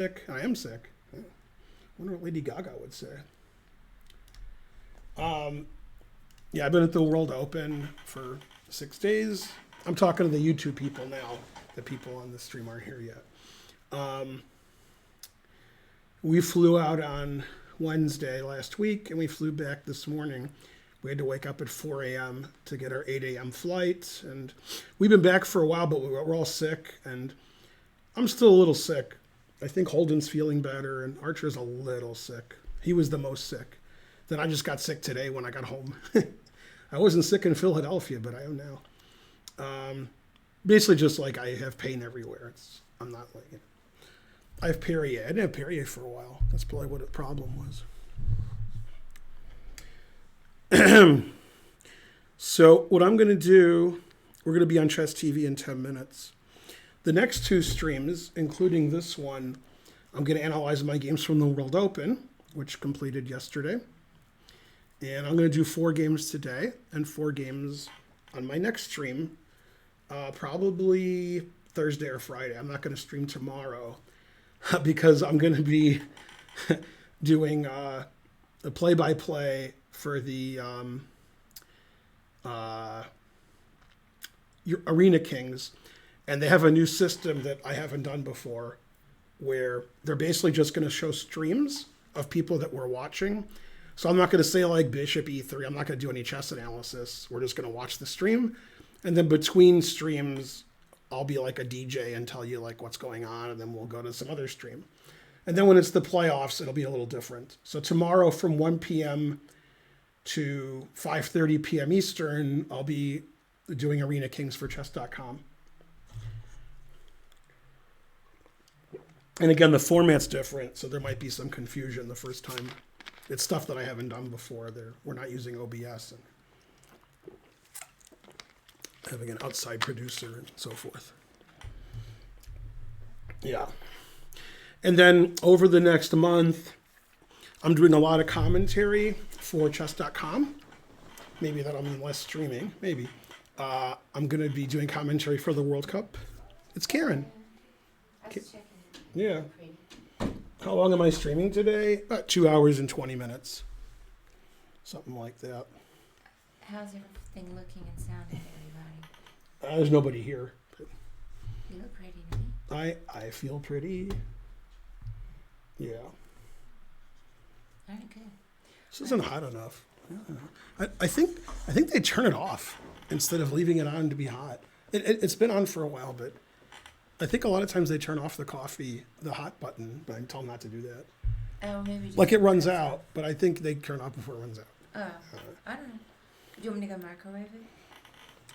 sick. I am sick. I wonder what Lady Gaga would say. Yeah, I've been at the World Open for 6 days. I'm talking to the YouTube people now. The people on the stream aren't here yet. We flew out on Wednesday last week, and we flew back this morning. We had to wake up at 4 a.m. to get our 8 a.m. flight. And we've been back for a while, but we're all sick. And I'm still a little sick. I think Holden's feeling better, and Archer's a little sick. He was the most sick. Then I just got sick today when I got home. I wasn't sick in Philadelphia, but I am now. Basically just like I have pain everywhere. I'm not like it. I have Perrier. I didn't have Perrier for a while. That's probably what the problem was. So what I'm going to do, we're going to be on Chess TV in 10 minutes. The next 2 streams, including this one, I'm going to analyze my games from the World Open, which completed yesterday. And I'm going to do 4 games today and 4 games on my next stream, probably Thursday or Friday. I'm not going to stream tomorrow because I'm going to be doing a play-by-play for the Arena Kings. And they have a new system that I haven't done before where they're basically just going to show streams of people that we're watching. So I'm not going to say like Bishop E3. I'm not going to do any chess analysis. We're just going to watch the stream. And then between streams, I'll be like a DJ and tell you like what's going on. And then we'll go to some other stream. And then when it's the playoffs, it'll be a little different. So tomorrow from 1 p.m. to 5:30 p.m. Eastern, I'll be doing Arena Kings for chess.com. And again, the format's different, so there might be some confusion the first time. It's stuff that I haven't done before. We're not using OBS and having an outside producer and so forth. Yeah. And then over the next month, I'm doing a lot of commentary for chess.com. Maybe that'll mean less streaming, maybe. I'm going to be doing commentary for the World Cup. It's Karen. Yeah. How long am I streaming today? About 2 hours and 20 minutes. Something like that. How's everything looking and sounding, everybody? There's nobody here. You look pretty to me. I feel pretty. Yeah. All right, good. This isn't hot enough. I think they turn it off instead of leaving it on to be hot. It's been on for a while, but I think a lot of times they turn off the hot button, but I tell them not to do that. Oh, maybe. Just like it runs out, but I think they turn it off before it runs out. Oh, I don't know. Do you want me to go microwave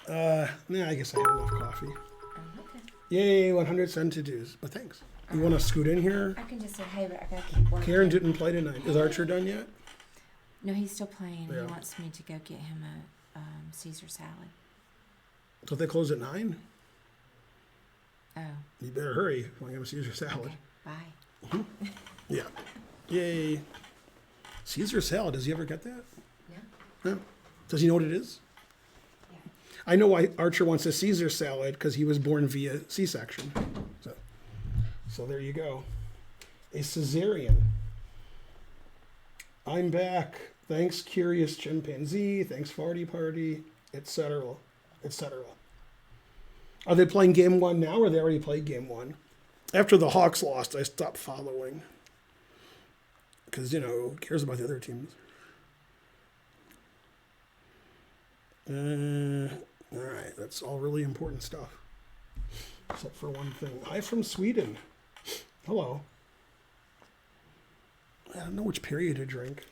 it? Nah, I guess I have enough coffee. Okay. Yay, 100 cent to do's. But thanks. You want to scoot in here? I can just say, hey, but I gotta keep working. Karen didn't play tonight. Is Archer done yet? No, he's still playing. Yeah. He wants me to go get him a Caesar salad. So they close at 9? Oh. You better hurry if you want to Caesar salad. Okay. Bye. Mm-hmm. Yeah. Yay. Caesar salad. Does he ever get that? No. No. Does he know what it is? Yeah. I know why Archer wants a Caesar salad because he was born via C-section. So there you go. A cesarean. I'm back. Thanks, Curious Chimpanzee. Thanks, Farty Party, etc., etc. Are they playing game 1 now, or they already played game 1? After the Hawks lost, I stopped following. Because, who cares about the other teams? All right, that's all really important stuff. Except for one thing. Hi from Sweden. Hello. I don't know which period to drink.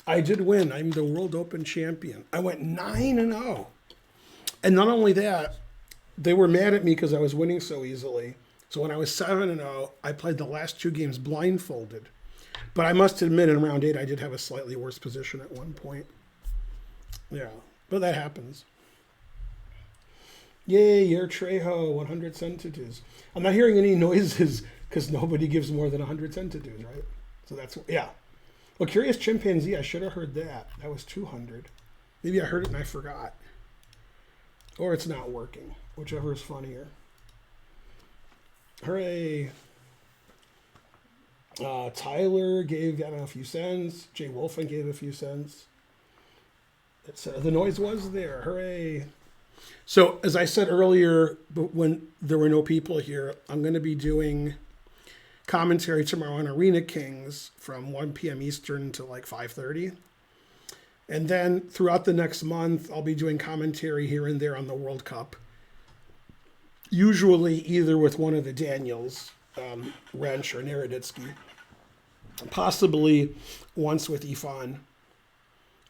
I did win. I'm the World Open champion. I went 9-0. And not only that, they were mad at me because I was winning so easily. So when I was 7-0, I played the last 2 games blindfolded. But I must admit, in round 8, I did have a slightly worse position at one point. Yeah, but that happens. Yay, your Trejo, 100 centitus. I'm not hearing any noises because nobody gives more than 100 centitus, right? So that's, yeah. Well, Curious Chimpanzee, I should have heard that. That was 200. Maybe I heard it and I forgot. Or it's not working, whichever is funnier. Hooray! Tyler gave a few cents. Jay Wolfen gave a few cents. The noise was there. Hooray! So, as I said earlier, but when there were no people here, I'm going to be doing commentary tomorrow on Arena Kings from 1 p.m. Eastern to like 5:30. And then throughout the next month, I'll be doing commentary here and there on the World Cup. Usually either with one of the Daniels, Wrench or Naroditsky. Possibly once with Ifan.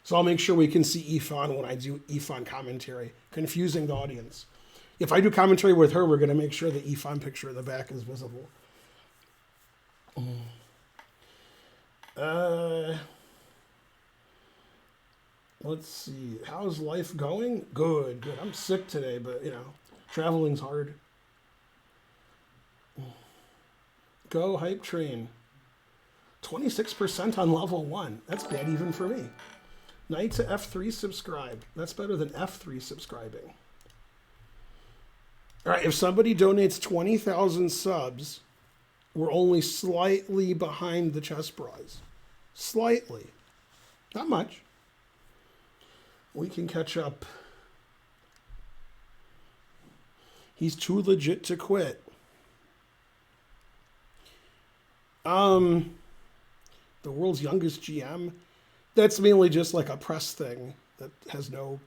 So I'll make sure we can see Ifan when I do Ifan commentary, confusing the audience. If I do commentary with her, we're going to make sure the Ifan picture in the back is visible. Let's see. How's life going? Good, good. I'm sick today, but, traveling's hard. Go Hype Train. 26% on level 1. That's bad even for me. Knight to F3 subscribe. That's better than F3 subscribing. All right, if somebody donates 20,000 subs, we're only slightly behind the chess bras. Slightly. Not much. We can catch up. He's too legit to quit. The world's youngest GM. That's mainly just like a press thing that has no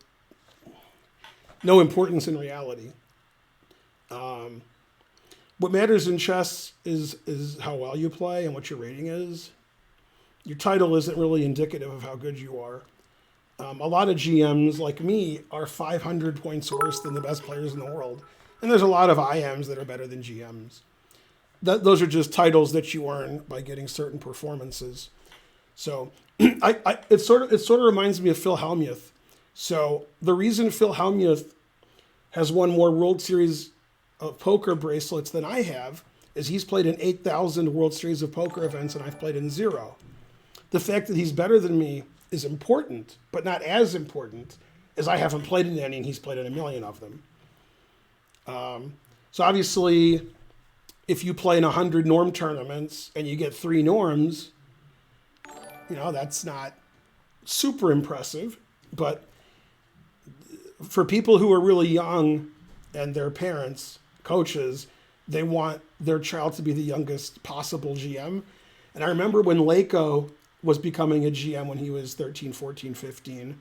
importance in reality. What matters in chess is how well you play and what your rating is. Your title isn't really indicative of how good you are. A lot of GMs like me are 500 points worse than the best players in the world. And there's a lot of IMs that are better than GMs. Those are just titles that you earn by getting certain performances. So it sort of reminds me of Phil Hellmuth. So the reason Phil Hellmuth has won more World Series of Poker bracelets than I have is he's played in 8,000 World Series of Poker events and I've played in 0. The fact that he's better than me is important, but not as important as I haven't played in any and he's played in 1 million of them. So obviously, if you play in 100 norm tournaments and you get 3 norms, that's not super impressive. But for people who are really young and their parents, coaches, they want their child to be the youngest possible GM. And I remember when Leko was becoming a GM when he was 13, 14, 15.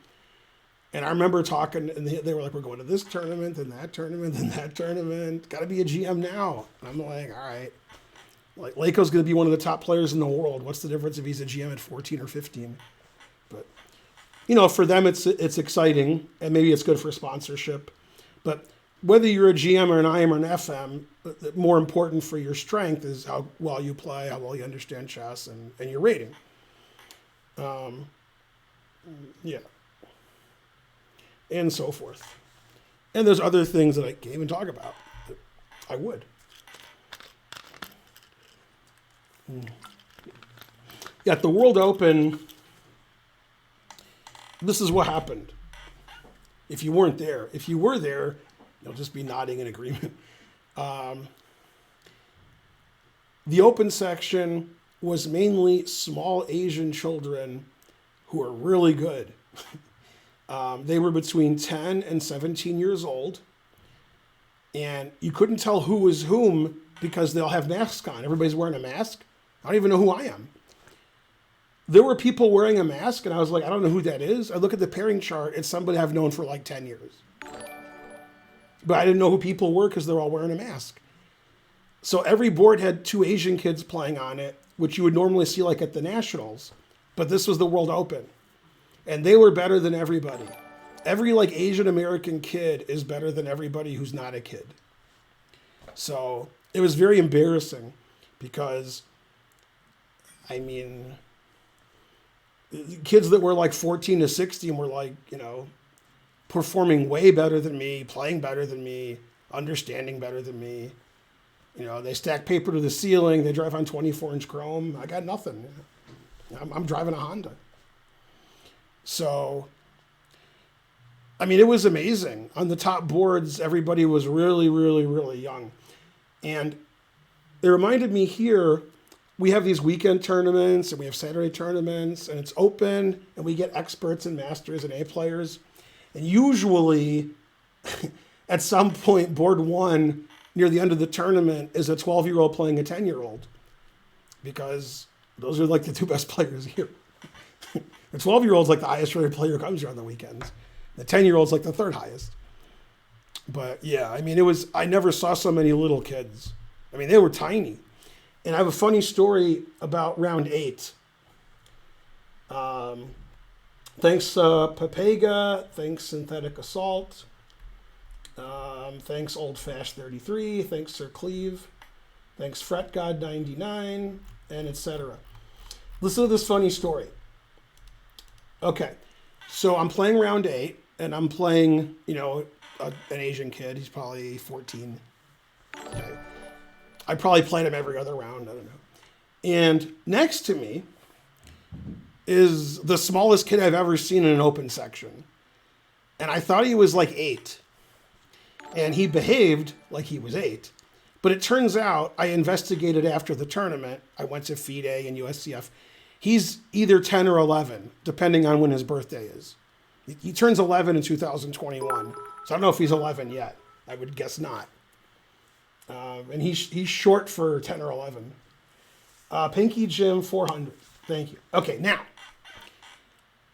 And I remember talking, and they were like, we're going to this tournament, and that tournament, and that tournament. Got to be a GM now. And I'm like, all right. Like, Lako's going to be one of the top players in the world. What's the difference if he's a GM at 14 or 15? But, for them, it's exciting, and maybe it's good for sponsorship. But whether you're a GM or an IM or an FM, more important for your strength is how well you play, how well you understand chess, and your rating. Yeah. And so forth. And there's other things that I can't even talk about that I would. At the World Open, this is what happened. If you weren't there, if you were there, you'll just be nodding in agreement. The open section was mainly small Asian children who are really good. They were between 10 and 17 years old. And you couldn't tell who was whom because they all have masks on. Everybody's wearing a mask. I don't even know who I am. There were people wearing a mask, and I was like, I don't know who that is. I look at the pairing chart. It's somebody I've known for like 10 years. But I didn't know who people were because they're all wearing a mask. So every board had 2 Asian kids playing on it, which you would normally see like at the Nationals. But this was the World Open. And they were better than everybody. Every like Asian American kid is better than everybody who's not a kid. So it was very embarrassing because, kids that were like 14 to 16 were like, performing way better than me, playing better than me, understanding better than me. They stack paper to the ceiling. They drive on 24-inch chrome. I got nothing. I'm driving a Honda. So I mean, it was amazing. On the top boards, everybody was really, really, really young. And it reminded me here, we have these weekend tournaments and we have Saturday tournaments and it's open and we get experts and masters and A players. And usually at some point, board one near the end of the tournament is a 12-year-old playing a 10-year-old because those are like the two best players here. The 12-year-old's like the highest rated player who comes here on the weekends. The 10-year-old's like the third highest. But yeah, I mean, I never saw so many little kids. I mean, they were tiny. And I have a funny story about round 8. Thanks Papega, thanks Synthetic Assault, thanks Old Fash 33, thanks Sir Cleve, thanks Fret God 99, and etc. Listen to this funny story. Okay, so I'm playing round 8, and I'm playing, an Asian kid. He's probably 14. Okay. I probably played him every other round. I don't know. And next to me is the smallest kid I've ever seen in an open section. And I thought he was like 8. And he behaved like he was 8. But it turns out I investigated after the tournament. I went to FIDE and USCF. He's either 10 or 11, depending on when his birthday is. He turns 11 in 2021. So I don't know if he's 11 yet. I would guess not. And he's short for 10 or 11. Pinky Jim 400. Thank you. Okay, now.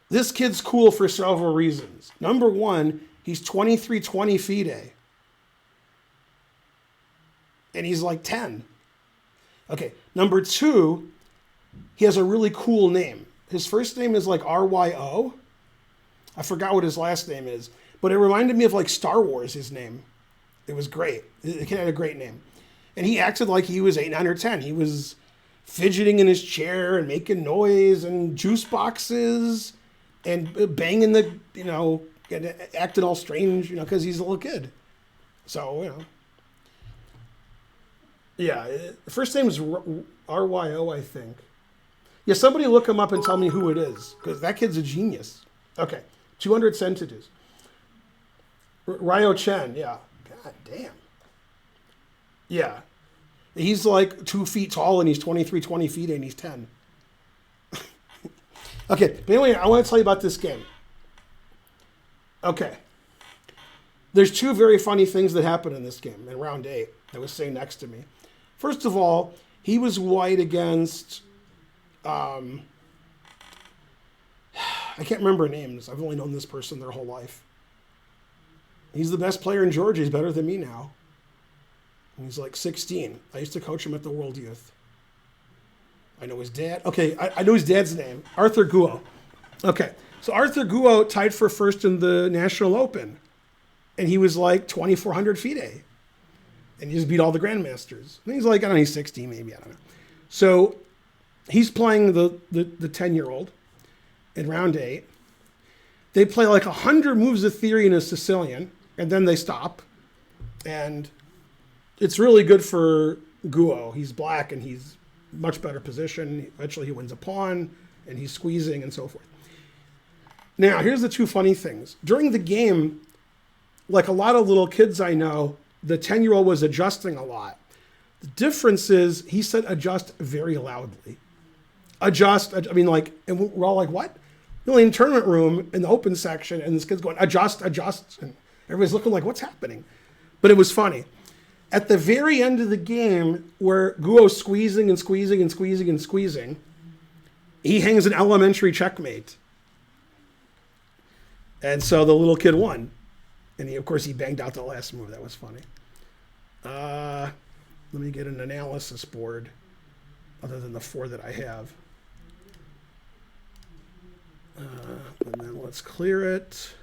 This kid's cool for several reasons. Number one, he's 2320 FIDE. And he's like 10. Okay, number two, he has a really cool name. His first name is like RYO. I forgot what his last name is. But it reminded me of like Star Wars, his name. It was great. The kid had a great name. And he acted like he was 8, 9, or 10. He was fidgeting in his chair and making noise and juice boxes and banging the, and acting all strange, because he's a little kid. So, Yeah, the first name is RYO, I think. Yeah, somebody look him up and tell me who it is, because that kid's a genius. Okay, 200 centimeters. Ryo Chen, yeah. God damn. Yeah. He's like 2 feet tall and he's 2320 feet and he's 10. Okay, but anyway, I want to tell you about this game. Okay. There's 2 very funny things that happened in this game in round 8 that was sitting next to me. First of all, he was white against, I can't remember names. I've only known this person their whole life. He's the best player in Georgia. He's better than me now. He's like 16. I used to coach him at the World Youth. I know his dad. Okay, I know his dad's name. Arthur Guo. Okay, so Arthur Guo tied for first in the National Open. And he was like 2,400 FIDE. And he just beat all the grandmasters. And he's like, I don't know, he's 16 maybe, I don't know. So he's playing the 10-year-old in round 8. They play like 100 moves of theory in a Sicilian, and then they stop. And it's really good for Guo. He's black, and he's much better position. Eventually he wins a pawn, and he's squeezing, and so forth. Now, here's the 2 funny things. During the game, like a lot of little kids I know, the 10-year-old was adjusting a lot. The difference is he said adjust very loudly. Adjust, I mean, like, and we're all like, what? We're in the tournament room in the open section, and this kid's going, adjust, adjust. And everybody's looking like, what's happening? But it was funny. At the very end of the game, where Guo's squeezing and squeezing and squeezing and squeezing, he hangs an elementary checkmate. And so the little kid won. And of course, he banged out the last move. That was funny. Let me get an analysis board, other than the 4 that I have. And then let's clear it.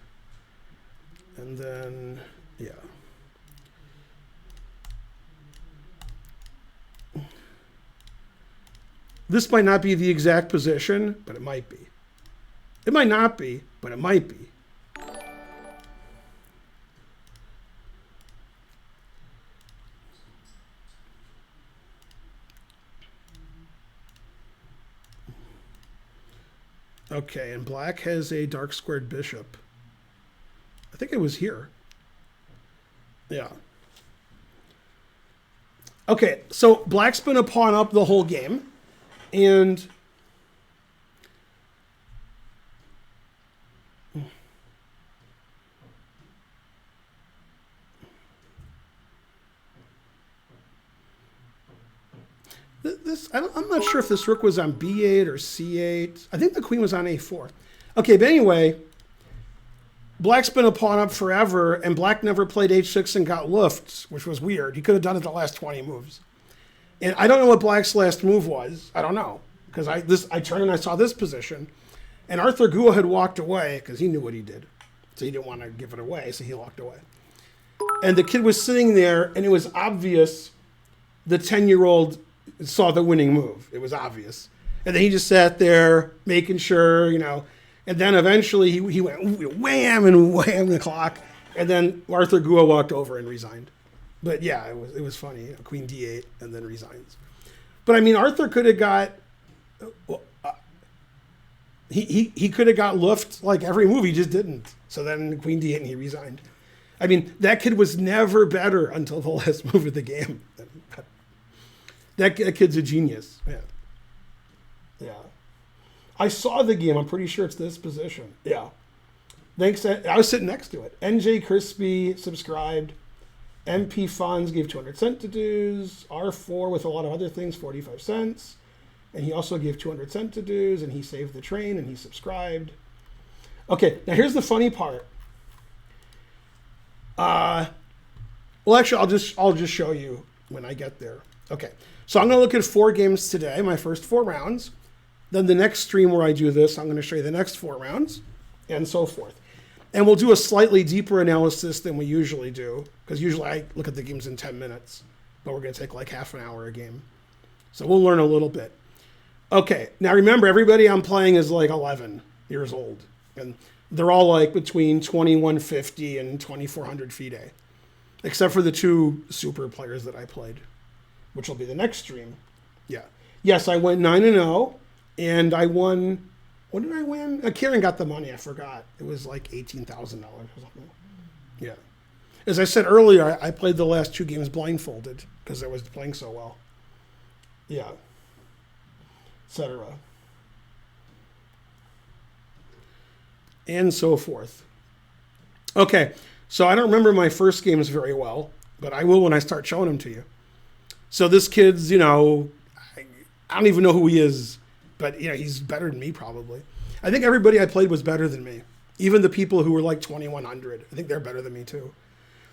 And then, yeah. This might not be the exact position, but it might be. It might not be, but it might be. Okay, and black has a dark squared bishop. I think it was here. Yeah. Okay, so black's been a pawn up the whole game, and I'm not sure if this rook was on b8 or c8. I think the queen was on a4. Okay, but anyway, black's been a pawn up forever, and black never played h6 and got loofed, which was weird. He could have done it the last 20 moves. And I don't know what black's last move was. I don't know. Because I turned and I saw this position. And Arthur Gua had walked away because he knew what he did. So he didn't want to give it away, so he walked away. And the kid was sitting there, and it was obvious the 10-year-old saw the winning move. It was obvious. And then he just sat there making sure, and then eventually he went wham and wham the clock. And then Arthur Gua walked over and resigned. But yeah, it was funny. Queen d8 and then resigns. But I mean, Arthur could have got he could have got loofed like every move. He just didn't. So then Queen d8 and he resigned. I mean, that kid was never better until the last move of the game. That kid's a genius. Yeah. Yeah. I saw the game. I'm pretty sure it's this position. Yeah. Thanks. I was sitting next to it. NJ Crispy subscribed. MP Funds gave 200 cent to dues. R4 with a lot of other things, 45 cents. And he also gave 200 cent to dues, and he saved the train, and he subscribed. Okay, now here's the funny part. Well, actually, I'll just show you when I get there. Okay, so I'm going to look at 4 games today, my first 4 rounds. Then the next stream where I do this, I'm going to show you the next 4 rounds, and so forth. And we'll do a slightly deeper analysis than we usually do, because usually I look at the games in 10 minutes, but we're going to take like half an hour a game. So we'll learn a little bit. Okay, now remember, everybody I'm playing is like 11 years old, and they're all like between 2150 and 2400 FIDE, except for the 2 super players that I played, which will be the next stream. Yeah. Yes, I went 9-0, and I won. What did I win? Akira got the money. I forgot. It was like $18,000 or something. Yeah. As I said earlier, I played the last 2 games blindfolded because I was playing so well. Yeah. Etc. And so forth. Okay. So I don't remember my first games very well, but I will when I start showing them to you. So this kid's, I don't even know who he is. But, he's better than me, probably. I think everybody I played was better than me. Even the people who were like 2100. I think they're better than me, too.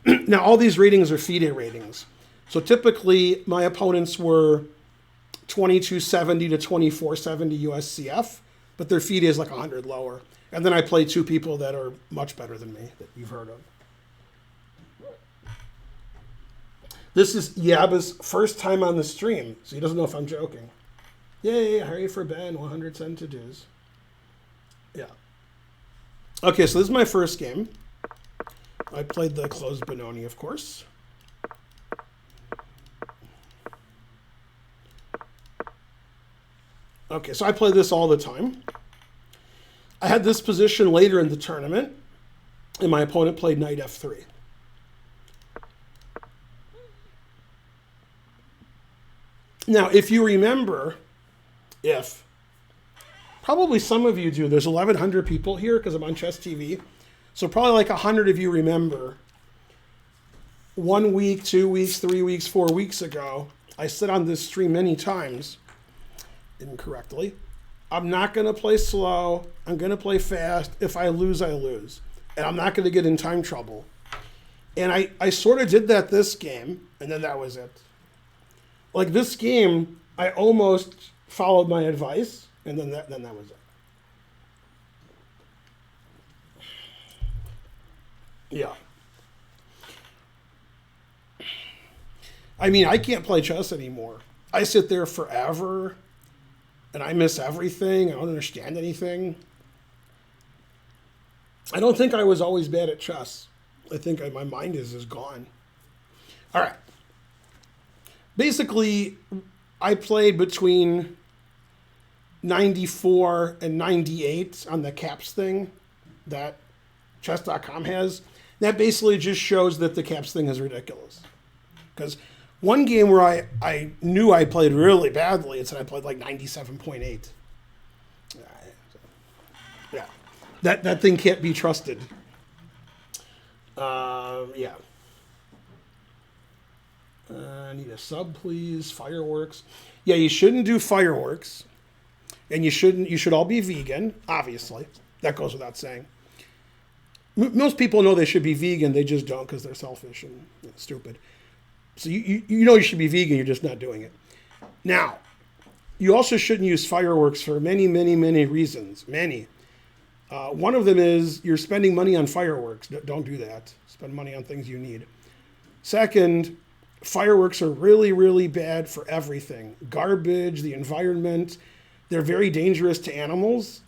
Now, all these ratings are FIDE ratings. So typically, my opponents were 2270 to 2470 USCF. But their FIDE is like 100 lower. And then I play 2 people that are much better than me that you've heard of. This is Yaba's first time on the stream. So he doesn't know if I'm joking. Yay, hurry for Ben, 100 cent to dues. Yeah. Okay, so this is my first game. I played the closed Benoni, of course. Okay, so I play this all the time. I had this position later in the tournament, and my opponent played knight f3. Now, if you remember, probably some of you do. There's 1,100 people here because I'm on Chess TV. So probably like 100 of you remember 1 week, 2 weeks, 3 weeks, 4 weeks ago, I said on this stream many times, incorrectly, I'm not going to play slow. I'm going to play fast. If I lose, I lose. And I'm not going to get in time trouble. And I sort of did that this game, and then that was it. Like this game, I almost followed my advice, and then that was it. Yeah. I mean, I can't play chess anymore. I sit there forever, and I miss everything. I don't understand anything. I don't think I was always bad at chess. I think my mind is gone. All right. Basically, I played between 94 and 98 on the caps thing that chess.com has. That basically just shows that the caps thing is ridiculous. Because one game where I knew I played really badly, it said I played like 97.8. Yeah. That thing can't be trusted. Yeah. I need a sub, please. Fireworks. Yeah, you shouldn't do fireworks. And you should all be vegan, obviously. That goes without saying. Most people know they should be vegan, they just don't because they're selfish and stupid. So you know you should be vegan, you're just not doing it. Now, you also shouldn't use fireworks for many, many, many reasons. Many. One of them is you're spending money on fireworks. Don't do that. Spend money on things you need. Second, fireworks are really, really bad for everything. Garbage, the environment. They're very dangerous to animals.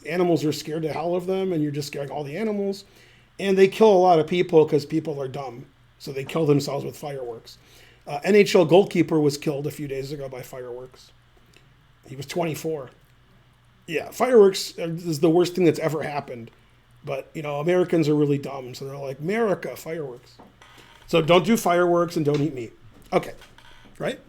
Animals are scared to hell of them, and you're just scaring all the animals. And they kill a lot of people because people are dumb. So they kill themselves with fireworks. NHL goalkeeper was killed a few days ago by fireworks. He was 24. Yeah, fireworks is the worst thing that's ever happened. But, Americans are really dumb. So they're like, America, fireworks. So don't do fireworks and don't eat meat. Okay, right?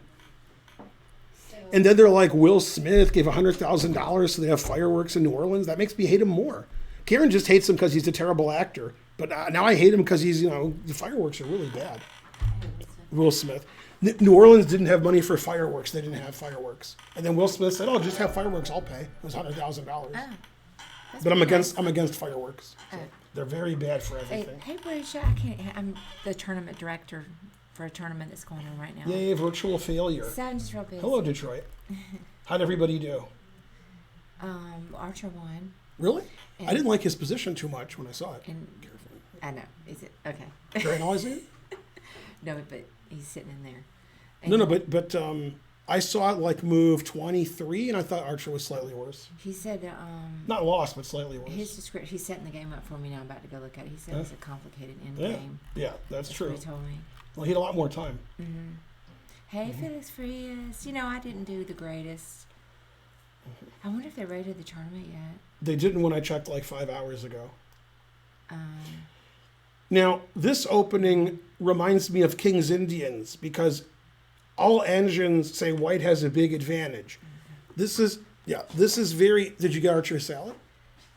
And then they're like, Will Smith gave $100,000 so they have fireworks in New Orleans. That makes me hate him more. Karen just hates him because he's a terrible actor. But now I hate him because he's, the fireworks are really bad. Will Smith. New Orleans didn't have money for fireworks. They didn't have fireworks. And then Will Smith said, just have fireworks. I'll pay. It was $100,000. But I'm against fireworks. So they're very bad for everything. Hey, Brayshaw, I'm the tournament director for a tournament that's going on right now. Yay, virtual failure. Sounds real busy. Hello, Detroit. How'd everybody do? Archer won. Really? I didn't like his position too much when I saw it. I know. Is it? Okay. Very noisy? No, but he's sitting in there. No, but I saw it move 23, and I thought Archer was slightly worse. He said... not lost, but slightly worse. His description, he's setting the game up for me now. I'm about to go look at it. He said it's a complicated end game. Yeah, that's true. What he told me. Well, he had a lot more time. Mm-hmm. Hey, Felix Frias. I didn't do the greatest. I wonder if they rated the tournament yet. They didn't when I checked 5 hours ago. Now, this opening reminds me of King's Indians because all engines say white has a big advantage. Mm-hmm. This is very... Did you get Archer salad?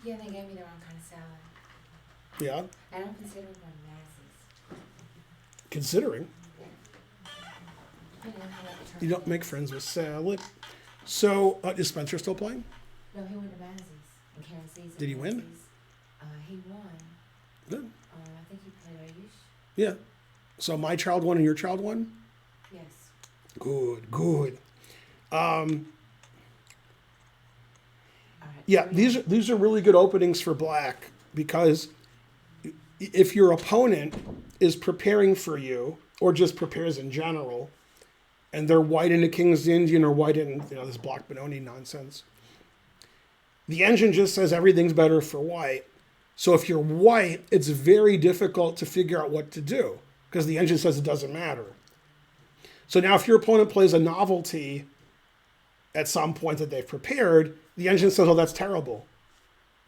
Yeah, they gave me the wrong kind of salad. Yeah? I don't consider them Nazis. Considering? Yeah. You don't make friends with salad. So, is Spencer still playing? No, he went to Mazzi's in Kansas City. Did he win? He won. Good. I think he played Ayush. Yeah. So my child won and your child won? Yes. Good. Right, Yeah, these are really good openings for black because if your opponent is preparing for you or just prepares in general, and they're white in a King's Indian or white in this Block Benoni nonsense, the engine just says everything's better for white. So if you're white, it's very difficult to figure out what to do because the engine says it doesn't matter. So now if your opponent plays a novelty at some point that they've prepared, the engine says, that's terrible.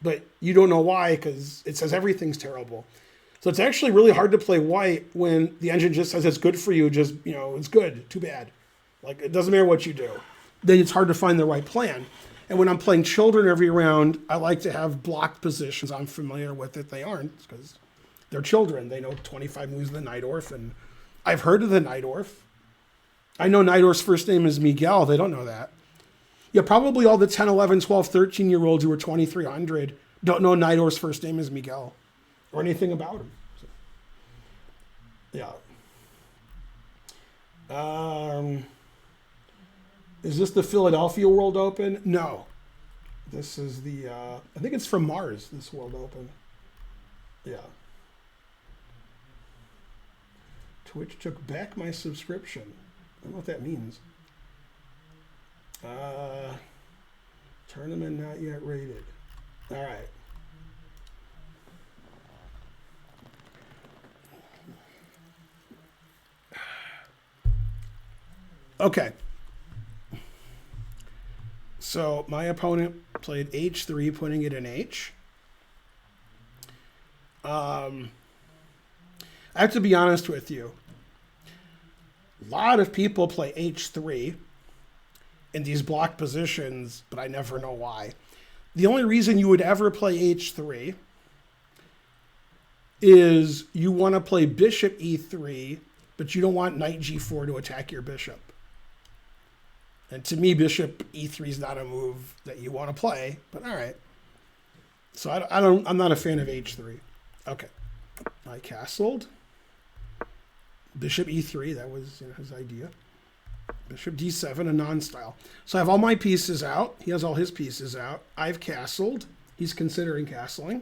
But you don't know why because it says everything's terrible. So it's actually really hard to play white when the engine just says it's good for you, just, it's good, too bad. It doesn't matter what you do. Then it's hard to find the right plan. And when I'm playing children every round, I like to have blocked positions. I'm familiar with it. They aren't because they're children. They know 25 moves of the Najdorf, and I've heard of the Najdorf. I know Najdorf's first name is Miguel. They don't know that. Yeah, probably all the 10, 11, 12, 13-year-olds who are 2,300 don't know Najdorf's first name is Miguel or anything about him. So, yeah. Is this the Philadelphia World Open? No. This is the, I think it's from Mars, this World Open. Yeah. Twitch took back my subscription. I don't know what that means. Tournament not yet rated. All right. Okay. So my opponent played H3, putting it in H. I have to be honest with you. A lot of people play h3 in these block positions, but I never know why. The only reason you would ever play h3 is you want to play bishop e3, but you don't want knight g4 to attack your bishop. And to me, bishop e3 is not a move that you want to play, but all right. So I'm not a fan of h3. Okay, I castled. Bishop e3, that was his idea. Bishop d7, a non-style. So I have all my pieces out. He has all his pieces out. I've castled. He's considering castling.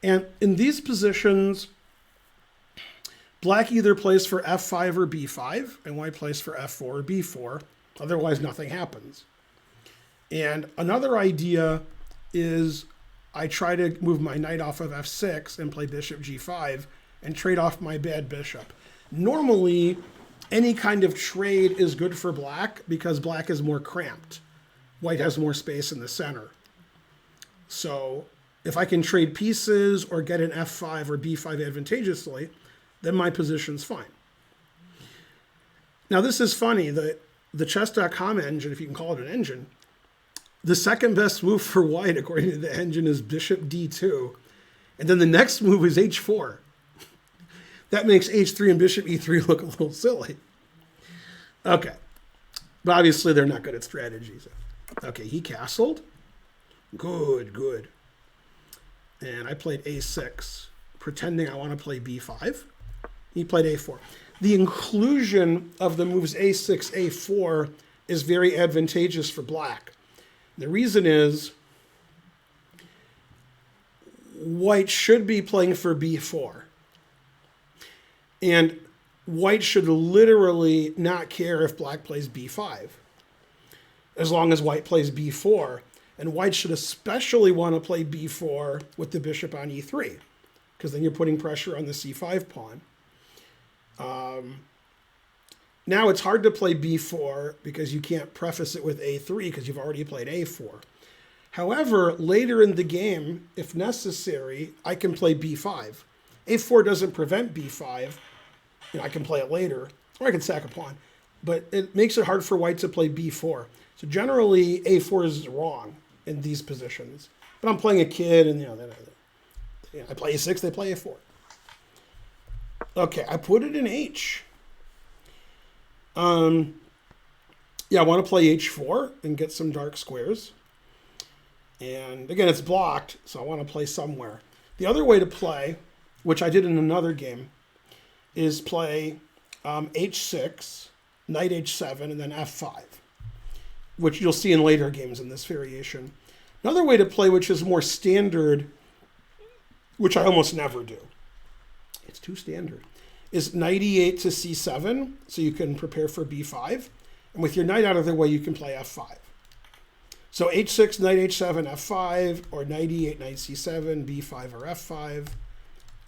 And in these positions, black either plays for f5 or b5, and white plays for f4 or b4. Otherwise, nothing happens. And another idea is I try to move my knight off of f6 and play bishop g5 and trade off my bad bishop. Normally, any kind of trade is good for black because black is more cramped. White has more space in the center. So if I can trade pieces or get an f5 or b5 advantageously, then my position's fine. Now this is funny. The chess.com engine, if you can call it an engine, the second best move for white, according to the engine, is bishop d2. And then the next move is h4. That makes h3 and bishop e3 look a little silly. Okay. But obviously they're not good at strategies. Okay, he castled. Good, good. And I played a6, pretending I want to play b5. He played a4. The inclusion of the moves a6, a4 is very advantageous for black. The reason is white should be playing for b4. And white should literally not care if black plays b5, as long as white plays b4. And white should especially want to play b4 with the bishop on e3, because then you're putting pressure on the c5 pawn. Now it's hard to play b4 because you can't preface it with a3 because you've already played a4. However, later in the game, if necessary, I can play b5. a4 doesn't prevent b5. I can play it later, or I can sack a pawn. But it makes it hard for white to play b4. So generally, a4 is wrong in these positions. But I'm playing a kid, and I play a6, they play a4. Okay, I put it in h. Yeah, I want to play h4 and get some dark squares. And again, it's blocked, so I want to play somewhere. The other way to play, which I did in another game, is play h6, knight h7, and then f5, which you'll see in later games in this variation. Another way to play, which is more standard, which I almost never do, it's too standard, is knight e8 to c7, so you can prepare for b5. And with your knight out of the way, you can play f5. So h6, knight h7, f5, or knight e8, knight c7, b5, or f5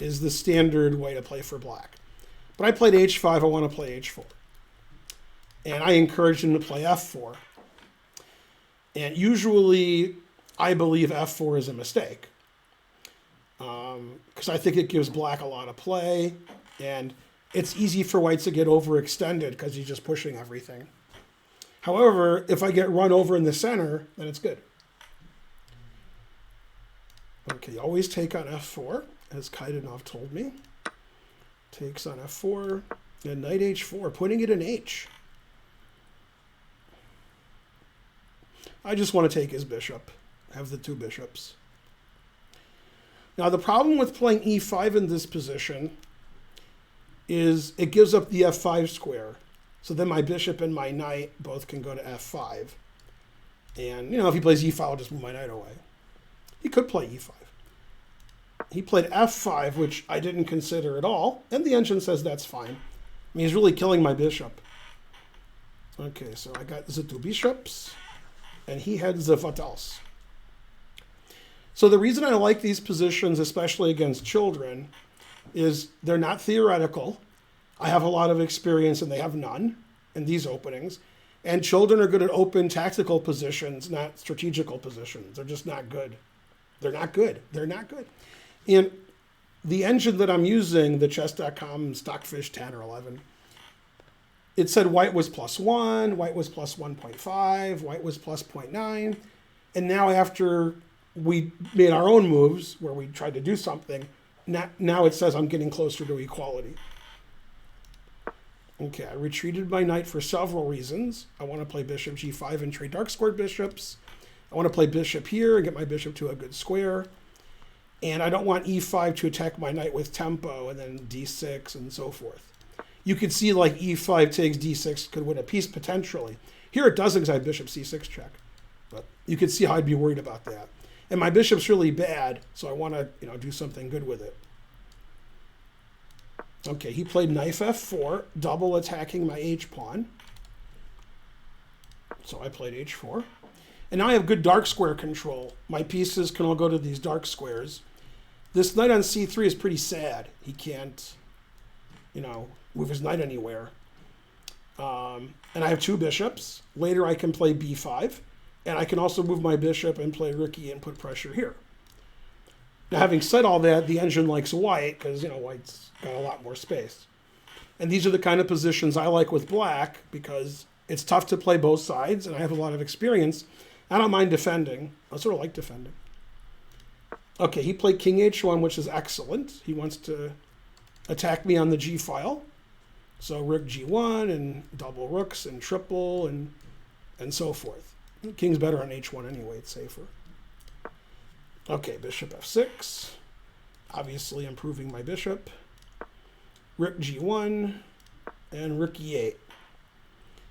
is the standard way to play for black. But I played h5, I want to play h4. And I encourage him to play f4. And usually, I believe f4 is a mistake. Because I think it gives black a lot of play. And it's easy for white to get overextended because he's just pushing everything. However, if I get run over in the center, then it's good. Okay, always take on f4, as Kaidanov told me. Takes on f4, and knight h4, putting it in h. I just want to take his bishop, have the two bishops. Now, the problem with playing e5 in this position is it gives up the f5 square. So then my bishop and my knight both can go to f5. And, if he plays e5, I'll just move my knight away. He could play e5. He played f5, which I didn't consider at all. And the engine says that's fine. I mean, he's really killing my bishop. Okay, so I got the two bishops. And he had the fatals. So the reason I like these positions, especially against children, is they're not theoretical. I have a lot of experience and they have none in these openings. And children are good at open tactical positions, not strategical positions. They're just not good. They're not good. They're not good. And the engine that I'm using, the chess.com Stockfish 10 or 11, it said white was +1, white was +1.5, white was +0.9. And now after we made our own moves where we tried to do something, now it says I'm getting closer to equality. Okay, I retreated my knight for several reasons. I want to play bishop g5 and trade dark squared bishops. I want to play bishop here and get my bishop to a good square. And I don't want e5 to attack my knight with tempo and then d6 and so forth. You could see like e5 takes d6 could win a piece potentially. Here it doesn't because I have bishop c6 check. But you could see how I'd be worried about that. And my bishop's really bad, so I want to do something good with it. Okay, he played knight f4, double attacking my h-pawn. So I played h4. And now I have good dark square control. My pieces can all go to these dark squares. This knight on c3 is pretty sad. He can't, move his knight anywhere. And I have two bishops. Later I can play b5. And I can also move my bishop and play rook e and put pressure here. Now, having said all that, the engine likes white because, white's got a lot more space. And these are the kind of positions I like with black because it's tough to play both sides, and I have a lot of experience. I don't mind defending. I sort of like defending. Okay, he played king h1, which is excellent. He wants to attack me on the g file. So rook g1 and double rooks and triple and so forth. King's better on h1 anyway, it's safer. Okay, bishop f6. Obviously improving my bishop. Rook g1 and rook e8.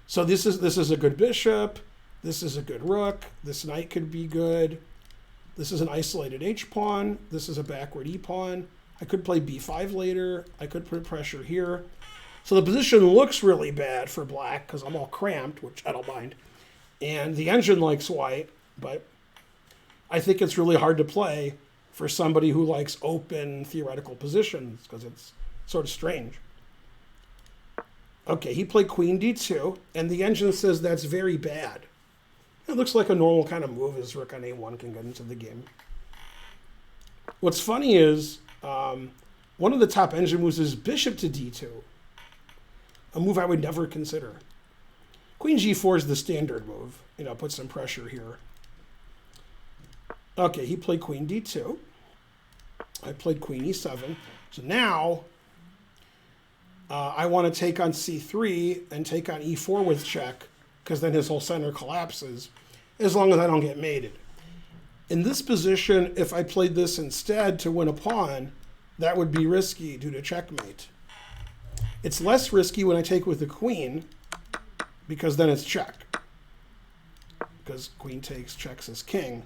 So this is a good bishop. This is a good rook. This knight could be good. This is an isolated h-pawn. This is a backward e-pawn. I could play b5 later. I could put pressure here. So the position looks really bad for black because I'm all cramped, which I don't mind. And the engine likes white, but I think it's really hard to play for somebody who likes open theoretical positions because it's sort of strange. Okay, he played queen d2, and the engine says that's very bad. It looks like a normal kind of move as rook on a1 can get into the game. What's funny is one of the top engine moves is bishop to d2, a move I would never consider. Queen g4 is the standard move. Put some pressure here. Okay, he played queen d2. I played queen e7. So now I want to take on c3 and take on e4 with check because then his whole center collapses as long as I don't get mated. In this position, if I played this instead to win a pawn, that would be risky due to checkmate. It's less risky when I take with the queen because then it's check. Because queen takes, checks as king.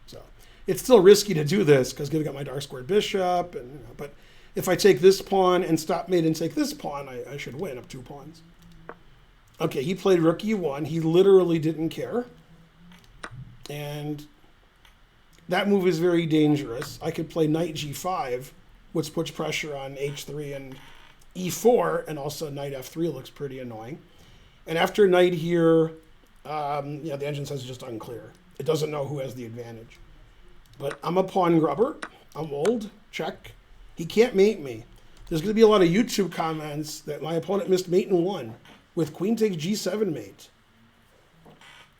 So it's still risky to do this because I've got my dark squared bishop. But if I take this pawn and stop mate and take this pawn, I should win up 2 pawns. Okay, he played rook e1. He literally didn't care. And that move is very dangerous. I could play knight g5, which puts pressure on h3 and e4, and also knight f3 looks pretty annoying. And after knight here, the engine says it's just unclear. It doesn't know who has the advantage. But I'm a pawn grubber. I'm old. Check. He can't mate me. There's going to be a lot of YouTube comments that my opponent missed mate in 1 with queen takes g7 mate.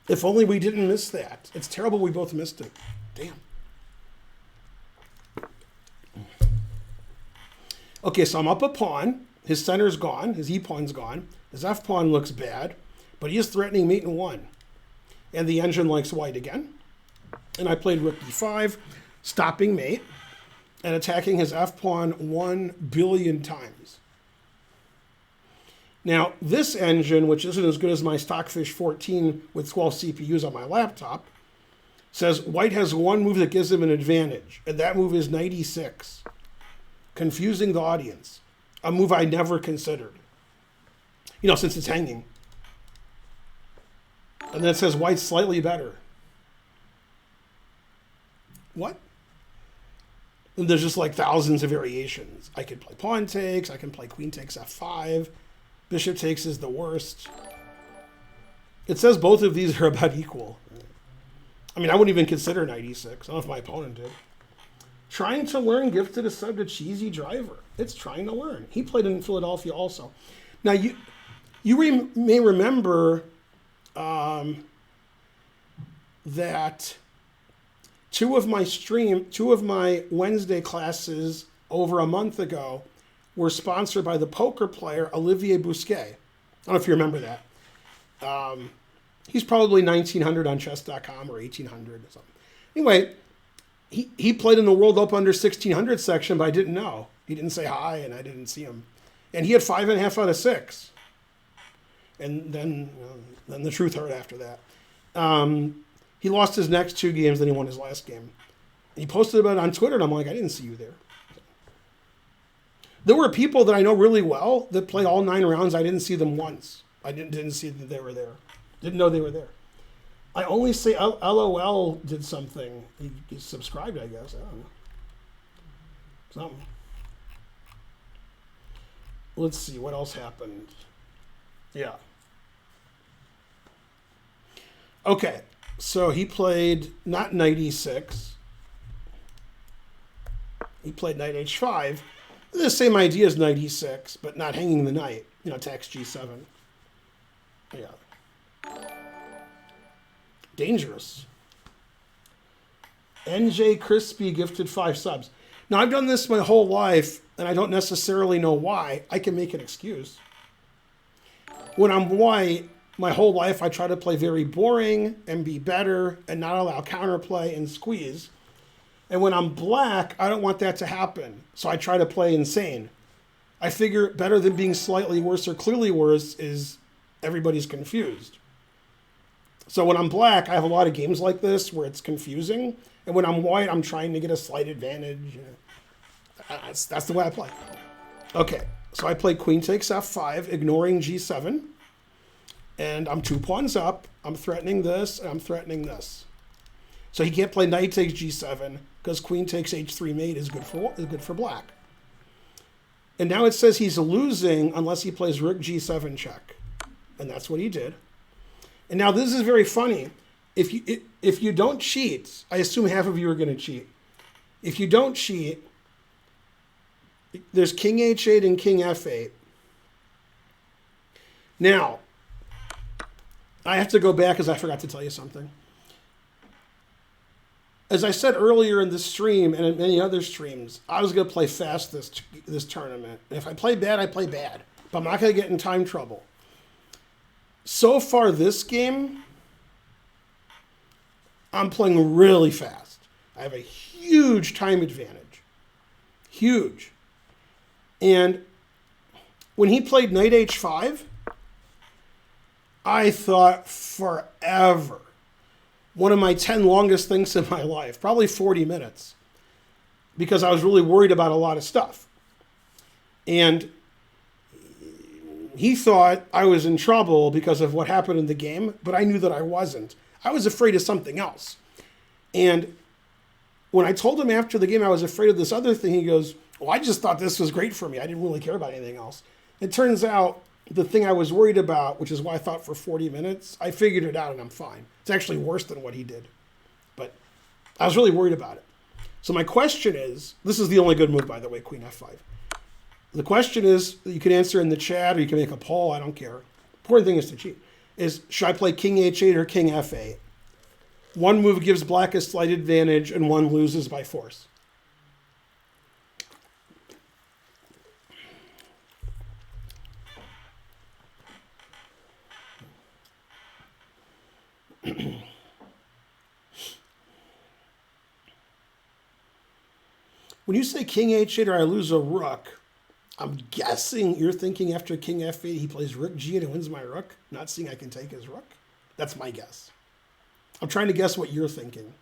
If only we didn't miss that. It's terrible we both missed it. Damn. Okay, so I'm up a pawn. His center's gone. His e-pawn's gone. His f-pawn looks bad, but he is threatening mate in 1. And the engine likes white again. And I played rook e5, stopping mate, and attacking his f-pawn 1 billion times. Now, this engine, which isn't as good as my Stockfish 14 with 12 CPUs on my laptop, says white has one move that gives him an advantage, and that move is knight e6, confusing the audience, a move I never considered, since it's hanging. And then it says white's slightly better. What? And there's just like thousands of variations. I could play pawn takes, I can play queen takes f5, bishop takes is the worst. It says both of these are about equal. I mean, I wouldn't even consider knight e6. I don't know if my opponent did. Trying to learn, gifted a sub to Cheesy Driver. It's trying to learn. He played in Philadelphia also. Now, you may remember that two of my Wednesday classes over a month ago were sponsored by the poker player Olivier Bousquet. I don't know if you remember that. He's probably 1900 on chess.com or 1800 or something. Anyway, he played in the World Open under 1600 section, but I didn't know. He didn't say hi, and I didn't see him. And he had 5.5 out of 6. And then the truth hurt after that. He lost his next 2 games, then he won his last game. And he posted about it on Twitter, and I'm like, I didn't see you there. There were people that I know really well that play all 9 rounds. I didn't see them once. I didn't see that they were there. Didn't know they were there. I only say LOL did something. He subscribed, I guess. I don't know. Something. Let's see, what else happened? Yeah. Okay, so he played not knight e6. He played knight h5. The same idea as knight e6, but not hanging the knight. Attacks g7. Yeah. Dangerous. NJ Crispy gifted 5 subs. Now, I've done this my whole life, and I don't necessarily know why. I can make an excuse. When I'm white, my whole life I try to play very boring and be better and not allow counterplay and squeeze. And when I'm black, I don't want that to happen. So I try to play insane. I figure better than being slightly worse or clearly worse is everybody's confused. So when I'm black, I have a lot of games like this where it's confusing. And when I'm white, I'm trying to get a slight advantage. That's the way I play. Okay, so I play queen takes f5, ignoring g7. And I'm 2 pawns up. I'm threatening this, and I'm threatening this. So he can't play knight takes g7 because queen takes h3 mate is good for black. And now it says he's losing unless he plays rook g7 check. And that's what he did. And now this is very funny. If you don't cheat, I assume half of you are going to cheat. If you don't cheat, there's king h8 and king f8. Now, I have to go back because I forgot to tell you something. As I said earlier in this stream and in many other streams, I was going to play fast this tournament. And if I play bad, I play bad. But I'm not going to get in time trouble. So far this game, I'm playing really fast. I have a huge time advantage. Huge. And when he played knight h5, I thought forever. One of my 10 longest things in my life, probably 40 minutes, because I was really worried about a lot of stuff. And he thought I was in trouble because of what happened in the game, but I knew that I wasn't. I was afraid of something else. And when I told him after the game I was afraid of this other thing, he goes, well, I just thought this was great for me. I didn't really care about anything else. It turns out the thing I was worried about, which is why I thought for 40 minutes, I figured it out and I'm fine. It's actually worse than what he did. But I was really worried about it. So my question is, this is the only good move, by the way, queen f5. The question is, you can answer in the chat or you can make a poll, I don't care. Important thing is to cheat. Is, should I play king h8 or king f8? One move gives black a slight advantage and one loses by force. When you say king h8 or I lose a rook, I'm guessing you're thinking after king f8 he plays rook g8 and wins my rook, not seeing I can take his rook. That's my guess. I'm trying to guess what you're thinking.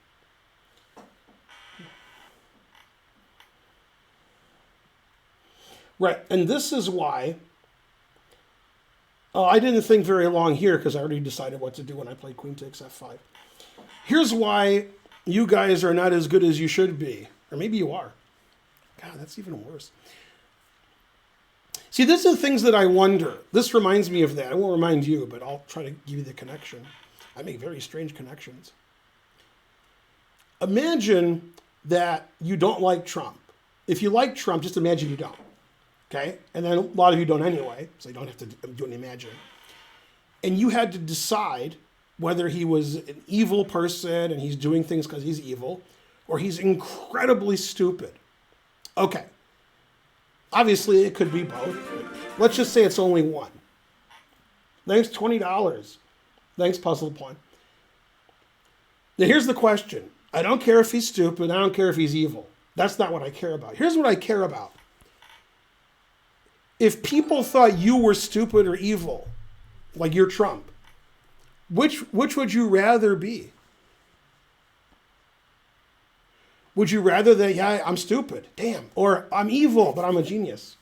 Right, and this is why I didn't think very long here because I already decided what to do when I played queen takes f5. Here's why you guys are not as good as you should be. Or maybe you are. God, that's even worse. See, these are things that I wonder. This reminds me of that. I won't remind you, but I'll try to give you the connection. I make very strange connections. Imagine that you don't like Trump. If you like Trump, just imagine you don't. Okay? And then a lot of you don't anyway, so you don't have to do any imagining. And you had to decide whether he was an evil person and he's doing things because he's evil, or he's incredibly stupid. Okay. Obviously, it could be both. Let's just say it's only one. Thanks, $20. Thanks, Puzzle Pawn. Now, here's the question. I don't care if he's stupid. I don't care if he's evil. That's not what I care about. Here's what I care about. If people thought you were stupid or evil, like you're Trump, which would you rather be? Would you rather that, yeah, I'm stupid, damn, or I'm evil, but I'm a genius?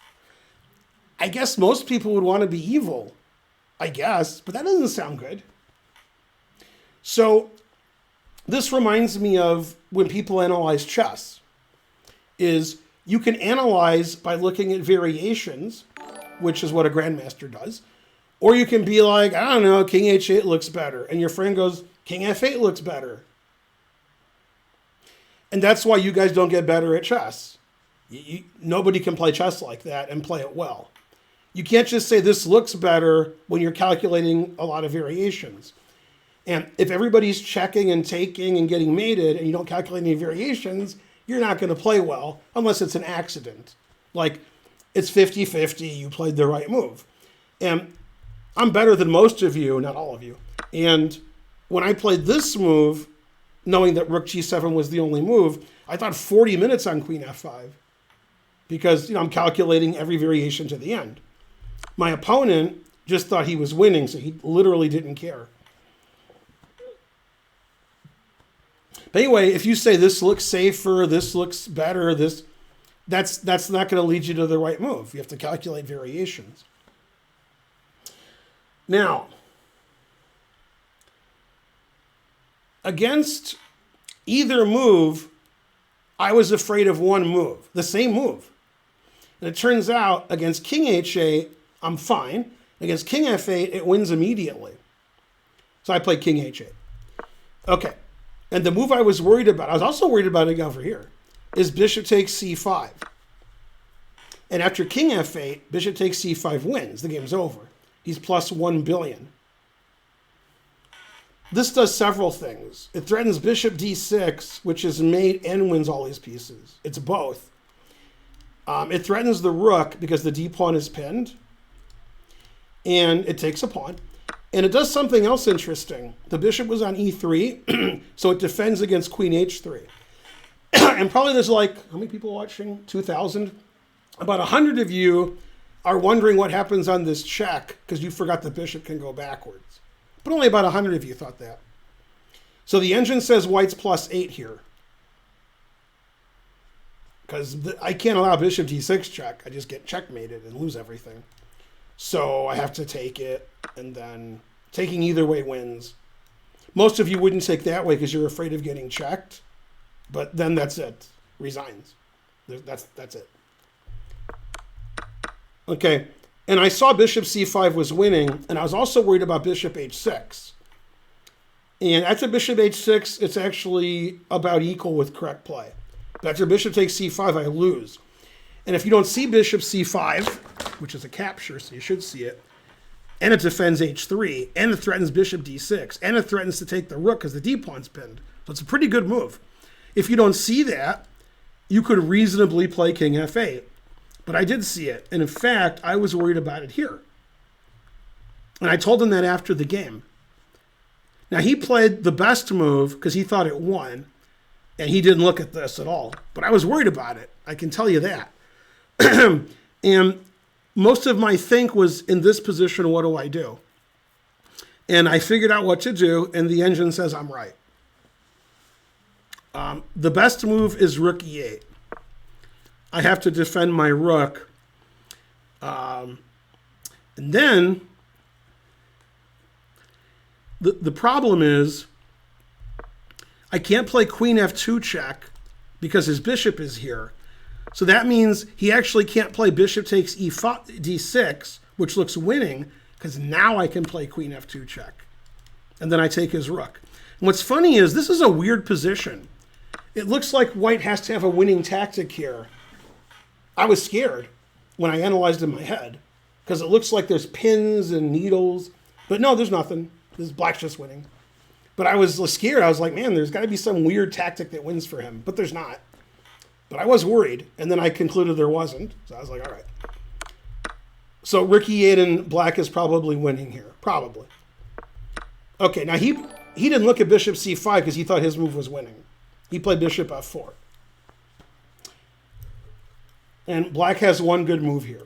I guess most people would want to be evil, I guess, but that doesn't sound good. So this reminds me of when people analyze chess, is you can analyze by looking at variations, which is what a grandmaster does, or you can be like, I don't know, King H8 looks better, and your friend goes, King F8 looks better. And that's why you guys don't get better at chess. Nobody can play chess like that and play it well. You can't just say this looks better when you're calculating a lot of variations. And if everybody's checking and taking and getting mated and you don't calculate any variations, you're not going to play well unless it's an accident. Like it's 50-50, you played the right move. And I'm better than most of you, not all of you. And when I played this move, knowing that Rook G7 was the only move, I thought 40 minutes on Queen F5 because I'm calculating every variation to the end. My opponent just thought he was winning, so he literally didn't care. But anyway, if you say this looks safer, this looks better, that's not going to lead you to the right move. You have to calculate variations. Now, against either move, I was afraid of one move, the same move. And it turns out against King H8, I'm fine. Against King F8, it wins immediately. So I played King H8. Okay. And the move I was worried about, I was also worried about it over here, is Bishop takes C5. And after King F8, Bishop takes C5 wins. The game's over. He's plus 1 billion. This does several things. It threatens Bishop D6, which is mate and wins all these pieces. It's both. It threatens the rook because the D pawn is pinned. And it takes a pawn. And it does something else interesting. The bishop was on E3, so it defends against Queen H3. And probably there's like, how many people watching? 2,000? About 100 of you are wondering what happens on this check because you forgot the bishop can go backwards. But only about 100 of you thought that. So the engine says white's plus 8 here. Because I can't allow bishop d6 check. I just get checkmated and lose everything. So I have to take it, and then taking either way wins. Most of you wouldn't take that way because you're afraid of getting checked. But then that's it. Resigns. That's it. Okay. And I saw bishop c5 was winning, and I was also worried about bishop h6. And after bishop h6, it's actually about equal with correct play. But after bishop takes c5, I lose. And if you don't see bishop c5, which is a capture, so you should see it, and it defends h3, and it threatens bishop d6, and it threatens to take the rook because the d-pawn's pinned. So it's a pretty good move. If you don't see that, you could reasonably play king f8. But I did see it. And in fact, I was worried about it here. And I told him that after the game. Now, he played the best move because he thought it won. And he didn't look at this at all. But I was worried about it. I can tell you that. And most of my think was in this position, what do I do? And I figured out what to do. And the engine says I'm right. The best move is rook e8. I have to defend my rook. And then the problem is I can't play queen f2 check because his bishop is here. So that means he actually can't play bishop takes d6, which looks winning, because now I can play queen f2 check. And then I take his rook. And what's funny is this is a weird position. It looks like white has to have a winning tactic here. I was scared when I analyzed in my head because it looks like there's pins and needles. But no, there's nothing. This black's just winning. But I was scared. I was like, man, there's got to be some weird tactic that wins for him. But there's not. But I was worried. And then I concluded there wasn't. So I was like, all right. So Rook E8 and black is probably winning here. Probably. Okay, now he didn't look at bishop c5 because he thought his move was winning. He played bishop f4. And black has one good move here.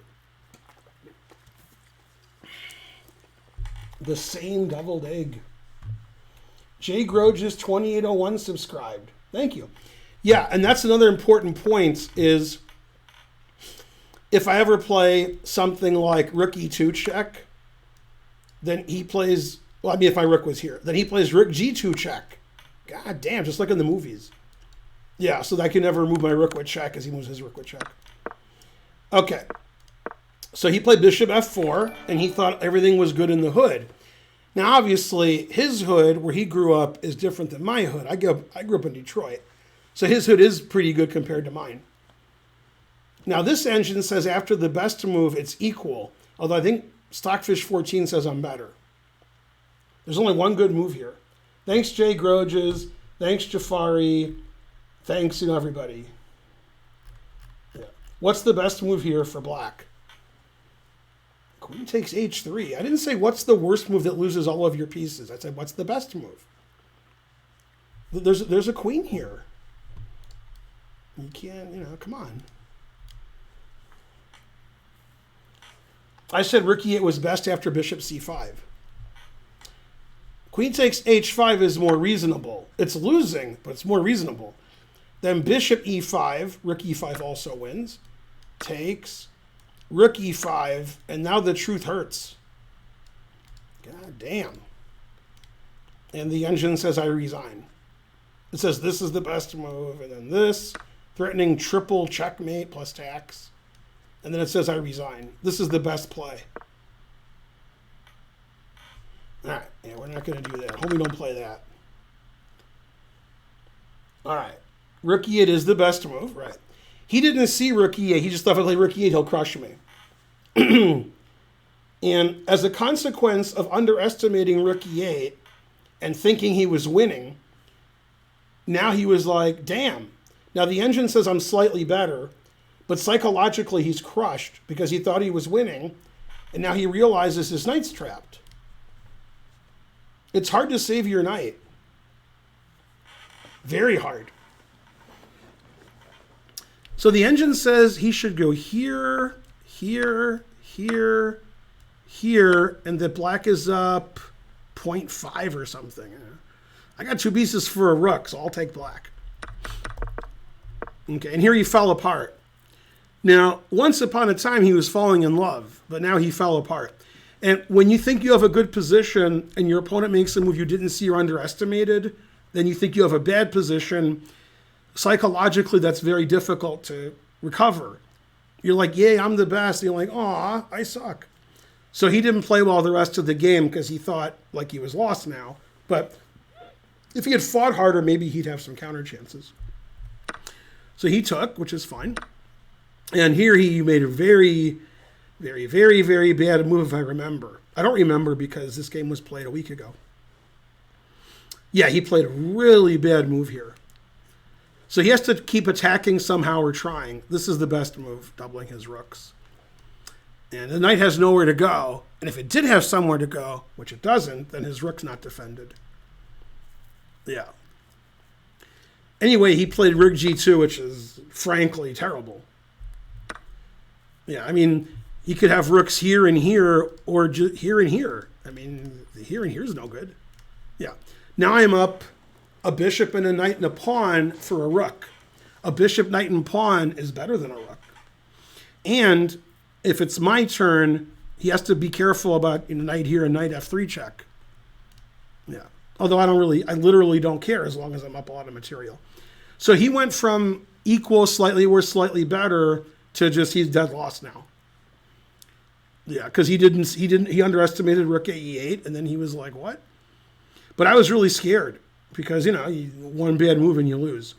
The same deviled egg. J. Groges 2801 subscribed. Thank you. Yeah, and that's another important point is if I ever play something like rook e2 check, then he plays, well, I mean, if my rook was here, then he plays rook g2 check. God damn, just like in the movies. Yeah, so I can never move my rook with check as he moves his rook with check. Okay. So he played bishop f4, and he thought everything was good in the hood. Now, obviously, his hood, where he grew up, is different than my hood. I grew up in Detroit. So his hood is pretty good compared to mine. Now, this engine says after the best move, it's equal. Although I think Stockfish 14 says I'm better. There's only one good move here. Thanks, Jay Groges. Thanks, Jafari. Thanks, everybody. Yeah. What's the best move here for black? Queen takes h3. I didn't say what's the worst move that loses all of your pieces. I said what's the best move. There's a queen here. You can't, come on. I said rook e8 was best after bishop c5. Queen takes h5 is more reasonable. It's losing, but it's more reasonable. Then bishop e5, rook e5 also wins. Takes, rook e5, and now the truth hurts. God damn. And the engine says I resign. It says this is the best move, and then this, threatening triple checkmate plus tax. And then it says I resign. This is the best play. All right, yeah, we're not going to do that. Hope we don't play that. All right, rook e8 is the best move, right? He didn't see rook e8. He just thought if I play rook e8, he'll crush me. And as a consequence of underestimating rook e8 and thinking he was winning, now he was like, damn. Now the engine says I'm slightly better, but psychologically he's crushed because he thought he was winning, and now he realizes his knight's trapped. It's hard to save your knight. Very hard. So the engine says he should go here, here, here, here, and that black is up 0.5 or something. I got two pieces for a rook, so I'll take black. Okay, and here he fell apart. Now, once upon a time, he was falling in love, but now he fell apart. And when you think you have a good position and your opponent makes a move you didn't see or underestimated, then you think you have a bad position. Psychologically, that's very difficult to recover. You're like, yay, I'm the best. And you're like, aw, I suck. So he didn't play well the rest of the game because he thought like he was lost now. But if he had fought harder, maybe he'd have some counter chances. So he took, which is fine. And here he made a very, very, very, very bad move, if I remember. I don't remember because this game was played a week ago. Yeah, he played a really bad move here. So he has to keep attacking somehow or trying. This is the best move, doubling his rooks. And the knight has nowhere to go. And if it did have somewhere to go, which it doesn't, then his rook's not defended. Yeah. Anyway, he played rook g2, which is frankly terrible. Yeah, I mean, he could have rooks here and here, or here and here. I mean, the here and here is no good. Yeah. Now I'm up a bishop and a knight and a pawn for a rook. A bishop, knight, and pawn is better than a rook. And if it's my turn, he has to be careful about knight here and knight f3 check. Yeah. Although I literally don't care as long as I'm up a lot of material. So he went from equal, slightly worse, slightly better to just he's dead lost now. Yeah, because he underestimated rook e8, and then he was like, what? But I was really scared because, one bad move and you lose.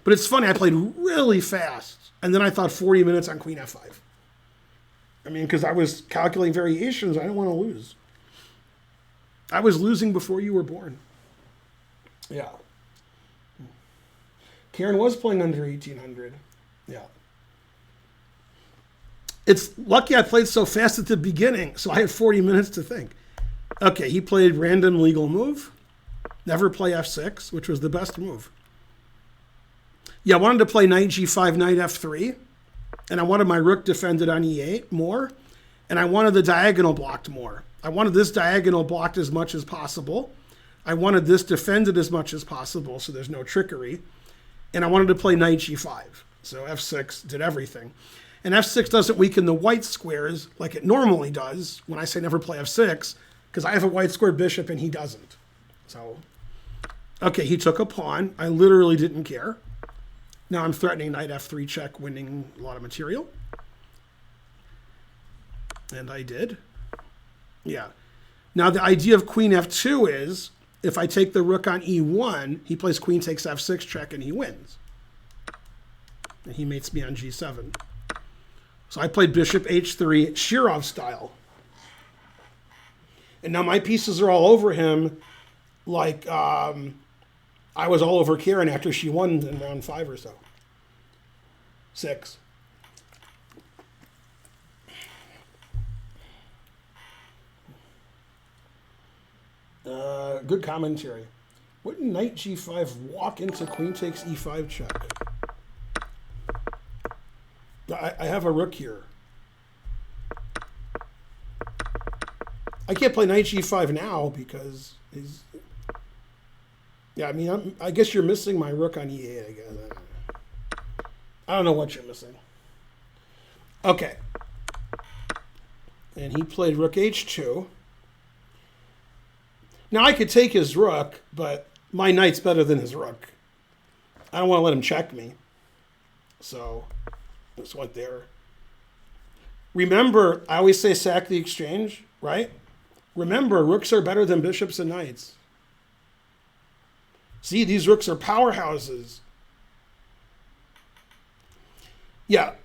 But it's funny, I played really fast, and then I thought 40 minutes on queen f5. I mean, because I was calculating variations, I didn't want to lose. I was losing before you were born. Yeah. Karen was playing under 1800. Yeah. It's lucky I played so fast at the beginning, so I had 40 minutes to think. Okay, he played random legal move. Never play f6, which was the best move. Yeah, I wanted to play knight g5, knight f3, and I wanted my rook defended on e8 more, and I wanted the diagonal blocked more. I wanted this diagonal blocked as much as possible. I wanted this defended as much as possible, so there's no trickery. And I wanted to play knight g5. So f6 did everything. And f6 doesn't weaken the white squares like it normally does when I say never play f6, because I have a white squared bishop and he doesn't. So, okay, he took a pawn. I literally didn't care. Now I'm threatening knight f3 check, winning a lot of material. And I did. Yeah. Now the idea of queen f2 is, if I take the rook on e1, he plays queen takes f6 check and he wins. And he mates me on g7. So I played bishop h3, Shirov style. And now my pieces are all over him like I was all over Karen after she won in round 5 or so. 6. Good commentary. Wouldn't knight g5 walk into queen takes e5 check? I have a rook here. I can't play knight g5 now because he's... Yeah, I mean, I guess you're missing my rook on e8, I guess. I don't know what you're missing. Okay. And he played rook h2. Now, I could take his rook, but my knight's better than his rook. I don't want to let him check me. So, just went there. Remember, I always say sack the exchange, right? Remember, rooks are better than bishops and knights. See, these rooks are powerhouses. Yeah,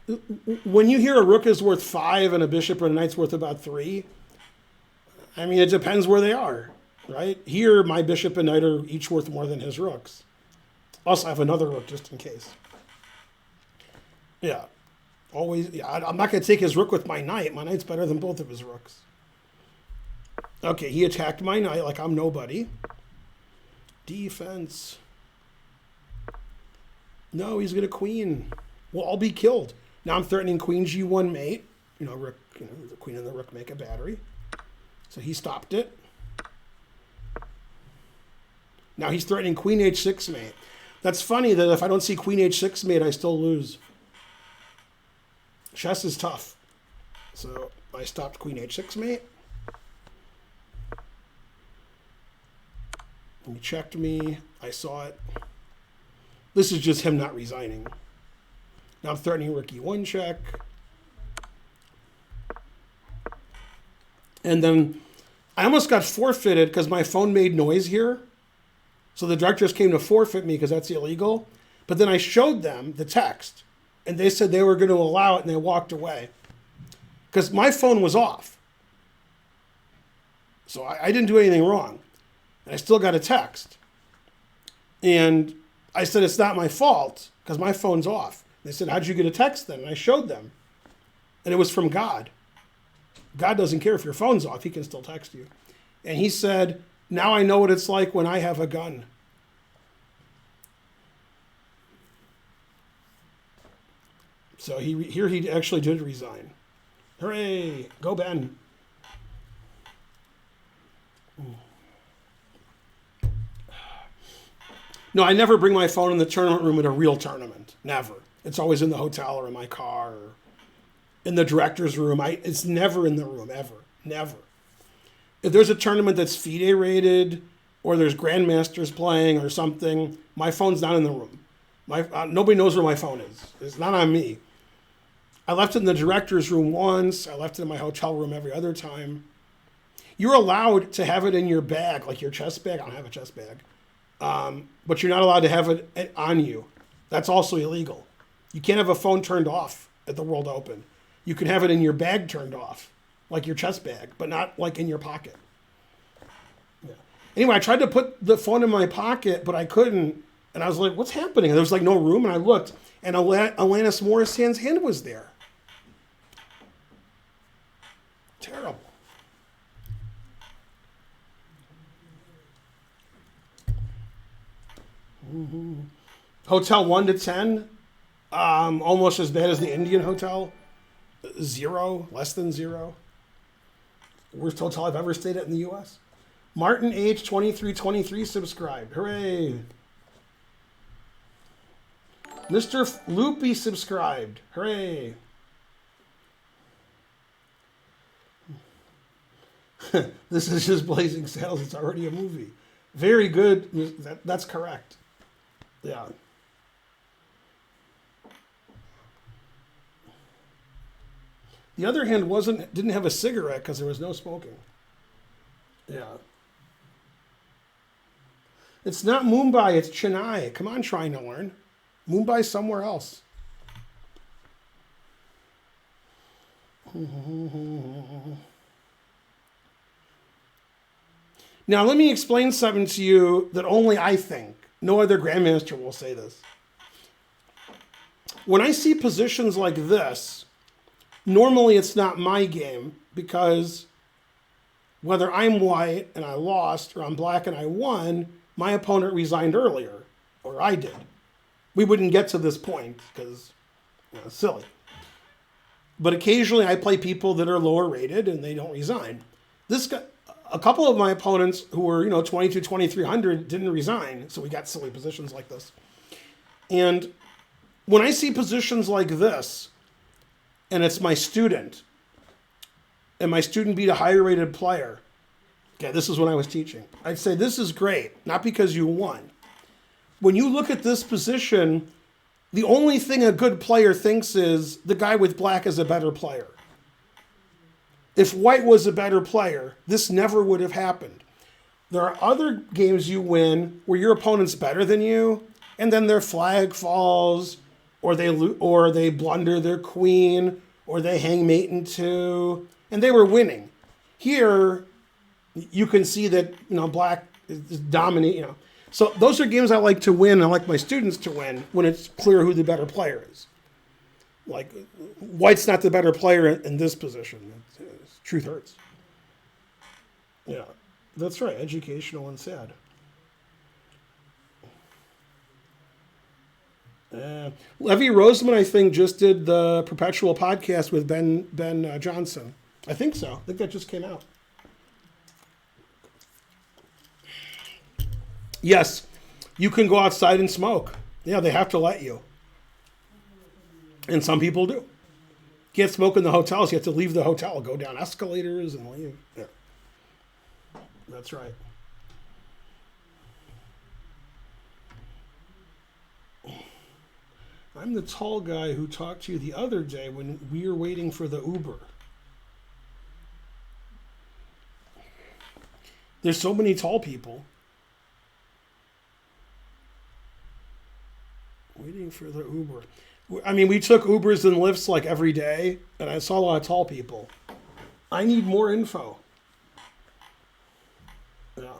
when you hear a rook is worth 5 and a bishop or a knight's worth about 3, I mean, it depends where they are, right? Here, my bishop and knight are each worth more than his rooks. Also, I have another rook just in case. Yeah, always. Yeah, I'm not going to take his rook with my knight. My knight's better than both of his rooks. Okay, he attacked my knight like I'm nobody. Defense. No, he's going to queen. Well, I'll be killed. Now I'm threatening queen g1 mate. Rook, the queen and the rook make a battery. So he stopped it. Now he's threatening queen h6 mate. That's funny that if I don't see queen h6 mate, I still lose. Chess is tough. So I stopped queen h6 mate. He checked me. I saw it. This is just him not resigning. Now I'm threatening rook e1 check. And then I almost got forfeited because my phone made noise here. So the directors came to forfeit me because that's illegal. But then I showed them the text. And they said they were going to allow it, and they walked away. Because my phone was off. So I didn't do anything wrong. And I still got a text. And I said, it's not my fault, because my phone's off. They said, how'd you get a text then? And I showed them. And it was from God. God doesn't care if your phone's off. He can still text you. And he said, now I know what it's like when I have a gun. So he actually did resign. Hooray! Go Ben. No, I never bring my phone in the tournament room at a real tournament. Never. It's always in the hotel or in my car or in the director's room. It's never in the room, ever. Never. If there's a tournament that's FIDE rated or there's grandmasters playing or something, my phone's not in the room. Nobody knows where my phone is. It's not on me. I left it in the director's room once. I left it in my hotel room every other time. You're allowed to have it in your bag, like your chest bag. I don't have a chest bag. But you're not allowed to have it on you. That's also illegal. You can't have a phone turned off at the World Open. You can have it in your bag turned off, like your chest bag, but not like in your pocket. Yeah. Anyway, I tried to put the phone in my pocket, but I couldn't. And I was like, what's happening? And there was like no room, and I looked, and Alanis Morissane's hand was there. Terrible. Mm-hmm. Hotel 1 to 10, almost as bad as the Indian hotel. 0, less than 0. Worst hotel I've ever stayed at in the U.S. Martin H 2323 subscribed. Hooray! Mr. Loopy subscribed. Hooray! This is just Blazing Saddles. It's already a movie. Very good. That's correct. Yeah. The other hand didn't have a cigarette because there was no smoking. Yeah. It's not Mumbai, it's Chennai. Come on, trying to learn. Mumbai's somewhere else. Now, let me explain something to you that only I think. No other Grandmaster will say this. When I see positions like this, normally it's not my game because whether I'm white and I lost or I'm black and I won, my opponent resigned earlier, or I did. We wouldn't get to this point because it's silly. But occasionally I play people that are lower rated and they don't resign. This guy, a couple of my opponents who were, 22, 2300 didn't resign, so we got silly positions like this. And when I see positions like this, and it's my student, and my student beat a higher rated player, okay, this is when I was teaching, I'd say, this is great, not because you won. When you look at this position, the only thing a good player thinks is the guy with black is a better player. If white was a better player, this never would have happened. There are other games you win where your opponent's better than you, and then their flag falls, or they blunder their queen, or they hang mate in 2, and they were winning. Here, you can see that black is dominating. So those are games I like to win. I like my students to win when it's clear who the better player is. Like, white's not the better player in this position. Truth hurts. Yeah, that's right. Educational and sad. Levy Roseman, I think, just did the Perpetual podcast with Ben Johnson. I think so. I think that just came out. Yes, you can go outside and smoke. Yeah, they have to let you. And some people do. Can't smoke in the hotels. You have to leave the hotel, go down escalators and leave. Yeah. That's right. I'm the tall guy who talked to you the other day when we were waiting for the Uber. There's so many tall people. Waiting for the Uber. I mean, we took Ubers and Lyfts like every day, and I saw a lot of tall people. I need more info. Yeah.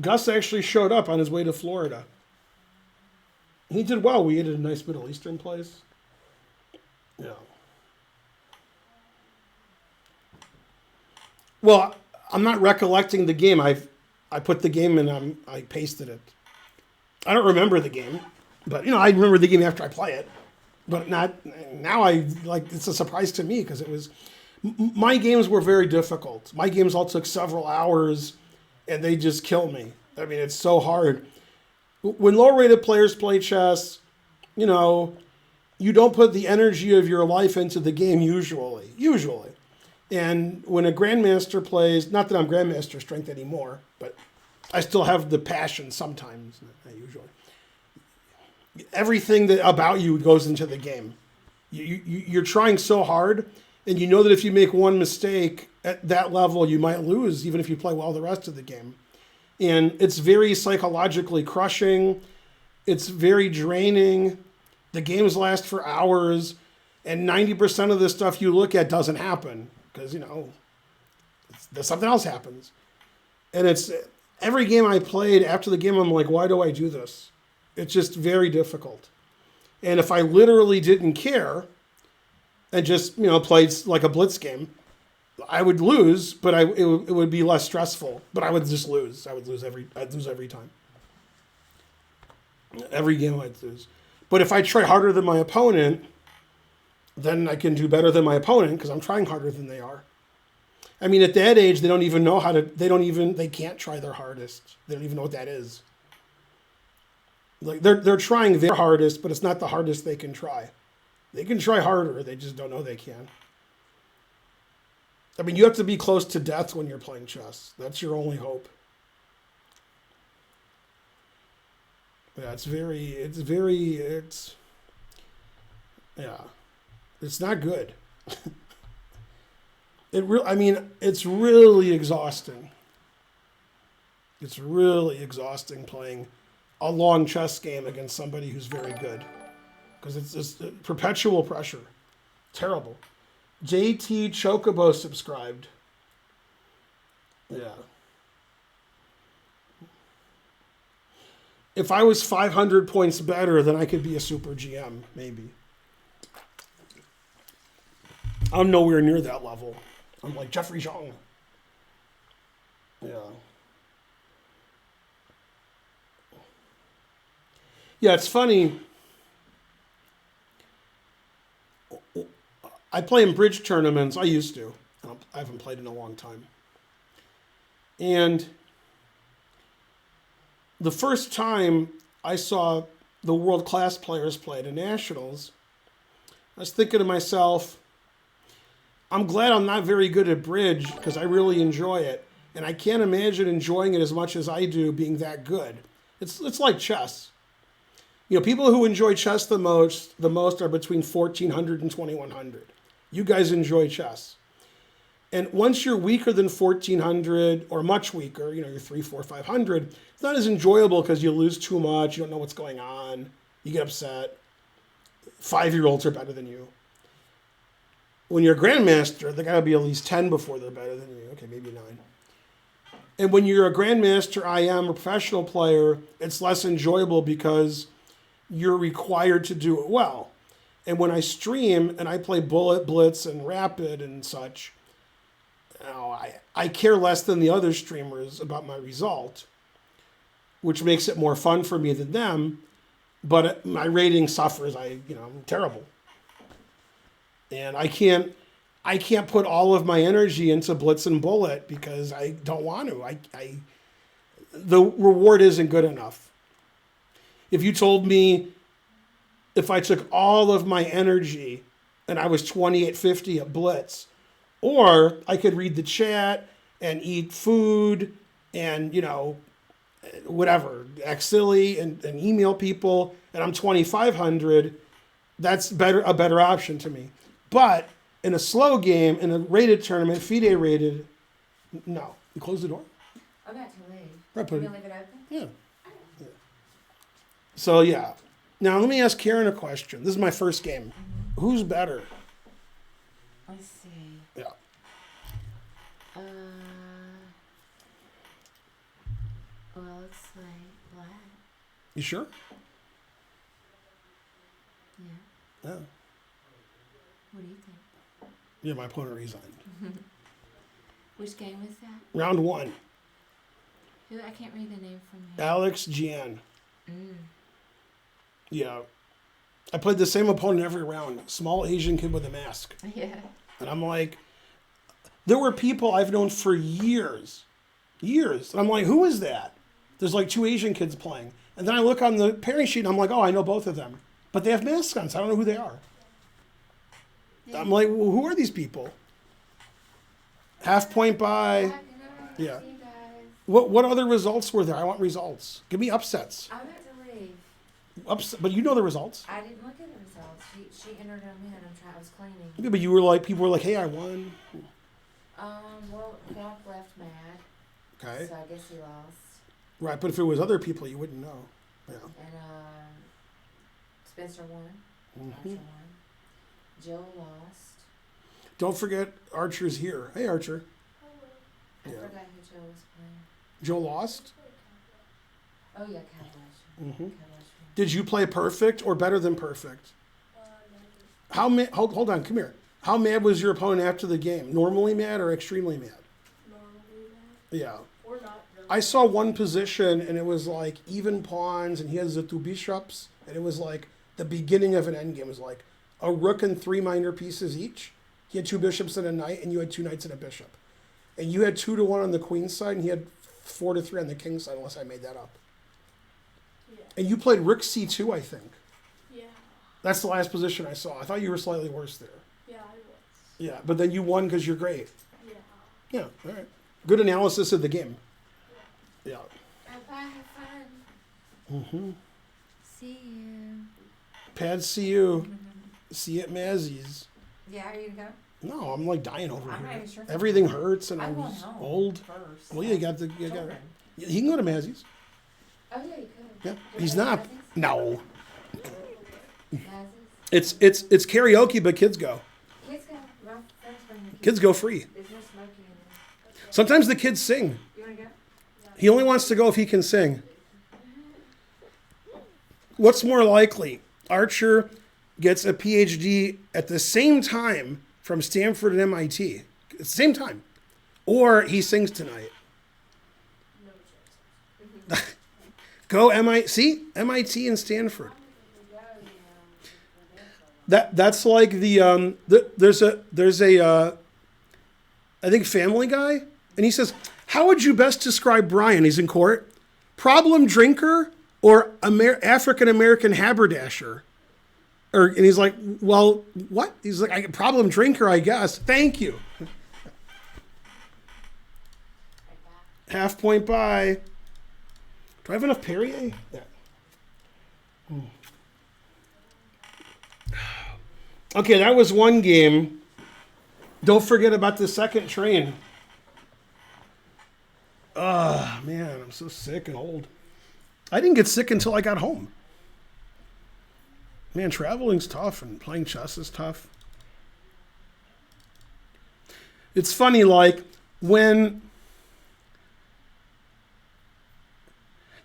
Gus actually showed up on his way to Florida. He did well. We ate at a nice Middle Eastern place. Yeah. Well, I'm not recollecting the game. I put the game in, I pasted it. I don't remember the game, but I remember the game after I play it. But not now. It's a surprise to me because my games were very difficult. My games all took several hours, and they just kill me. I mean, it's so hard. When low-rated players play chess, you don't put the energy of your life into the game usually. And when a grandmaster plays, not that I'm grandmaster strength anymore, but I still have the passion sometimes, not usually. Everything about you goes into the game. You're trying so hard, and you know that if you make one mistake at that level, you might lose, even if you play well the rest of the game. And it's very psychologically crushing. It's very draining. The games last for hours. And 90% of the stuff you look at doesn't happen. Because, something else happens. And it's every game I played, after the game, I'm like, why do I do this? It's just very difficult. And if I literally didn't care and just, played like a blitz game, I would lose, but it would be less stressful. But I would just lose. I'd lose every time. Every game I'd lose. But if I try harder than my opponent, then I can do better than my opponent because I'm trying harder than they are. I mean, at that age, they don't even know how to, they can't try their hardest. They don't even know what that is. Like, they're trying their hardest, but it's not the hardest they can try. They can try harder, they just don't know they can. I mean, you have to be close to death when you're playing chess. That's your only hope. Yeah, it's not good. It's really exhausting. It's really exhausting playing a long chess game against somebody who's very good. Because it's just perpetual pressure. Terrible. JT Chocobo subscribed. Yeah. If I was 500 points better, then I could be a super GM, maybe. I'm nowhere near that level. I'm like Jeffrey Zhang. Yeah. Yeah, it's funny. I play in bridge tournaments. I used to. I haven't played in a long time. And the first time I saw the world-class players play at nationals, I was thinking to myself, I'm glad I'm not very good at bridge because I really enjoy it. And I can't imagine enjoying it as much as I do being that good. It's like chess. People who enjoy chess the most are between 1,400 and 2,100. You guys enjoy chess. And once you're weaker than 1,400 or much weaker, you're 3, 4, 500, it's not as enjoyable because you lose too much. You don't know what's going on. You get upset. 5-year-olds are better than you. When you're a grandmaster, they got to be at least 10 before they're better than you. Okay, maybe 9. And when you're a grandmaster, IM, or professional player, it's less enjoyable because you're required to do it well. And when I stream and I play Bullet, Blitz, and Rapid and such, I care less than the other streamers about my result, which makes it more fun for me than them. But my rating suffers. I'm terrible. And I can't put all of my energy into Blitz and Bullet because I don't want to. The reward isn't good enough. If you told me if I took all of my energy and I was 2850 at Blitz, or I could read the chat and eat food and, whatever, act silly and email people, and I'm 2500, that's a better option to me. But in a slow game, in a rated tournament, FIDE rated, no. You close the door? I'm about to leave. Right, You gonna leave it open? Yeah. So, yeah. Now, let me ask Karen a question. This is my first game. Mm-hmm. Who's better? Let's see. Yeah. Well, it's like black. You sure? Yeah. Yeah. What do you think? Yeah, my opponent resigned. Which game was that? Round 1. Who? I can't read the name from here. Alex Jian. Mm. Yeah. I played the same opponent every round. Small Asian kid with a mask. Yeah. And I'm like, there were people I've known for years. And I'm like, who is that? There's like 2 Asian kids playing. And then I look on the pairing sheet and I'm like, oh, I know both of them. But they have masks on, so I don't know who they are. Yeah. I'm like, well, who are these people? Half point by. Yeah. What other results were there? I want results. Give me upsets. I'm about to leave. But you know the results. I didn't look at the results. She entered them in. I was cleaning. Yeah, but you were like, people were like, hey, I won. Well, Doc left mad. Okay. So I guess he lost. Right, but if it was other people, you wouldn't know. Yeah. And Spencer won. Mm-hmm. Archer won. Joe lost. Don't forget Archer's here. Hey, Archer. I Yeah. forgot who Joe was playing. Joe lost? Oh, yeah, Cowboys. Mm-hmm. Cowboys. Did you play perfect or better than perfect? Hold on, come here. How mad was your opponent after the game? Normally mad or extremely mad? Normally Yeah. or not really. I saw one position and it was like even pawns and he has the two bishops and it was like the beginning of an endgame. It was like a rook and 3 minor pieces each. He had 2 bishops and a knight and you had 2 knights and a bishop. And you had 2-1 on the queen's side and he had 4-3 on the king's side, unless I made that up. Yeah. And you played rook c2, I think. Yeah. That's the last position I saw. I thought you were slightly worse there. Yeah, I was. Yeah, but then you won because you're great. Yeah. Yeah, all right. Good analysis of the game. Yeah. Bye-bye, have fun. Mm-hmm. See you. Pad, see you. See you at Mazzy's. Yeah, are you gonna go? No, I'm like dying over I'm here. not even sure. Everything hurts and I'm I'm going home old. first. Well, you got the. You got, Children. he can go to Mazzy's. Oh, yeah, you could. Yeah, Do he's they have not. Mazzies? No, Mazzies? it's karaoke, but kids go. Kids go. My friends bring the Kids go free. There's no smoking in there. Sometimes the kids sing. You wanna go? He only wants to go if he can sing. What's more likely? Archer gets a PhD at the same time from Stanford and MIT. At the same time. Or he sings tonight. No chance. Go MIT. See? MIT and Stanford. That's like there's a I think Family Guy, and he says, how would you best describe Brian? He's in court. Problem drinker or African American haberdasher? And he's like, well, what? He's like, problem drinker, I guess. Thank you. Half point by. Do I have enough Perrier? Yeah. Okay, that was one game. Don't forget about the second train. Man, I'm so sick and old. I didn't get sick until I got home. Man, traveling's tough and playing chess is tough. It's funny, like, when...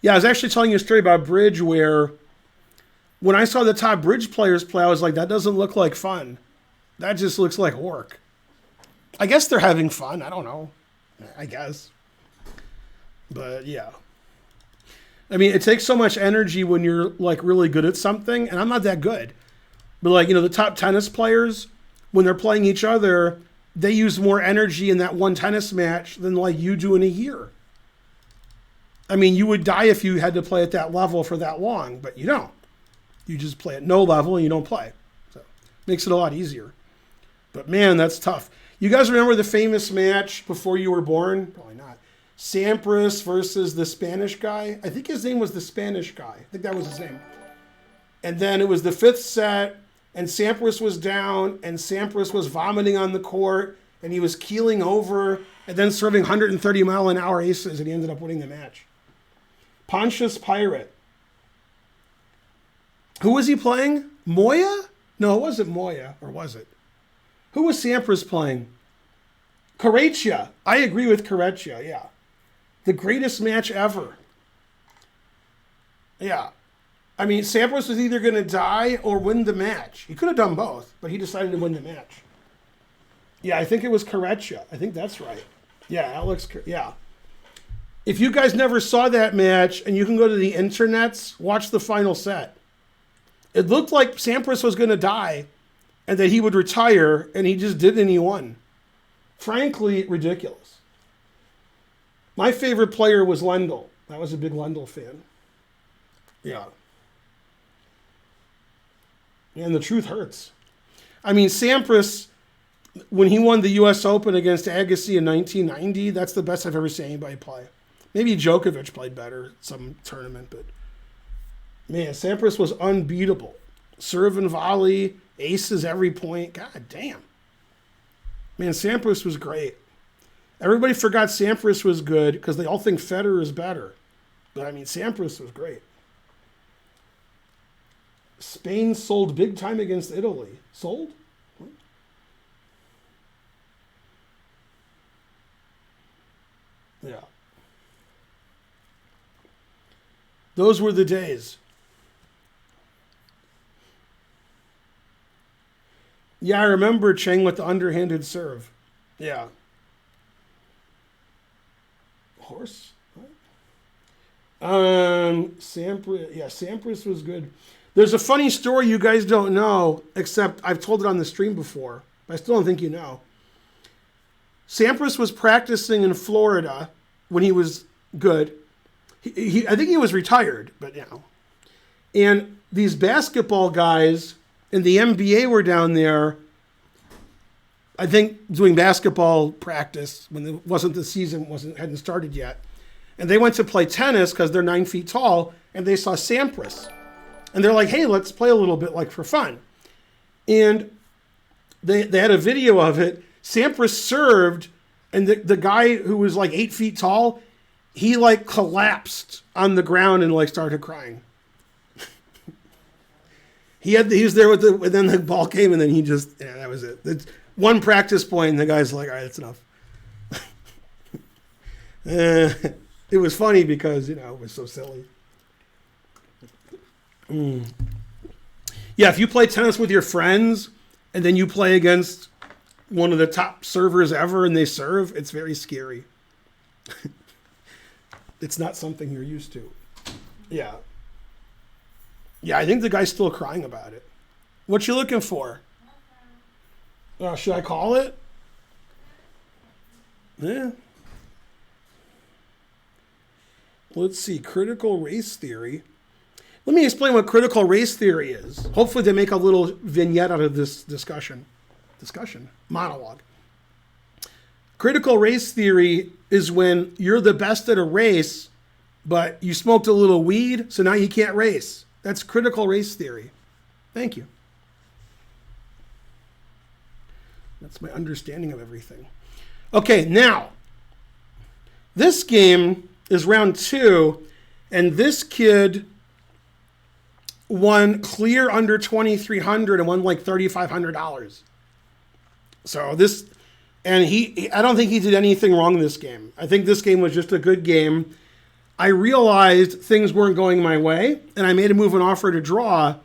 Yeah, I was actually telling you a story about bridge where when I saw the top bridge players play, I was like, that doesn't look like fun. That just looks like work. I guess they're having fun. I don't know. I guess. But yeah. I mean, it takes so much energy when you're like really good at something, and I'm not that good. But like, the top tennis players, when they're playing each other, they use more energy in that one tennis match than like you do in a year. I mean, you would die if you had to play at that level for that long, but you don't. You just play at no level and you don't play. So makes it a lot easier. But man, that's tough. You guys remember the famous match before you were born? Probably not. Sampras versus the Spanish guy. I think his name was the Spanish guy. I think that was his name. And then it was the 5th set, and Sampras was down, and Sampras was vomiting on the court, and he was keeling over, and then serving 130-mile-an-hour aces, and he ended up winning the match. Pontius Pirate. Who was he playing? Moya? No, it wasn't Moya, or was it? Who was Sampras playing? Correia. I agree with Correia, yeah. The greatest match ever. Yeah. I mean, Sampras was either going to die or win the match. He could have done both, but he decided to win the match. Yeah, I think it was Correia. I think that's right. Yeah, Alex, yeah. If you guys never saw that match, and you can go to the internets, watch the final set. It looked like Sampras was going to die and that he would retire, and he just didn't, and he won. Frankly, ridiculous. My favorite player was Lendl. I was a big Lendl fan. Yeah. And the truth hurts. I mean, Sampras, when he won the U.S. Open against Agassi in 1990, that's the best I've ever seen anybody play. Maybe Djokovic played better at some tournament, but man, Sampras was unbeatable. Serve and volley, aces every point. God damn. Man, Sampras was great. Everybody forgot Sampras was good because they all think Federer is better. But I mean, Sampras was great. Spain sold big time against Italy. Sold? What? Yeah. Those were the days. Yeah, I remember Cheng with the underhanded serve. Yeah. Horse? Sampras. Yeah, Sampras was good. There's a funny story you guys don't know, except I've told it on the stream before, but I still don't think you know. Sampras was practicing in Florida when he was good. I think he was retired, but you know. And these basketball guys in the NBA were down there, I think doing basketball practice when it wasn't the season, hadn't started yet. And they went to play tennis because they're 9 feet tall, and they saw Sampras. And they're like, hey, let's play a little bit like for fun. And they had a video of it. Sampras served, and the guy who was like 8 feet tall, he like collapsed on the ground and like started crying. He was there with and then the ball came, and then he just, yeah, that was it. It's one practice point, and the guy's like, all right, that's enough. It was funny because, you know, it was so silly. Yeah, if you play tennis with your friends and then you play against one of the top servers ever and they serve, it's very scary. It's not something you're used to. Yeah. Yeah, I think the guy's still crying about it. What you looking for? Should I call it? Yeah. Let's see, critical race theory. Let me explain what critical race theory is. Hopefully they make a little vignette out of this monologue. Critical race theory is when you're the best at a race, but you smoked a little weed, so now you can't race. That's critical race theory. Thank you. That's my understanding of everything. Okay, now, this game is round 2, and this kid won clear under 2,300 and won like $3,500. So this, and I don't think he did anything wrong in this game. I think this game was just a good game. I realized things weren't going my way, and I made a move and offer to draw,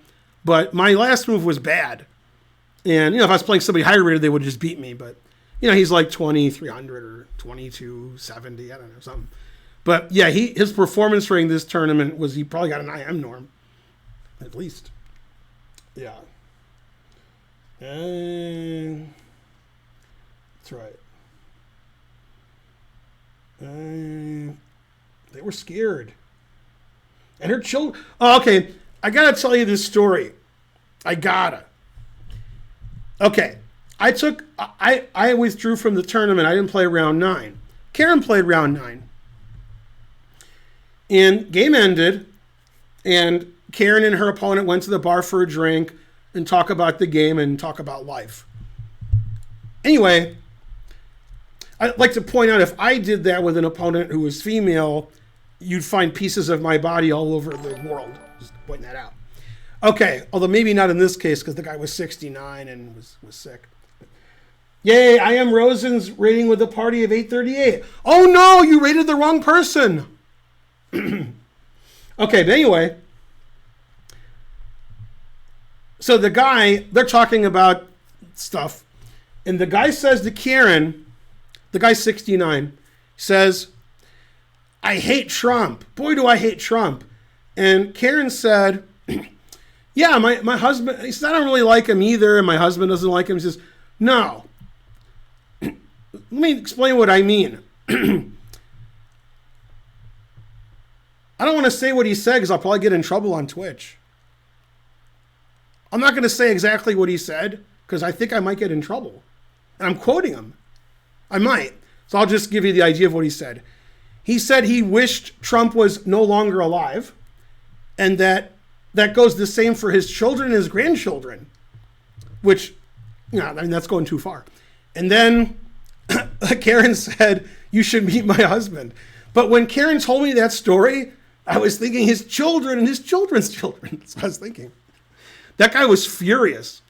but my last move was bad. And, you know, if I was playing somebody higher rated, they would just beat me. But, you know, he's like 2,300 or 2,270, I don't know, something. But, yeah, his performance during this tournament was he probably got an IM norm, at least. Yeah. That's right. They were scared. And her children... Oh, okay, I got to tell you this story. I gotta. Okay, I withdrew from the tournament. I didn't play round 9. Karen played round 9. And game ended, and Karen and her opponent went to the bar for a drink and talk about the game and talk about life. Anyway, I'd like to point out if I did that with an opponent who was female, you'd find pieces of my body all over the world. Just pointing that out. Okay, although maybe not in this case because the guy was 69 and was sick. Yay, I am Rosen's rating with a party of 838. Oh no, you rated the wrong person. Okay, but anyway. So the guy, they're talking about stuff. And the guy says to Karen, the guy's 69, says, I hate Trump. Boy, do I hate Trump. And Karen said... Yeah, my husband, he says, I don't really like him either, and my husband doesn't like him. He says, no. Let me explain what I mean. I don't want to say what he said because I'll probably get in trouble on Twitch. I'm not going to say exactly what he said because I think I might get in trouble. And I'm quoting him. I might. So I'll just give you the idea of what he said. He said he wished Trump was no longer alive, and that goes the same for his children and his grandchildren, which, you know, I mean, that's going too far. And then Karen said, you should meet my husband. But when Karen told me that story, I was thinking his children and his children's children. That's what I was thinking. That guy was furious.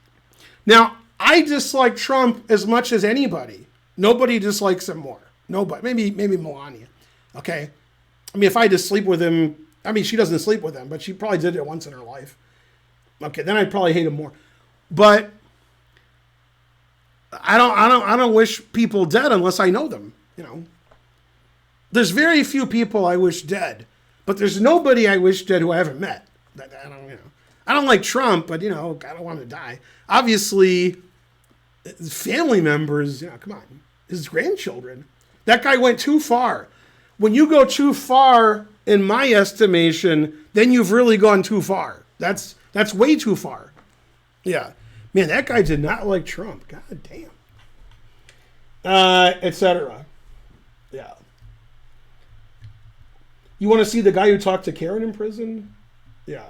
Now, I dislike Trump as much as anybody. Nobody dislikes him more. Nobody. Maybe Melania. Okay? I mean, if I had to sleep with him, I mean, she doesn't sleep with him, but she probably did it once in her life. Okay, then I'd probably hate him more. But I don't wish people dead unless I know them, you know. There's very few people I wish dead, but there's nobody I wish dead who I haven't met. I don't like Trump, but, you know, I don't want him to die. Obviously, his family members, you know, come on, his grandchildren. That guy went too far. When you go too far, in my estimation, then you've really gone too far. That's way too far. Yeah. Man, that guy did not like Trump. God damn. Etc. Yeah. You want to see the guy who talked to Karen in prison? Yeah.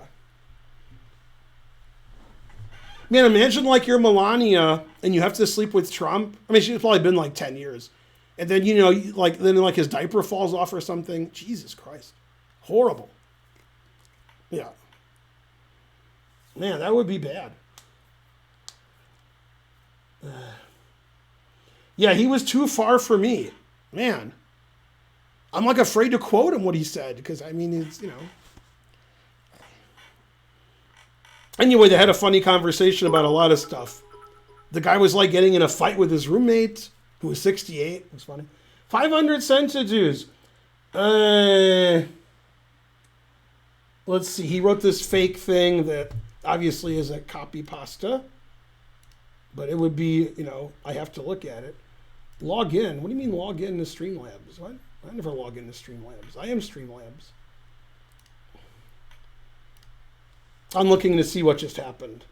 Man, imagine like you're Melania and you have to sleep with Trump. I mean, she's probably been like 10 years. And then, you know, like then like his diaper falls off or something. Jesus Christ. Horrible. Yeah. Man, that would be bad. Yeah, he was too far for me. Man. I'm like afraid to quote him what he said because, I mean, it's, you know. Anyway, they had a funny conversation about a lot of stuff. The guy was like getting in a fight with his roommate, who was 68. It was funny. 500 centidues. Let's see. He wrote this fake thing that obviously is a copy pasta. But it would be, you know, I have to look at it. Log in. What do you mean log in to Streamlabs? What? I never log into Streamlabs. I am Streamlabs. I'm looking to see what just happened.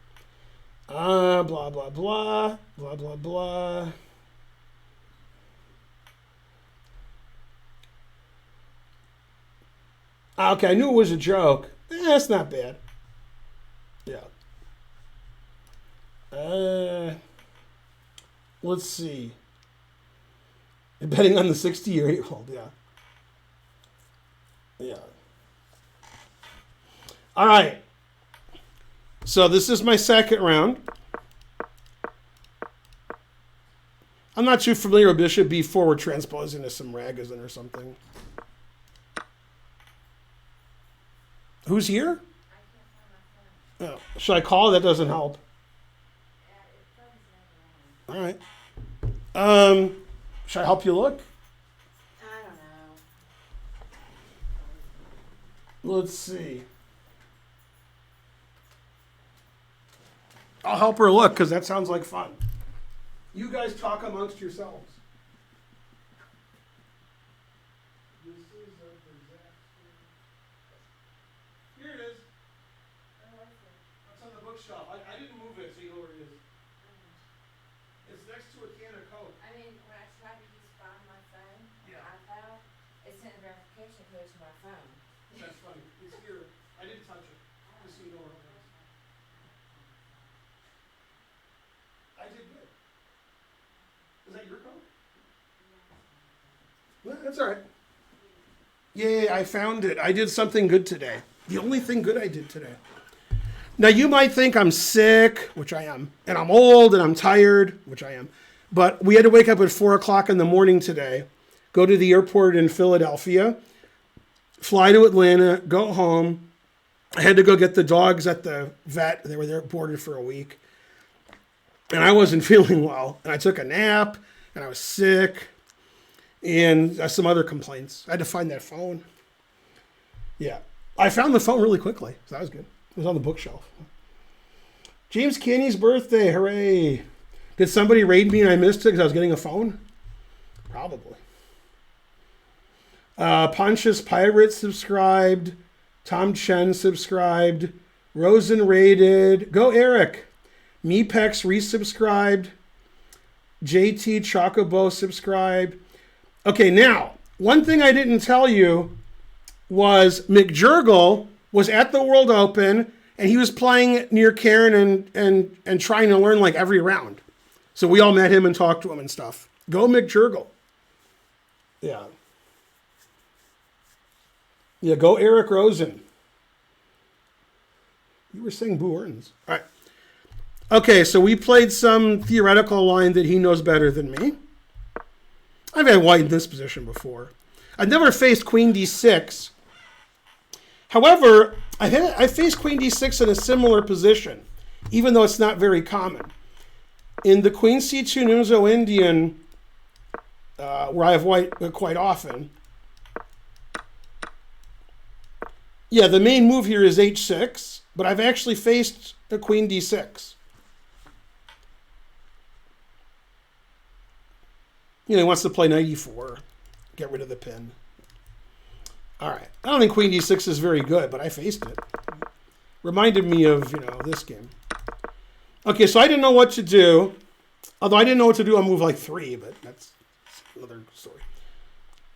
Blah, blah, blah. Blah, blah, blah. Okay, I knew it was a joke. That's not bad. Yeah. Let's see. Betting on the 60-year-old, yeah. Yeah. All right. So this is my second round. I'm not too familiar with bishop b4. We're transposing to some Ragozin or something. Who's here? Oh, should I call? That doesn't help. All right. Should I help you look? I don't know. Let's see. I'll help her look because that sounds like fun. You guys talk amongst yourselves. This is a disaster. Here it is. It's on the bookshelf. I didn't move it, so you know where it is. It's next to a can of Coke. I mean, when I tried to use Find My Phone, Yeah. iPhone, it sent a verification code to my phone. That's funny. It's here. I didn't touch it. Just so you know where it is. I did good. Is that your Coke? Well, that's all right. Yay, I found it. I did something good today. The only thing good I did today. Now, you might think I'm sick, which I am, and I'm old and I'm tired, which I am. But we had to wake up at 4 o'clock in the morning today, go to the airport in Philadelphia, fly to Atlanta, go home. I had to go get the dogs at the vet. They were there boarded for a week. And I wasn't feeling well. And I took a nap, and I was sick, and some other complaints. I had to find that phone. Yeah. I found the phone really quickly, so that was good. It was on the bookshelf. James Caney's birthday, hooray. Did somebody raid me and I missed it because I was getting a phone? Probably. Pontius Pirate subscribed. Tom Chen subscribed. Rosen raided. Go Eric. Mepex resubscribed. JT Chocobo subscribed. Okay, now, one thing I didn't tell you was McJurgle was at the World Open and he was playing near Karen and trying to learn like every round. So we all met him and talked to him and stuff. Go McJurgle. Yeah. Yeah, go Eric Rosen. You were saying Boo Earns. All right. Okay, so we played some theoretical line that he knows better than me. I've had white in this position before. I've never faced queen d6. However, I faced queen d6 in a similar position, even though it's not very common. In the queen c2 Numzo Indian, where I have white quite often, yeah, the main move here is h6, but I've actually faced a queen d6. You know, he wants to play knight e4, get rid of the pin. All right. I don't think queen d6 is very good, but I faced it. Reminded me of, this game. Okay, so I didn't know what to do. Although I didn't know what to do on move like 3, but that's another story.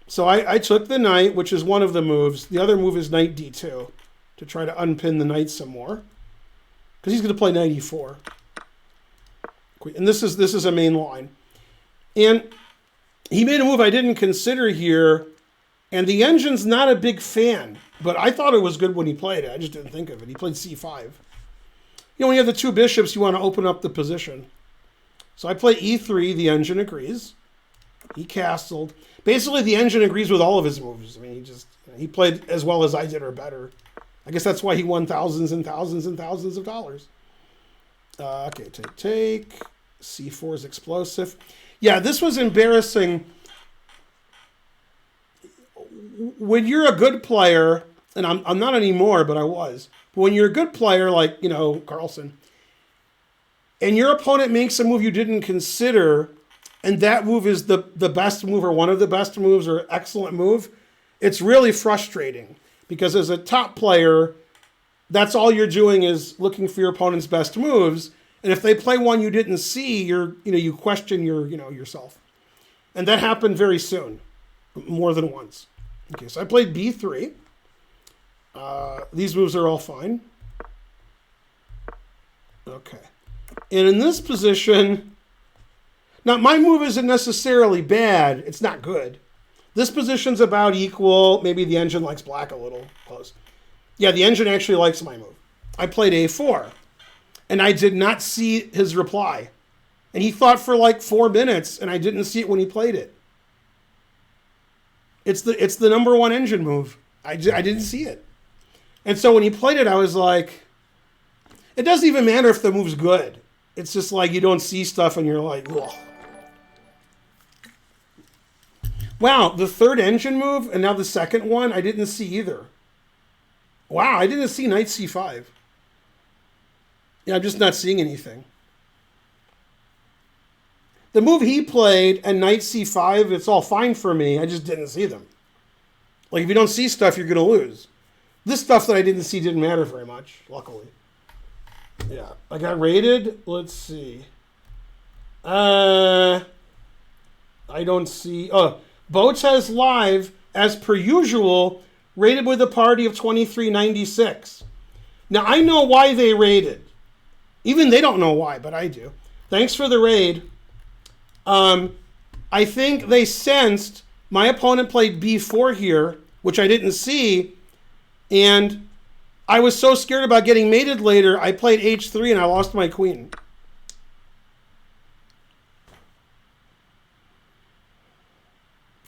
So I took the knight, which is one of the moves. The other move is knight d2 to try to unpin the knight some more. Because he's going to play knight e4. And this is a main line. And he made a move I didn't consider here. And the engine's not a big fan. But I thought it was good when he played it. I just didn't think of it. He played c5. When you have the two bishops, you want to open up the position. So I play e3. The engine agrees. He castled. Basically, the engine agrees with all of his moves. I mean, he played as well as I did or better. I guess that's why he won thousands and thousands and thousands of dollars. Okay, take. c4 is explosive. Yeah, this was embarrassing. When you're a good player, and I'm not anymore, but I was. But when you're a good player, like, Carlsen, and your opponent makes a move you didn't consider, and that move is the best move or one of the best moves or excellent move, it's really frustrating. Because as a top player, that's all you're doing is looking for your opponent's best moves. And if they play one you didn't see, you question yourself. And that happened very soon, more than once. Okay, so I played b3. These moves are all fine. Okay. And in this position, now my move isn't necessarily bad. It's not good. This position's about equal. Maybe the engine likes black a little close. Yeah, the engine actually likes my move. I played a4. And I did not see his reply. And he thought for like 4 minutes, and I didn't see it when he played it. It's the number one engine move. I didn't see it. And so when he played it, I was like, it doesn't even matter if the move's good. It's just like you don't see stuff and you're like, ugh. Wow, the third engine move and now the second one, I didn't see either. Wow, I didn't see knight c5. Yeah, I'm just not seeing anything. The move he played and knight c5, it's all fine for me. I just didn't see them. Like, if you don't see stuff, you're going to lose. This stuff that I didn't see didn't matter very much, luckily. Yeah, I got rated. Let's see. I don't see... Oh, Boats has live, as per usual, rated with a party of 2396. Now, I know why they rated. Even they don't know why, but I do. Thanks for the raid. I think they sensed my opponent played b4 here, which I didn't see, and I was so scared about getting mated later, I played h3 and I lost my queen.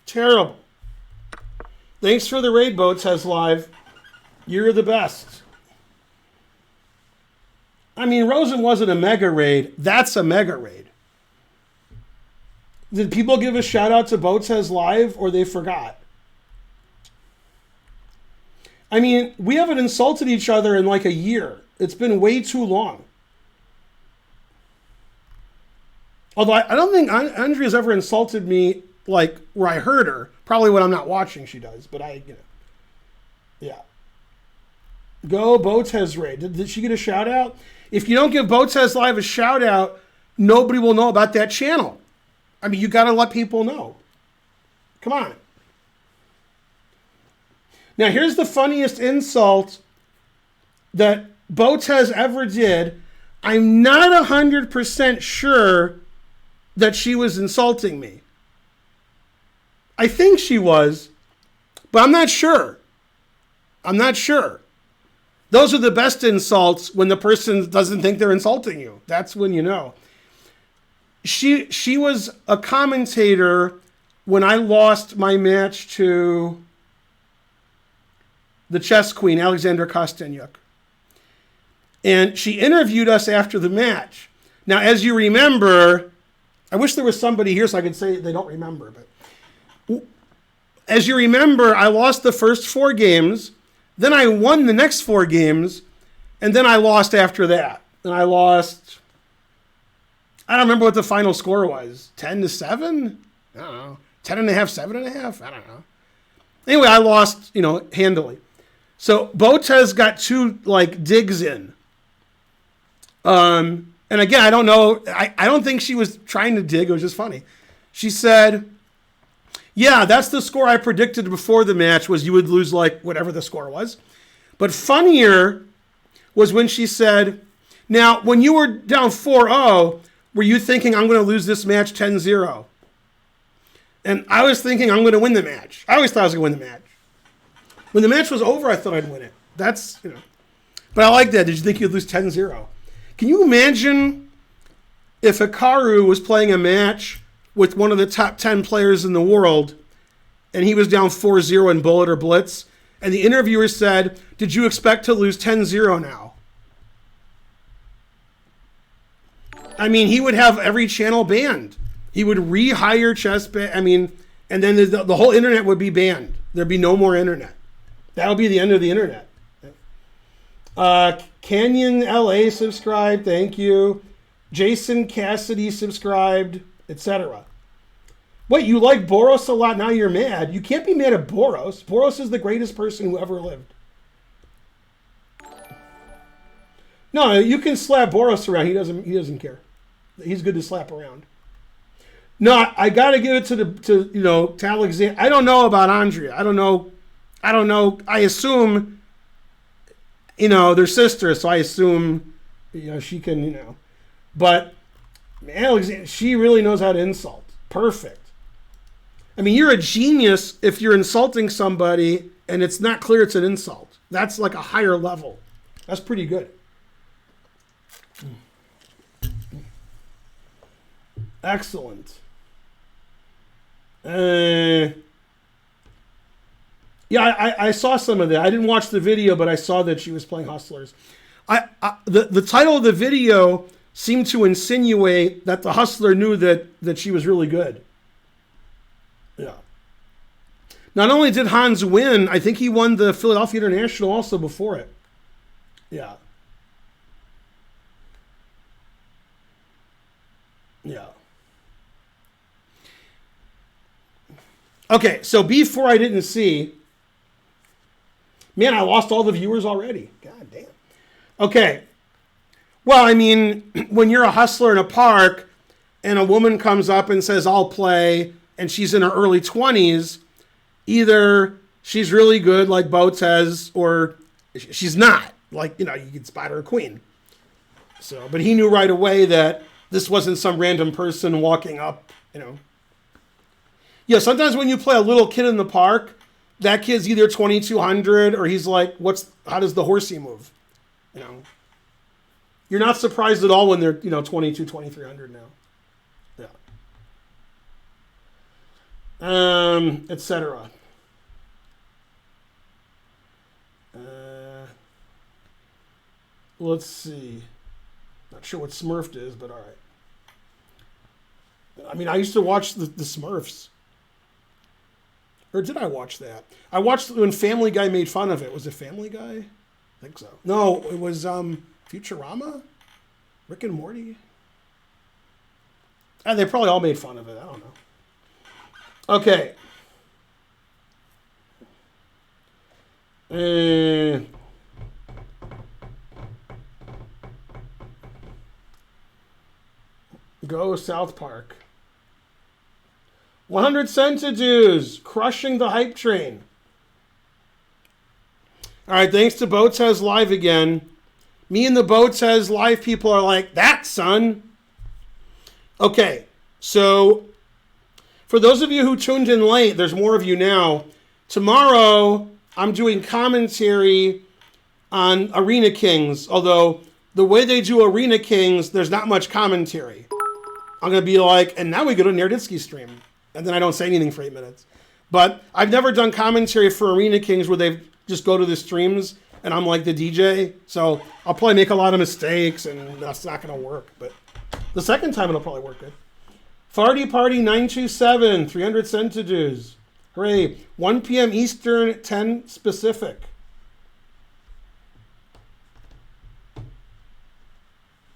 Terrible. Thanks for the raid, Boats has live. You're the best. I mean, Rosen wasn't a mega raid. That's a mega raid. Did people give a shout out to Boats has live or they forgot? I mean, we haven't insulted each other in like a year. It's been way too long. Although I don't think Andrea's ever insulted me like where I heard her. Probably when I'm not watching she does, but yeah. Go Boats has raid. Did she get a shout out? If you don't give Boats has live a shout out, nobody will know about that channel. I mean, you got to let people know. Come on. Now, here's the funniest insult that Boats has ever did. I'm not 100% sure that she was insulting me. I think she was, but I'm not sure. I'm not sure. Those are the best insults when the person doesn't think they're insulting you. That's when you know. She was a commentator when I lost my match to the chess queen, Alexandra Kostenyuk. And she interviewed us after the match. Now, as you remember, I wish there was somebody here so I could say they don't remember. But as you remember, I lost the first 4 games. Then I won the next 4 games. And then I lost after that. And I lost, I don't remember what the final score was. 10-7? I don't know. 10.5, 7.5? I don't know. Anyway, I lost, handily. So Botez got 2 digs in. And again, I don't know. I don't think she was trying to dig. It was just funny. She said, yeah, that's the score I predicted before the match was you would lose whatever the score was. But funnier was when she said, now, when you were down 4-0, were you thinking I'm going to lose this match 10-0? And I was thinking I'm going to win the match. I always thought I was going to win the match. When the match was over, I thought I'd win it. That's, But I like that. Did you think you'd lose 10-0? Can you imagine if Hikaru was playing a match with one of the top 10 players in the world and he was down 4-0 in bullet or blitz and the interviewer said, did you expect to lose 10-0 now? I mean, he would have every channel banned. He would rehire and then the whole internet would be banned. There'd be no more internet. That would be the end of the internet. Canyon LA subscribed, thank you. Jason Cassidy subscribed, etc. Wait, you like Boros a lot, now you're mad. You can't be mad at Boros. Boros is the greatest person who ever lived. No, you can slap Boros around. He doesn't care. He's good to slap around. No, I got to give it to Alexander. I don't know about Andrea. I don't know. I assume, they're sisters, so I assume, she can, But Alexander, she really knows how to insult. Perfect. I mean, you're a genius if you're insulting somebody and it's not clear it's an insult. That's like a higher level. That's pretty good. Excellent. Yeah, I saw some of that. I didn't watch the video, but I saw that she was playing Hustlers. The title of the video seemed to insinuate that the Hustler knew that she was really good. Yeah. Not only did Hans win, I think he won the Philadelphia International also before it. Yeah. Yeah. Okay, so before I didn't see. Man, I lost all the viewers already. God damn. Okay. Well, I mean, when you're a hustler in a park and a woman comes up and says, I'll play, and she's in her early 20s, either she's really good like Bo says, or she's not. You can spot her a queen. So, but he knew right away that this wasn't some random person walking up, Yeah, sometimes when you play a little kid in the park, that kid's either 2,200 or he's like, how does the horsey move? You're not surprised at all when they're, 22, 2,300 now. Yeah. Etc. Let's see. Not sure what Smurfed is, but all right. I mean, I used to watch the Smurfs. Or did I watch that? I watched when Family Guy made fun of it. Was it Family Guy? I think so. No, it was Futurama? Rick and Morty? They probably all made fun of it. I don't know. Okay. Go South Park. 100 Centidues, crushing the hype train. All right, thanks to Boats Has Live again. Me and the Boats Has Live people are like, that, son. Okay, so for those of you who tuned in late, there's more of you now. Tomorrow, I'm doing commentary on Arena Kings, although the way they do Arena Kings, there's not much commentary. I'm going to be like, and now we go to Nerditsky stream. And then I don't say anything for 8 minutes. But I've never done commentary for Arena Kings where they just go to the streams and I'm like the DJ. So I'll probably make a lot of mistakes and that's not going to work. But the second time it'll probably work good. Farty Party 927, 300 centidues. Hooray. 1 p.m. Eastern, 10 Pacific.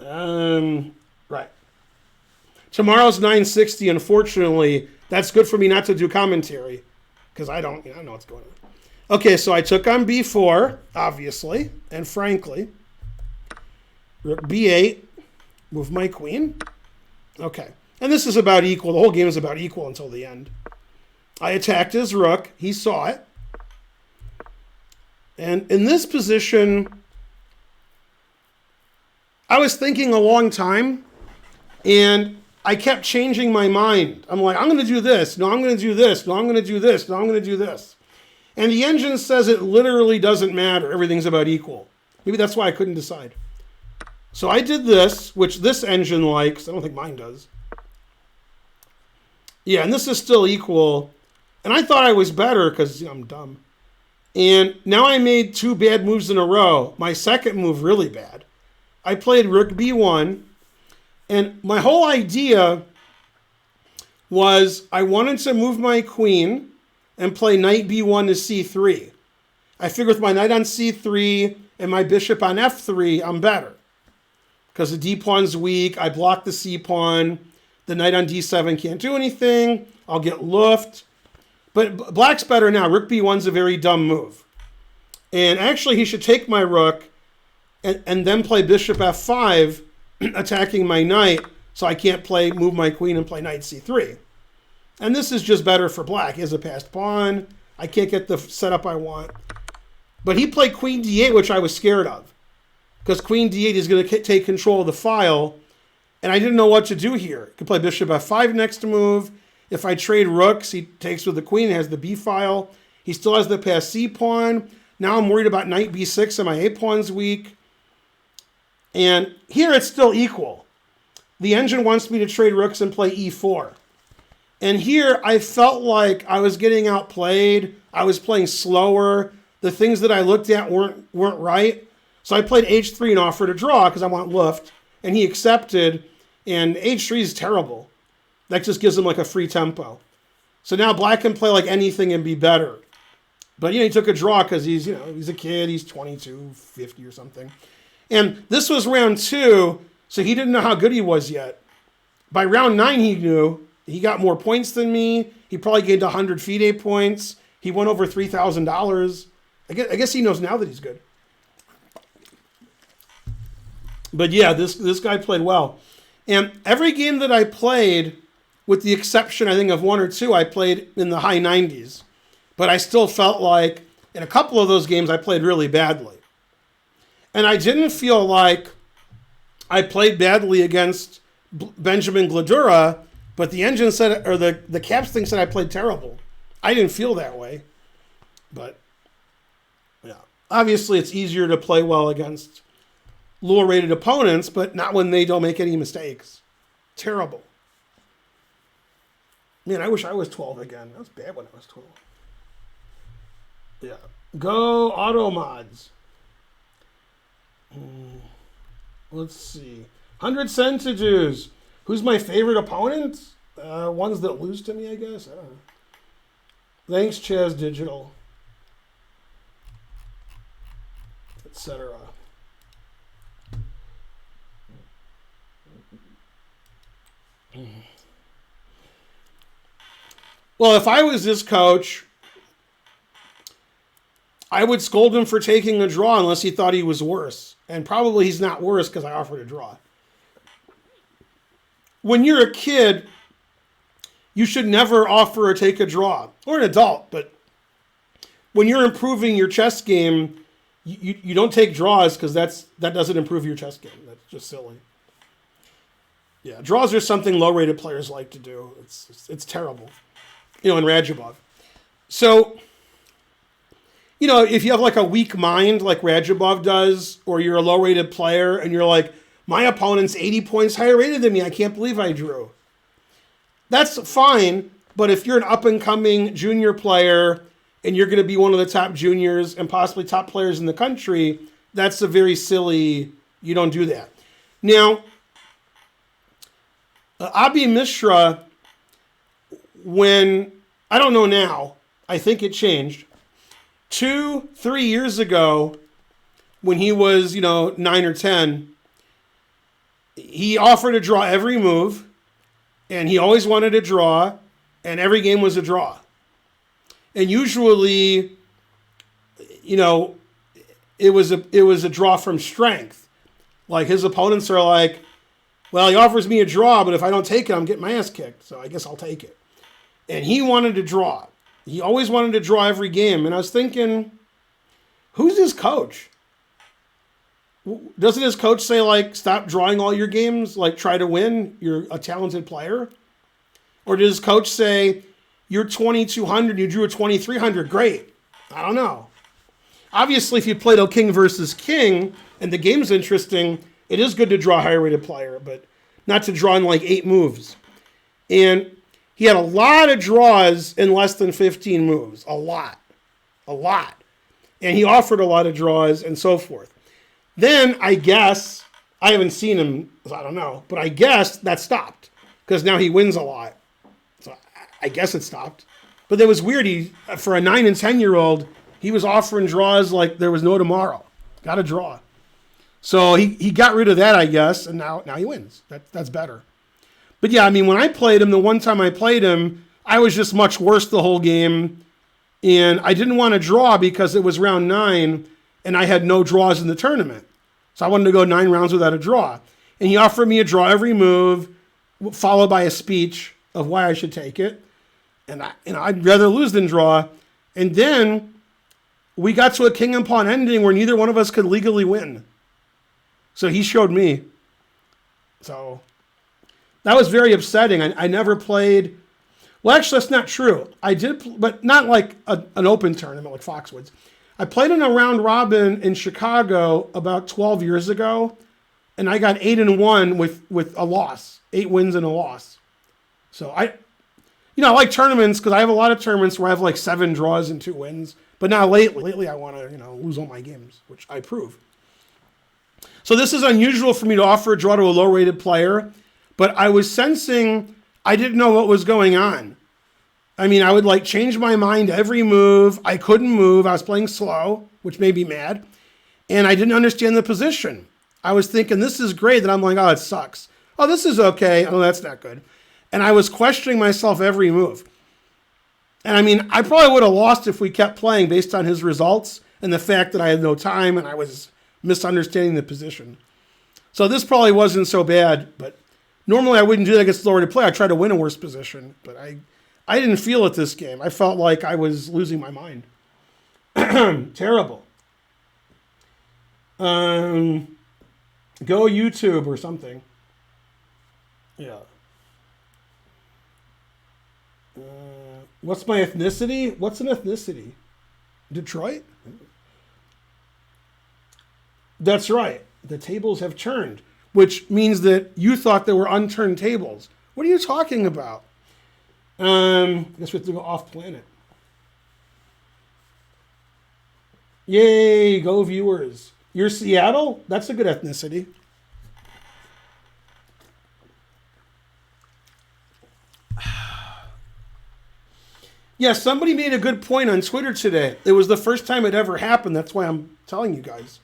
Right. Tomorrow's 9:60. Unfortunately, that's good for me not to do commentary because I don't know what's going on. Okay, so I took on b4, obviously, and frankly. Rook b8, move my queen. Okay, and this is about equal. The whole game is about equal until the end. I attacked his rook. He saw it. And in this position, I was thinking a long time, and I kept changing my mind. I'm like, I'm going to do this. No, I'm going to do this. No, I'm going to do this. No, I'm going to do this. And the engine says it literally doesn't matter. Everything's about equal. Maybe that's why I couldn't decide. So I did this, which this engine likes. I don't think mine does. Yeah, and this is still equal. And I thought I was better because I'm dumb. And now I made 2 bad moves in a row. My second move, really bad. I played Rook B1. And my whole idea was I wanted to move my queen and play knight b1 to c3. I figured with my knight on c3 and my bishop on f3, I'm better. Because the d pawn's weak, I block the c pawn, the knight on d7 can't do anything, I'll get luffed. But black's better now. Rook b1's a very dumb move. And actually he should take my rook and then play bishop f5, attacking my knight, so I can't move my queen and play knight c3. And this is just better for black. He has a passed pawn. I can't get the setup I want. But he played queen d8, which I was scared of. Because queen d8 is going to take control of the file. And I didn't know what to do here. I could play bishop f5 next move. If I trade rooks, he takes with the queen, has the b file. He still has the passed c pawn. Now I'm worried about knight b6 and my a pawn's weak. And here it's still equal. The engine wants me to trade rooks and play e4. And here I felt like I was getting outplayed. I was playing slower. The things that I looked at weren't right. So I played h3 and offered a draw because I want luft. And he accepted. And h3 is terrible. That just gives him like a free tempo. So now black can play like anything and be better. But he took a draw because he's a kid. He's 22, 50 or something. And this was round 2, so he didn't know how good he was yet. By round 9, he knew. He got more points than me. He probably gained 100 FIDE points. He won over $3,000. I guess he knows now that he's good. But yeah, this guy played well. And every game that I played, with the exception, I think, of 1 or 2, I played in the high 90s. But I still felt like in a couple of those games, I played really badly. And I didn't feel like I played badly against Benjamin Gladura, but the engine said, or the caps thing said I played terrible. I didn't feel that way. But, yeah. Obviously, it's easier to play well against lower-rated opponents, but not when they don't make any mistakes. Terrible. Man, I wish I was 12 again. That was bad when I was 12. Yeah. Go auto mods. Let's see. 100 centidues. Who's my favorite opponent? Ones that lose to me, I guess. I don't know. Thanks, Chaz Digital. Etc. Well, if I was this coach, I would scold him for taking a draw unless he thought he was worse. And probably he's not worse because I offered a draw. When you're a kid, you should never offer or take a draw. Or an adult, but when you're improving your chess game, you don't take draws because that doesn't improve your chess game. That's just silly. Yeah, draws are something low-rated players like to do. It's terrible. In Radjabov. So, if you have like a weak mind like Radjabov does, or you're a low-rated player and you're like, my opponent's 80 points higher rated than me, I can't believe I drew. That's fine, but if you're an up-and-coming junior player and you're going to be one of the top juniors and possibly top players in the country, that's a very silly, you don't do that. Now, Abi Mishra, I don't know now, I think it changed. 2-3 years ago, when he was, 9 or 10, he offered to draw every move, and he always wanted to draw, and every game was a draw. And usually, it was a draw from strength. Like, his opponents are like, well, he offers me a draw, but if I don't take it, I'm getting my ass kicked, so I guess I'll take it. And he wanted to draw. He always wanted to draw every game. And I was thinking, who's his coach? Doesn't his coach say, like, stop drawing all your games? Like, try to win. You're a talented player. Or does his coach say, you're 2,200, you drew a 2,300, great. I don't know. Obviously, if you played a king versus king, and the game's interesting, it is good to draw a higher rated player, but not to draw in like 8 moves. And he had a lot of draws in less than 15 moves. A lot. And he offered a lot of draws and so forth. Then, I guess, I haven't seen him, so I don't know, but I guess that stopped because now he wins a lot. So I guess it stopped. But it was weird. For a 9 and 10-year-old, he was offering draws like there was no tomorrow. Got to draw. So he got rid of that, I guess, and now he wins. That's better. But yeah, I mean, when I played him, the one time I played him, I was just much worse the whole game. And I didn't want to draw because it was round 9 and I had no draws in the tournament. So I wanted to go 9 rounds without a draw. And he offered me a draw every move, followed by a speech of why I should take it. And I'd rather lose than draw. And then we got to a king and pawn ending where neither one of us could legally win. So he showed me. So that was very upsetting. I never played. Well, actually, that's not true. I did, but not like an open tournament like Foxwoods. I played in a round robin in Chicago about 12 years ago, and I got 8-1 with a loss, 8 wins and a loss. So I like tournaments because I have a lot of tournaments where I have like 7 draws and 2 wins. But now lately I want to lose all my games, which I prove. So this is unusual for me to offer a draw to a low-rated player, but I was sensing I didn't know what was going on. I mean, I would like change my mind every move. I couldn't move. I was playing slow, which made me mad. And I didn't understand the position. I was thinking, this is great. Then I'm like, oh, it sucks. Oh, this is okay. Oh, that's not good. And I was questioning myself every move. And I mean, I probably would have lost if we kept playing based on his results and the fact that I had no time and I was misunderstanding the position. So this probably wasn't so bad, but normally I wouldn't do that against lower to play. I try to win a worse position, but I didn't feel it this game. I felt like I was losing my mind. Terrible. Go YouTube or something. Yeah. What's my ethnicity? What's an ethnicity? Detroit? That's right. The tables have turned, which means that you thought there were unturned tables. What are you talking about? I guess we have to go off planet. Yay, go viewers. You're Seattle? That's a good ethnicity. Yeah, somebody made a good point on Twitter today. It was the first time it ever happened. That's why I'm telling you guys.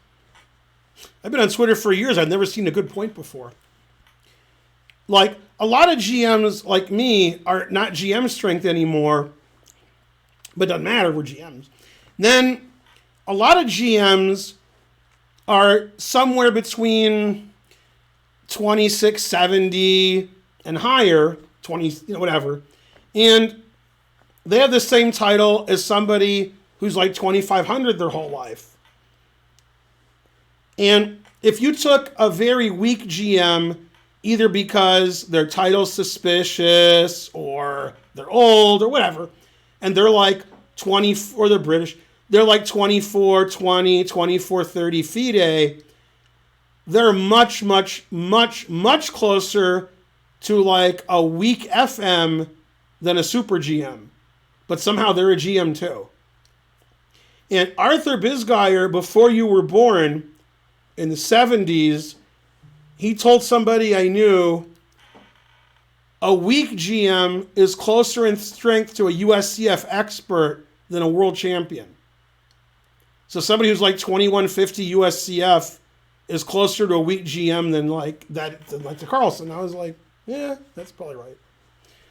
I've been on Twitter for years. I've never seen a good point before. Like, a lot of GMs like me are not GM strength anymore, but it doesn't matter, we're GMs. Then, a lot of GMs are somewhere between 2670 and higher, 20, whatever. And they have the same title as somebody who's like 2,500 their whole life. And if you took a very weak GM, either because their title's suspicious or they're old or whatever, and they're like 20, or they're British, they're like 24-20, 24-30 FIDE. They're much, much, much, much closer to like a weak FM than a super GM. But somehow they're a GM too. And Arthur Bisgeier, before you were born, in the 70s, he told somebody I knew, a weak GM is closer in strength to a USCF expert than a world champion. So somebody who's like 2150 USCF is closer to a weak GM than like the Carlson. I was like, yeah, that's probably right.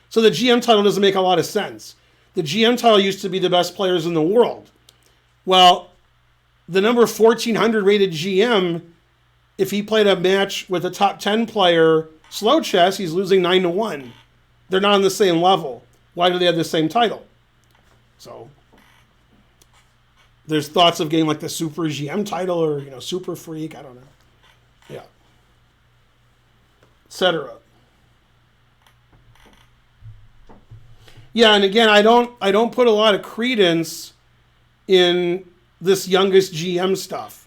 So the GM title doesn't make a lot of sense. The GM title used to be the best players in the world. Well, the number 1400 rated GM, if he played a match with a top 10 player slow chess, he's losing 9-1. They're not on the same level. Why do they have the same title? So there's thoughts of getting like the super GM title or, super freak. I don't know. Yeah. Etc. Yeah, and again, I don't put a lot of credence in this youngest GM stuff.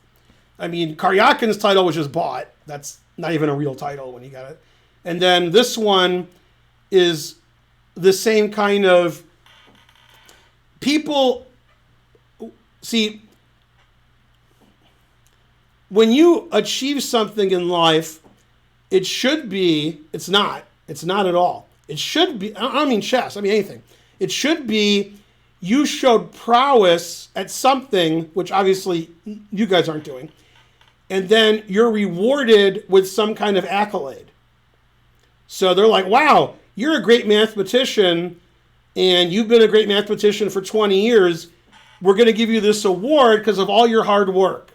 I mean, Karyakin's title was just bought. That's not even a real title when he got it. And then this one is the same kind of people. See, when you achieve something in life, it should be, it's not at all. It should be, I don't mean chess, I mean anything. It should be you showed prowess at something, which obviously you guys aren't doing, and then you're rewarded with some kind of accolade. So they're like, wow, you're a great mathematician, and you've been a great mathematician for 20 years. We're going to give you this award because of all your hard work.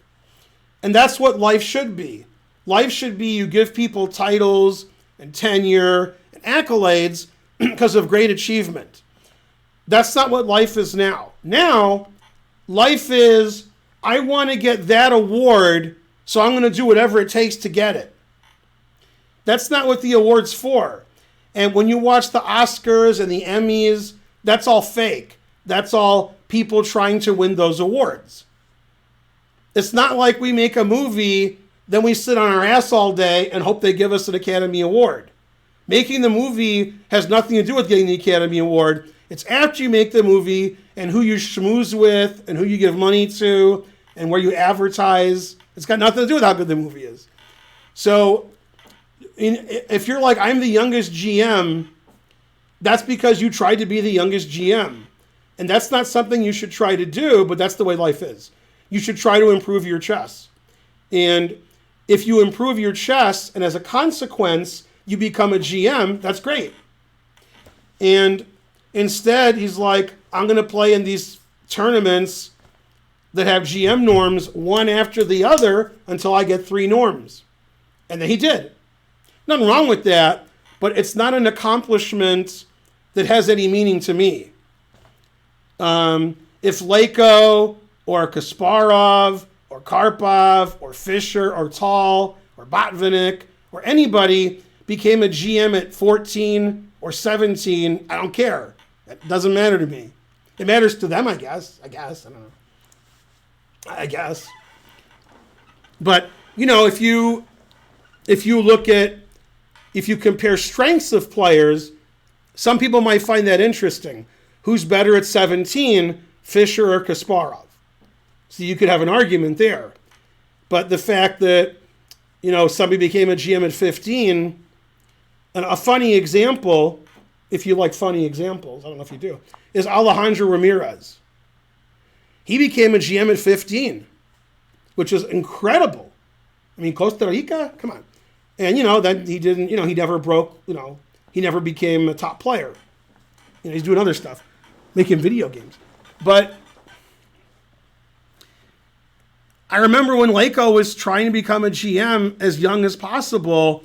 And that's what life should be. Life should be you give people titles and tenure and accolades because of great achievement. That's not what life is now. Now, life is, I want to get that award, so I'm going to do whatever it takes to get it. That's not what the award's for. And when you watch the Oscars and the Emmys, that's all fake. That's all people trying to win those awards. It's not like we make a movie, then we sit on our ass all day and hope they give us an Academy Award. Making the movie has nothing to do with getting the Academy Award. It's after you make the movie and who you schmooze with and who you give money to and where you advertise. It's got nothing to do with how good the movie is. So if you're like, I'm the youngest GM, that's because you tried to be the youngest GM. And that's not something you should try to do, but that's the way life is. You should try to improve your chess. And if you improve your chess and as a consequence, you become a GM, that's great. And instead, he's like, I'm going to play in these tournaments that have GM norms one after the other until I get 3 norms. And then he did. Nothing wrong with that, but it's not an accomplishment that has any meaning to me. If Leko or Kasparov or Karpov or Fischer or Tal or Botvinnik or anybody became a GM at 14 or 17, I don't care. It doesn't matter to me. It matters to them, I guess. I don't know. I guess. But, if you compare strengths of players, some people might find that interesting. Who's better at 17, Fischer or Kasparov? So you could have an argument there. But the fact that, somebody became a GM at 15, and a funny example, if you like funny examples, I don't know if you do, is Alejandro Ramirez. He became a GM at 15, which is incredible. I mean, Costa Rica, come on. And, then he didn't, he never broke, he never became a top player. He's doing other stuff, making video games. But I remember when Leko was trying to become a GM as young as possible,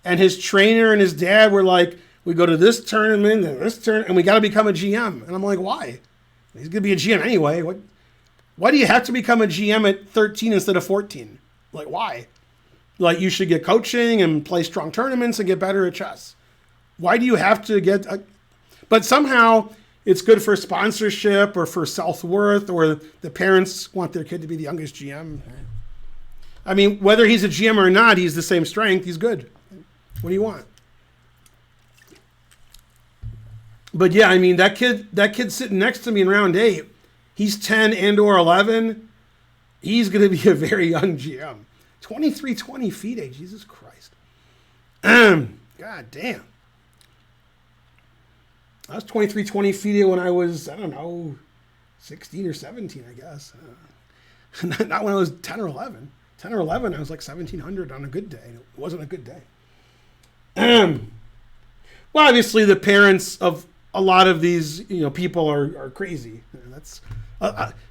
and his trainer and his dad were like, we go to this tournament and this tournament, and we got to become a GM. And I'm like, why? He's going to be a GM anyway. Why do you have to become a GM at 13 instead of 14? Like, why? Like, you should get coaching and play strong tournaments and get better at chess. Why do you have to get... But somehow, it's good for sponsorship or for self-worth, or the parents want their kid to be the youngest GM. I mean, whether he's a GM or not, he's the same strength. He's good. What do you want? But yeah, I mean, that kid sitting next to me in round 8, he's 10 and or 11. He's going to be a very young GM. 2320 FIDE, Jesus Christ. God damn. I was 2320 FIDE when I was, I don't know, 16 or 17, I guess. Not when I was 10 or 11. 10 or 11, I was like 1700 on a good day. It wasn't a good day. Well, obviously, the parents of a lot of these people are crazy. That's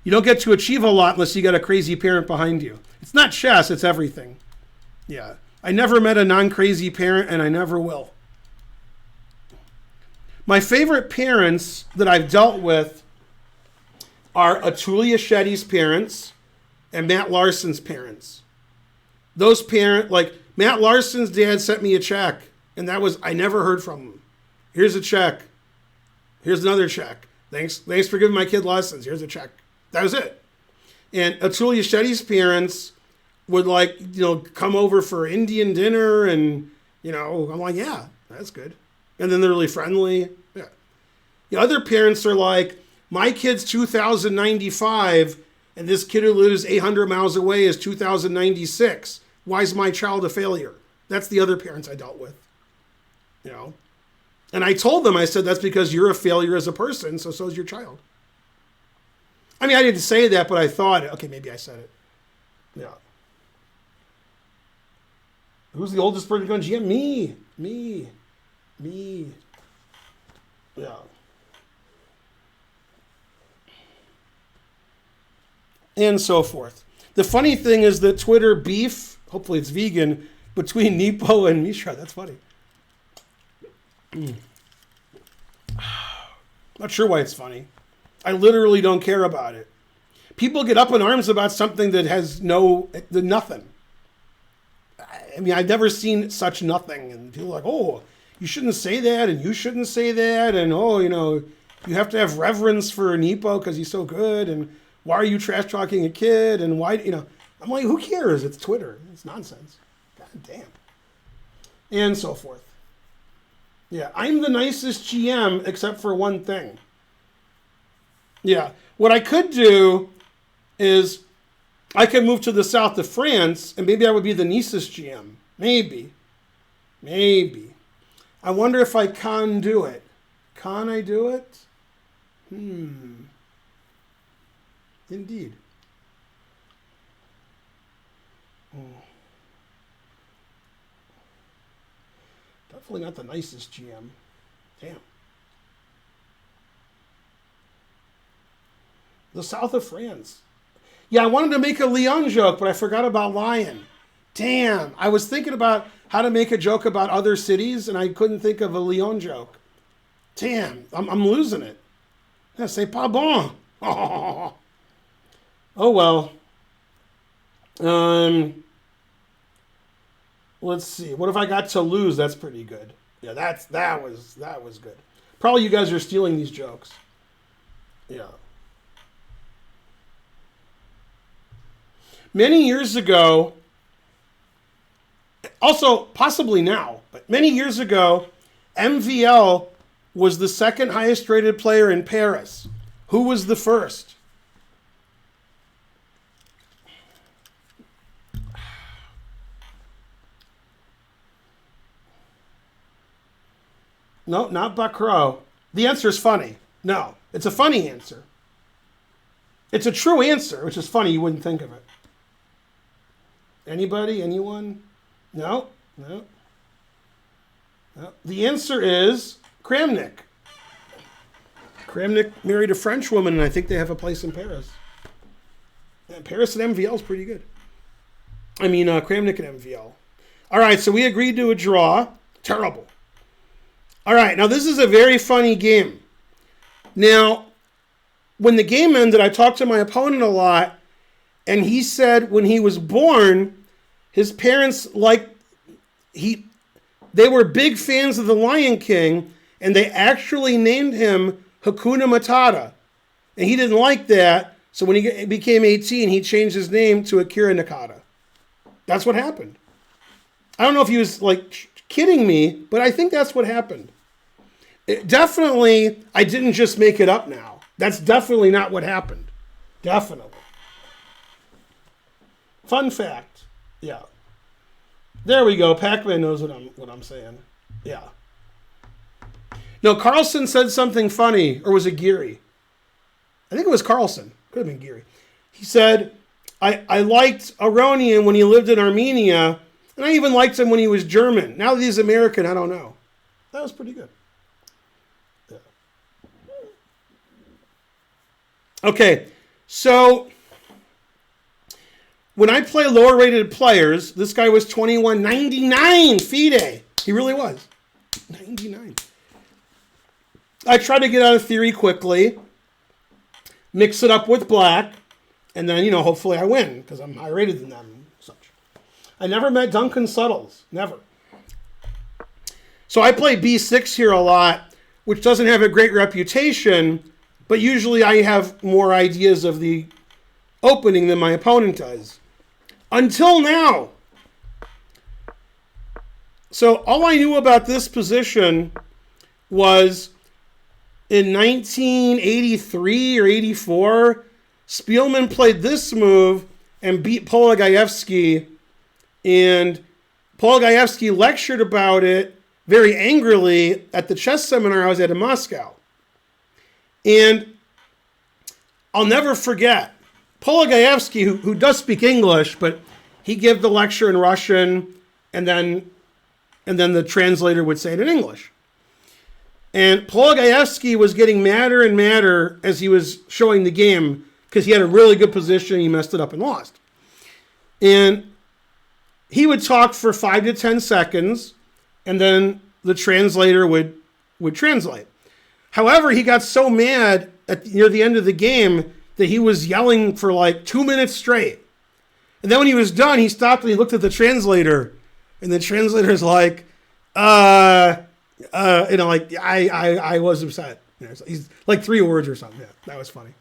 you don't get to achieve a lot unless you got a crazy parent behind you. It's not chess, it's everything. Yeah. I never met a non-crazy parent, and I never will. My favorite parents that I've dealt with are Atulia Shetty's parents and Matt Larson's parents. Those parents, like Matt Larson's dad sent me a check, and I never heard from him. Here's a check. Here's another check. Thanks for giving my kid lessons. Here's a check. That was it. And Atulia Shetty's parents would come over for Indian dinner, and I'm like, yeah, that's good. And then they're really friendly. Yeah. The other parents are like, my kid's 2095, and this kid who lives 800 miles away is 2096. Why is my child a failure? That's the other parents I dealt with. And I told them, I said, that's because you're a failure as a person, so is your child. I mean, I didn't say that, but I thought, okay, maybe I said it. Yeah. Who's the oldest person going to GM? Me. Yeah. And so forth. The funny thing is that Twitter beef, hopefully it's vegan, between Nepo and Mishra. That's funny. Not sure why it's funny. I literally don't care about it. People get up in arms about something that has nothing. I mean, I've never seen such nothing. And people are like, oh, you shouldn't say that, and you shouldn't say that, and you have to have reverence for Nepo because he's so good, and why are you trash talking a kid, and why, I'm like, who cares? It's Twitter. It's nonsense. God damn. And so forth. Yeah, I'm the nicest GM except for one thing. Yeah, what I could do is I could move to the south of France, and maybe I would be the nicest GM. Maybe. I wonder if I can do it. Can I do it? Indeed. Definitely not the nicest GM. Damn. The south of France. Yeah, I wanted to make a Lyon joke, but I forgot about Lyon. Damn. I was thinking about how to make a joke about other cities, and I couldn't think of a Lyon joke. Damn. I'm losing it. Yeah, c'est pas bon. Oh well. Let's see. What if I got Toulouse? That's pretty good. Yeah, that was good. Probably you guys are stealing these jokes. Yeah. Many years ago, also possibly now, but many years ago, MVL was the second highest rated player in Paris. Who was the first? No, not Baccarat. The answer is funny. No, it's a funny answer. It's a true answer, which is funny. You wouldn't think of it. Anybody? Anyone? No. The answer is Kramnik. Kramnik married a French woman, and I think they have a place in Paris. And Paris and MVL is pretty good. I mean, Kramnik and MVL. All right, so we agreed to a draw. Terrible. All right, now this is a very funny game. Now, when the game ended, I talked to my opponent a lot, and he said when he was born, his parents they were big fans of The Lion King, and they actually named him Hakuna Matata. And he didn't like that, so when he became 18, he changed his name to Akira Nakada. That's what happened. I don't know if he was like kidding me, but I think that's what happened. Definitely, I didn't just make it up now. That's definitely not what happened. Definitely. Fun fact. Yeah. There we go. Pac-Man knows what I'm saying. Yeah. No, Carlson said something funny, or was it Geary? I think it was Carlson. Could have been Geary. He said, I liked Aronian when he lived in Armenia, and I even liked him when he was German. Now that he's American, I don't know. That was pretty good. Yeah. Okay, so when I play lower rated players, this guy was 21.99 FIDE. He really was. 99. I try to get out of theory quickly, mix it up with black, and then, hopefully I win because I'm higher rated than them and such. I never met Duncan Suttles. Never. So I play B6 here a lot, which doesn't have a great reputation, but usually I have more ideas of the opening than my opponent does. Until now. So all I knew about this position was in 1983 or 84, Spielman played this move and beat Polagaevsky, and Polagaevsky lectured about it very angrily at the chess seminar I was at in Moscow. And I'll never forget, Polagaevsky, who does speak English, but he gave the lecture in Russian, and then the translator would say it in English. And Polagaevsky was getting madder and madder as he was showing the game because he had a really good position, he messed it up and lost. And he would talk for 5 to 10 seconds, and then the translator would translate. However, he got so mad near the end of the game that he was yelling for like 2 minutes straight. And then when he was done, he stopped and he looked at the translator, and the translator's like, I was upset. He's like 3 words or something. Yeah, that was funny.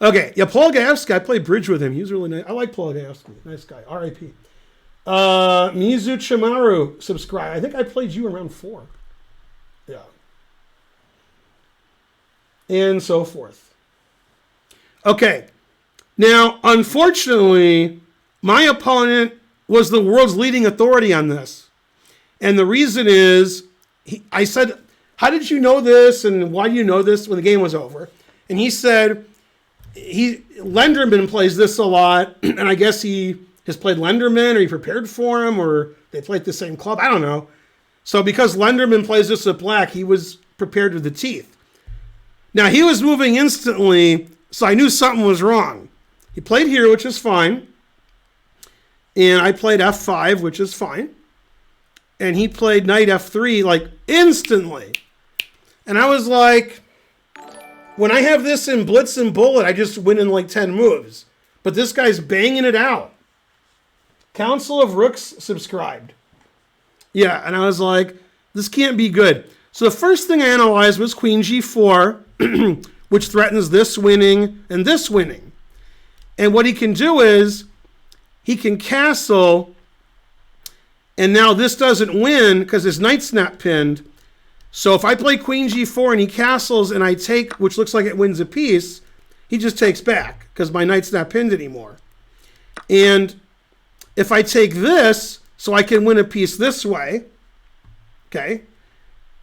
Okay, yeah, Polagaevsky, I played bridge with him. He was really nice. I like Polagaevsky. Nice guy. R.I.P. Mizu Chimaru, subscribe. I think I played you around 4. Yeah. And so forth. Okay. Now, unfortunately, my opponent was the world's leading authority on this. And the reason is, I said, how did you know this and why do you know this when the game was over? And he said, Lenderman plays this a lot, and I guess he has played Lenderman, or he prepared for him, or they played the same club. I don't know. So because Lenderman plays this with black, he was prepared with the teeth. Now, he was moving instantly, so I knew something was wrong. He played here, which is fine. And I played F5, which is fine. And he played knight F3, like, instantly. And I was like, when I have this in Blitz and Bullet, I just win in like 10 moves. But this guy's banging it out. Council of Rooks subscribed. Yeah, and I was like, this can't be good. So the first thing I analyzed was Queen G4, which threatens this winning and this winning. And what he can do is, he can castle, and now this doesn't win because his knight's not pinned. So if I play Queen G4 and he castles and I take, which looks like it wins a piece, he just takes back because my knight's not pinned anymore. And if I take this, so I can win a piece this way, okay,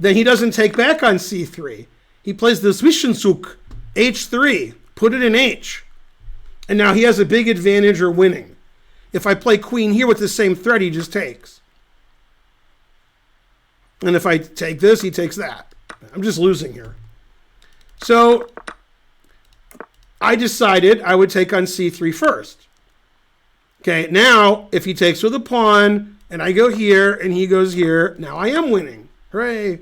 then he doesn't take back on C3. He plays the Zwischenzug, H3, put it in H. And now he has a big advantage or winning. If I play queen here with the same threat, he just takes. And if I take this, he takes that. I'm just losing here. So I decided I would take on C3 first. Okay, now if he takes with a pawn, and I go here, and he goes here, now I am winning. Hooray.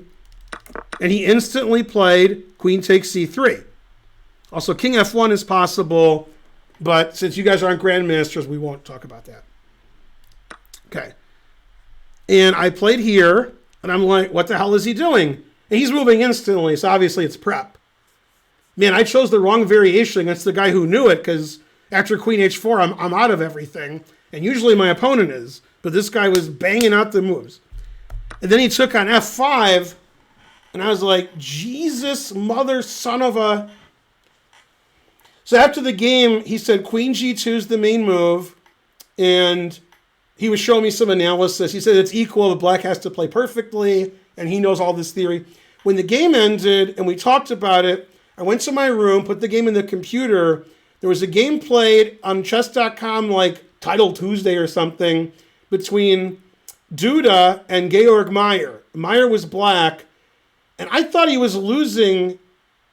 And he instantly played queen takes C3. Also, king F1 is possible, but since you guys aren't grandmasters, we won't talk about that. Okay. And I played here, and I'm like, what the hell is he doing? And he's moving instantly, so obviously it's prep. man, I chose the wrong variation against the guy who knew it, because after queen h4, I'm out of everything. And usually my opponent is. But this guy was banging out the moves. And then he took on f5. And I was like, Jesus, mother, son of a... So after the game, he said queen g2 is the main move. And he was showing me some analysis. He said it's equal, but black has to play perfectly. And he knows all this theory. When the game ended and we talked about it, I went to my room, put the game in the computer. There was a game played on chess.com, like Title Tuesday or something, between Duda and Georg Meyer. Meyer was black, and I thought he was losing,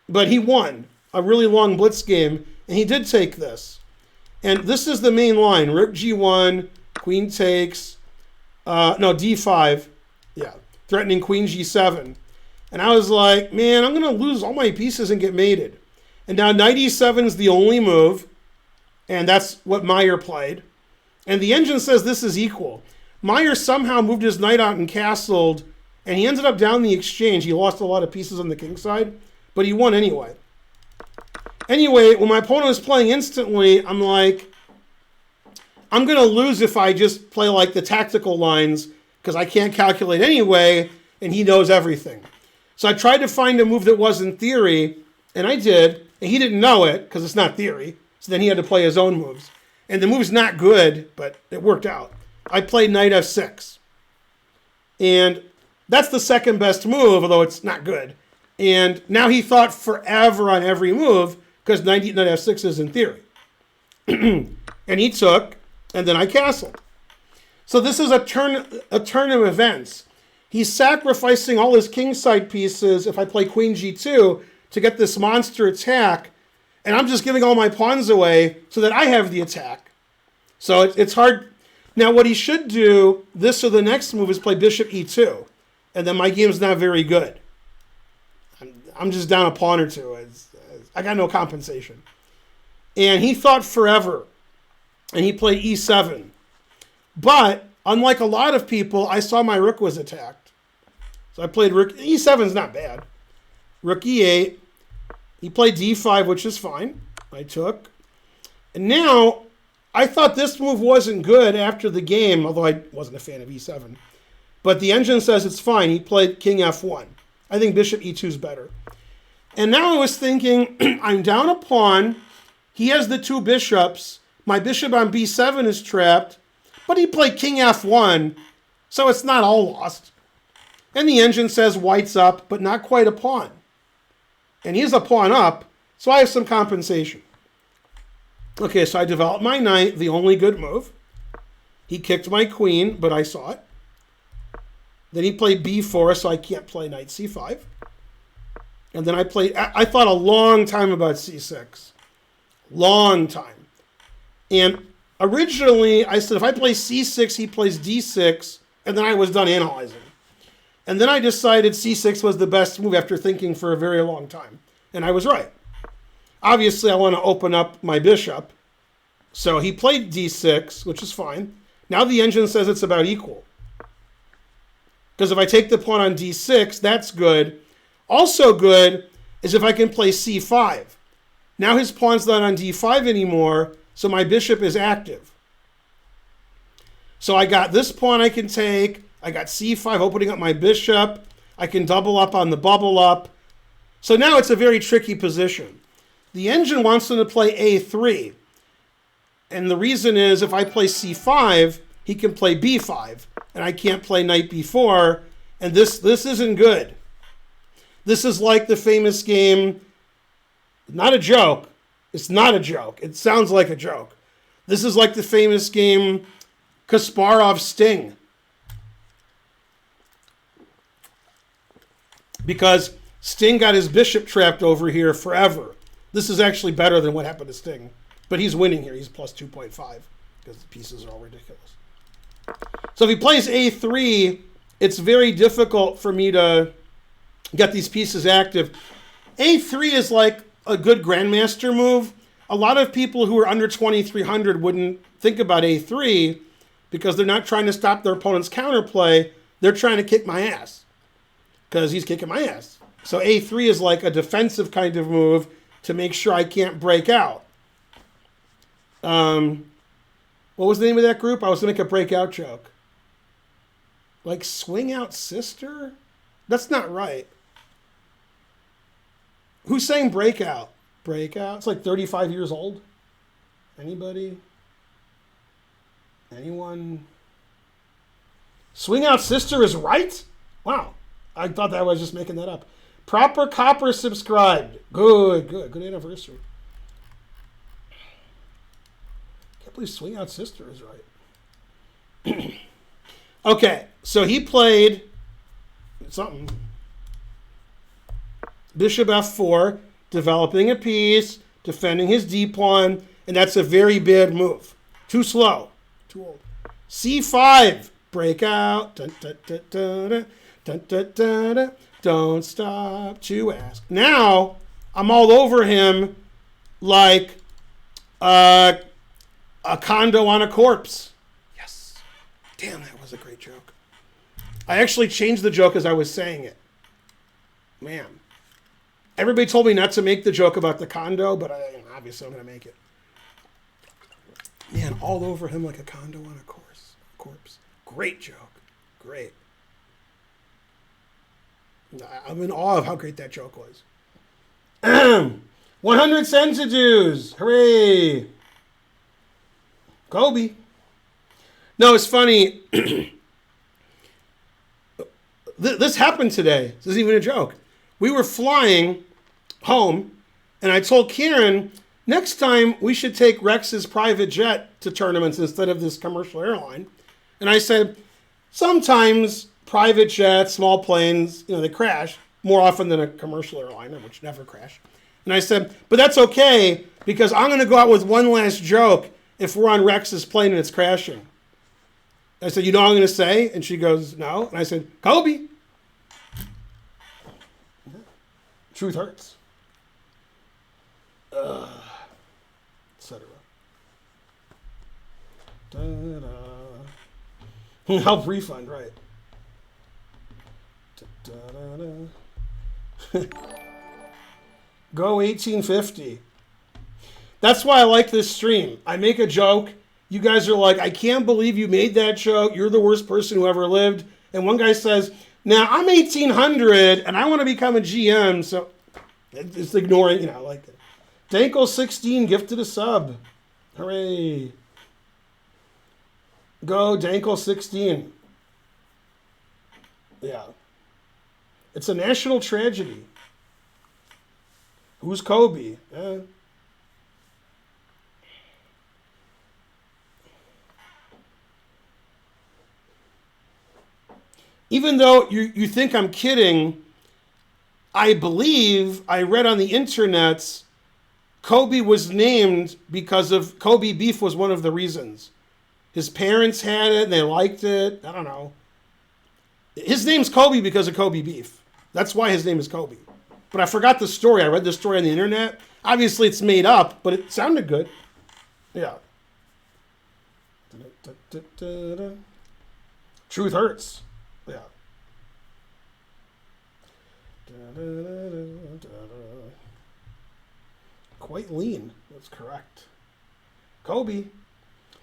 but he won a really long blitz game, and he did take this. And this is the main line. Rook g1, queen takes, d5, threatening queen g7. And I was like, man, I'm going to lose all my pieces and get mated. And now knight e7 is the only move, and that's what Meyer played. And the engine says this is equal. Meyer somehow moved his knight out and castled, and he ended up down the exchange. He lost a lot of pieces on the king side, but he won anyway. Anyway, when my opponent was playing instantly, I'm like, I'm going to lose if I just play like the tactical lines, because I can't calculate anyway, and he knows everything. So I tried to find a move that wasn't theory, and I did, and he didn't know it, because it's not theory. So then he had to play his own moves. And the move's not good, but it worked out. I played knight f6. And that's the second best move, although it's not good. And now he thought forever on every move, because knight f6 is in theory. And he took, and then I castled. So this is a turn of events. He's sacrificing all his kingside pieces if I play queen g2 to get this monster attack, and I'm just giving all my pawns away so that I have the attack. So it's hard. Now what he should do, this or the next move, is play bishop e2, and then my game's not very good. I'm just down a pawn or two. I got no compensation. And he thought forever, and he played e7. But unlike a lot of people, I saw my rook was attacked. So I played rook. e7 is not bad. Rook e8. He played d5, which is fine. I took. And now, I thought this move wasn't good after the game, although I wasn't a fan of e7. But the engine says it's fine. He played king f1. I think bishop e2 is better. And now I was thinking, I'm down a pawn. He has the two bishops. My bishop on b7 is trapped. But he played king f1, so it's not all lost. And the engine says white's up, but not quite a pawn. And he's a pawn up, so I have some compensation. Okay, so I developed my knight, the only good move. He kicked my queen, but I saw it. Then he played b4, so I can't play knight c5. And then I thought a long time about c6. Long time. And originally, I said if I play c6, he plays d6, and then I was done analyzing. And then I decided c6 was the best move after thinking for a very long time. And I was right. Obviously, I want to open up my bishop. So he played d6, which is fine. Now the engine says it's about equal. Because if I take the pawn on d6, that's good. Also good is if I can play c5. Now his pawn's not on d5 anymore, so my bishop is active. So I got this pawn I can take. I got c5 opening up my bishop. I can double up on the bubble up. So now it's a very tricky position. The engine wants them to play a3. And the reason is if I play c5, he can play b5. And I can't play knight b4. And this isn't good. This is like the famous game, not a joke. It's not a joke. It sounds like a joke. This is like the famous game Kasparov-Sting. Because Sting got his bishop trapped over here forever. This is actually better than what happened to Sting. But he's winning here. He's plus 2.5 because the pieces are all ridiculous. So if he plays a3, it's very difficult for me to get these pieces active. a3 is like a good grandmaster move. A lot of people who are under 2,300 wouldn't think about a3 because they're not trying to stop their opponent's counterplay. They're trying to kick my ass because he's kicking my ass. So a3 is like a defensive kind of move. to make sure I can't break out. What was the name of that group? I was going to make a breakout joke. Like Swing Out Sister? That's not right. Who's saying breakout? Breakout? It's like 35 years old. Anybody? Anyone? Swing Out Sister is right? Wow. I thought that I was just making that up. Proper Copper subscribed. Good, good. Good anniversary. Can't believe Swing Out Sister is right. Okay, so he played something. Bishop f4, developing a piece, defending his d pawn, and that's a very bad move. Too slow. Too old. c5, breakout. Dun, dun, dun, dun, dun, dun, dun, dun, dun. Don't stop to ask. Now, I'm all over him like a condo on a corpse. Yes. Damn, that was a great joke. I actually changed the joke as I was saying it. Man. Everybody told me not to make the joke about the condo, but obviously I'm going to make it. Man, all over him like a condo on a corpse. Great joke. Great. I'm in awe of how great that joke was. 100 centidues. Hooray. Kobe. No, it's funny. This happened today. This isn't even a joke. We were flying home, and I told Kieran, next time we should take Rex's private jet to tournaments instead of this commercial airline. And I said, sometimes private jets, small planes, they crash more often than a commercial airliner, which never crash. And I said, but that's okay, because I'm going to go out with one last joke if we're on Rex's plane and it's crashing. I said, you know what I'm going to say? And she goes, no. And I said, Kobe. Truth hurts. Etc. Help refund, right. Go 1850. That's why I like this stream. I make a joke. You guys are like, I can't believe you made that joke. You're the worst person who ever lived. And one guy says, now I'm 1800 and I want to become a GM. So it's ignoring, like Dankle 16 gifted a sub. Hooray. Go Dankle 16. Yeah. It's a national tragedy. Who's Kobe? Even though you think I'm kidding, I believe I read on the internets Kobe was named because of Kobe beef was one of the reasons. His parents had it and they liked it. I don't know. His name's Kobe because of Kobe beef. That's why his name is Kobe. But I forgot the story. I read the story on the internet. Obviously it's made up, but it sounded good. Yeah. Truth hurts. Yeah. Quite lean. That's correct. Kobe.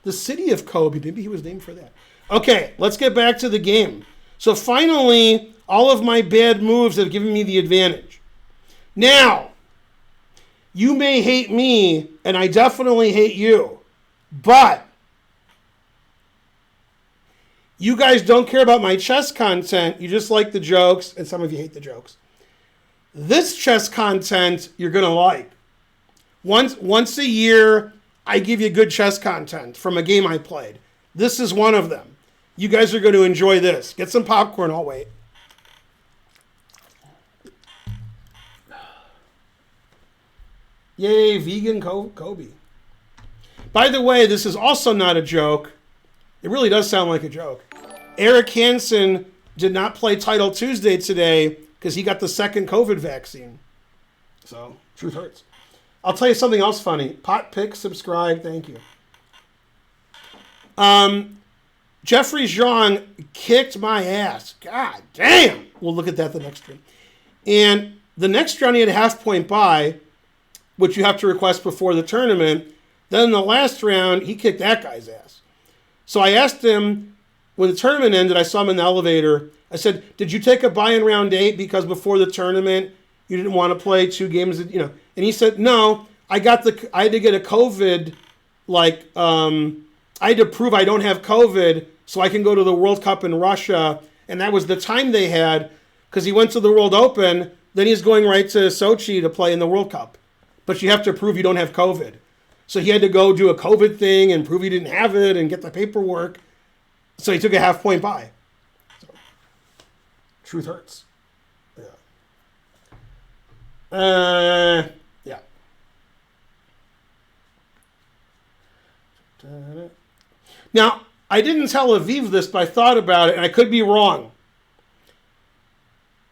The city of Kobe. Maybe he was named for that. Okay, let's get back to the game. So finally, all of my bad moves have given me the advantage. Now, you may hate me, and I definitely hate you, but you guys don't care about my chess content. You just like the jokes, and some of you hate the jokes. This chess content you're going to like. Once a year, I give you good chess content from a game I played. This is one of them. You guys are going to enjoy this. Get some popcorn. I'll wait. Yay, vegan Kobe. By the way, this is also not a joke. It really does sound like a joke. Eric Hansen did not play Title Tuesday today because he got the second COVID vaccine. So, truth hurts. I'll tell you something else funny. Pot pick, subscribe, thank you. Jeffrey Jian kicked my ass. God damn. We'll look at that the next round. And the next round he had a half point by. which you have to request before the tournament. Then in the last round, he kicked that guy's ass. So I asked him, when the tournament ended, I saw him in the elevator. I said, did you take a bye in round 8 because before the tournament you didn't want to play 2 games? And he said, no, I had to get a COVID, I had to prove I don't have COVID so I can go to the World Cup in Russia. And that was the time they had, because he went to the World Open, then he's going right to Sochi to play in the World Cup. But you have to prove you don't have COVID. So he had to go do a COVID thing and prove he didn't have it and get the paperwork. So he took a half-point bye. So, truth hurts. Yeah. Yeah. Now, I didn't tell Aviv this, but I thought about it, and I could be wrong.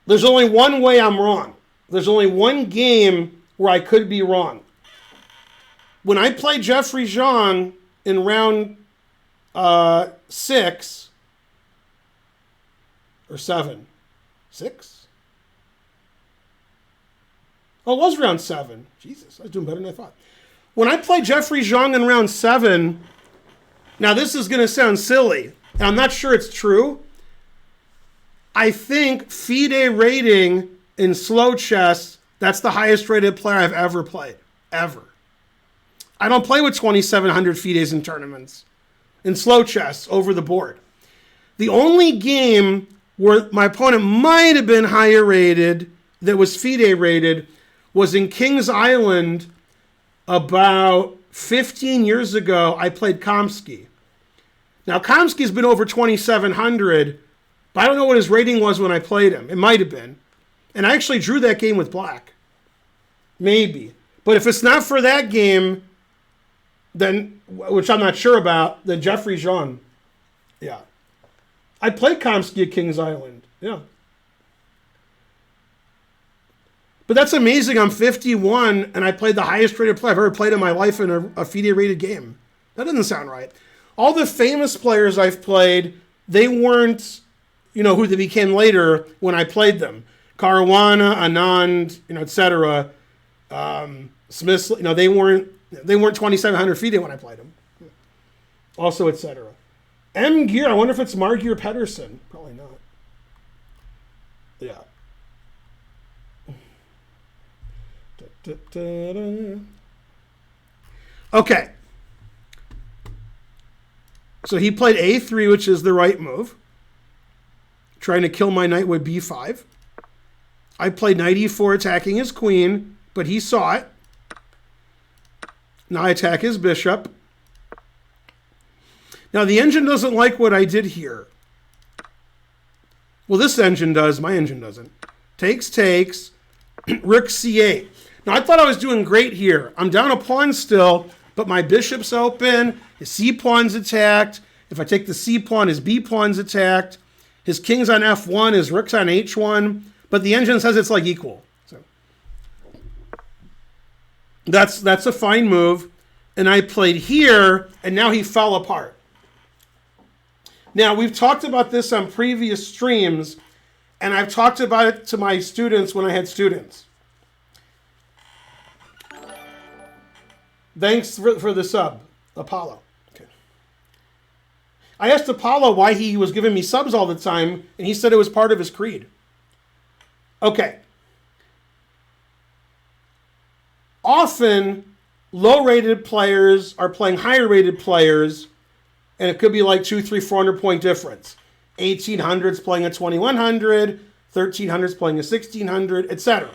There's only one way I'm wrong. There's only one game where I could be wrong. When I played Jeffrey Jian in round 6 or 7, 6? Oh, it was round 7. Jesus, I was doing better than I thought. When I played Jeffrey Jian in round 7, now this is going to sound silly, and I'm not sure it's true. I think FIDE rating in slow chess, that's the highest rated player I've ever played. Ever. I don't play with 2,700 FIDEs in tournaments. In slow chess, over the board. The only game where my opponent might have been higher rated, that was FIDE rated, was in Kings Island about 15 years ago. I played Kamsky. Now, Kamsky's been over 2,700, but I don't know what his rating was when I played him. It might have been. And I actually drew that game with black. Maybe. But if it's not for that game, then, which I'm not sure about, then Jeffrey Jian. Yeah. I played Kamsky at Kings Island. Yeah. But that's amazing. I'm 51, and I played the highest rated player I've ever played in my life in a FIDE rated game. That doesn't sound right. All the famous players I've played, they weren't, who they became later when I played them. Caruana, Anand, etc. Smith, they weren't 2,700 FIDE when I played them. Also, etc. M. Gear, I wonder if it's Margear Pedersen. Probably not. Yeah. Okay. So he played A3, which is the right move. Trying to kill my knight with B5. I played knight E4 attacking his queen, but he saw it. Now I attack his bishop. Now the engine doesn't like what I did here. Well, this engine does. My engine doesn't. Takes. Rook C8. Now I thought I was doing great here. I'm down a pawn still, but my bishop's open. His C pawn's attacked. If I take the C pawn, his B pawn's attacked. His king's on F1, his rook's on H1. But the engine says it's equal. So that's a fine move. And I played here, and now he fell apart. Now, we've talked about this on previous streams, and I've talked about it to my students when I had students. Thanks for the sub, Apollo. Okay. I asked Apollo why he was giving me subs all the time, and he said it was part of his creed. Okay. Often, low-rated players are playing higher-rated players, and it could be like 200, 300, 400 point difference. 1,800's playing a 2,100, 1,300's playing a 1,600, etc.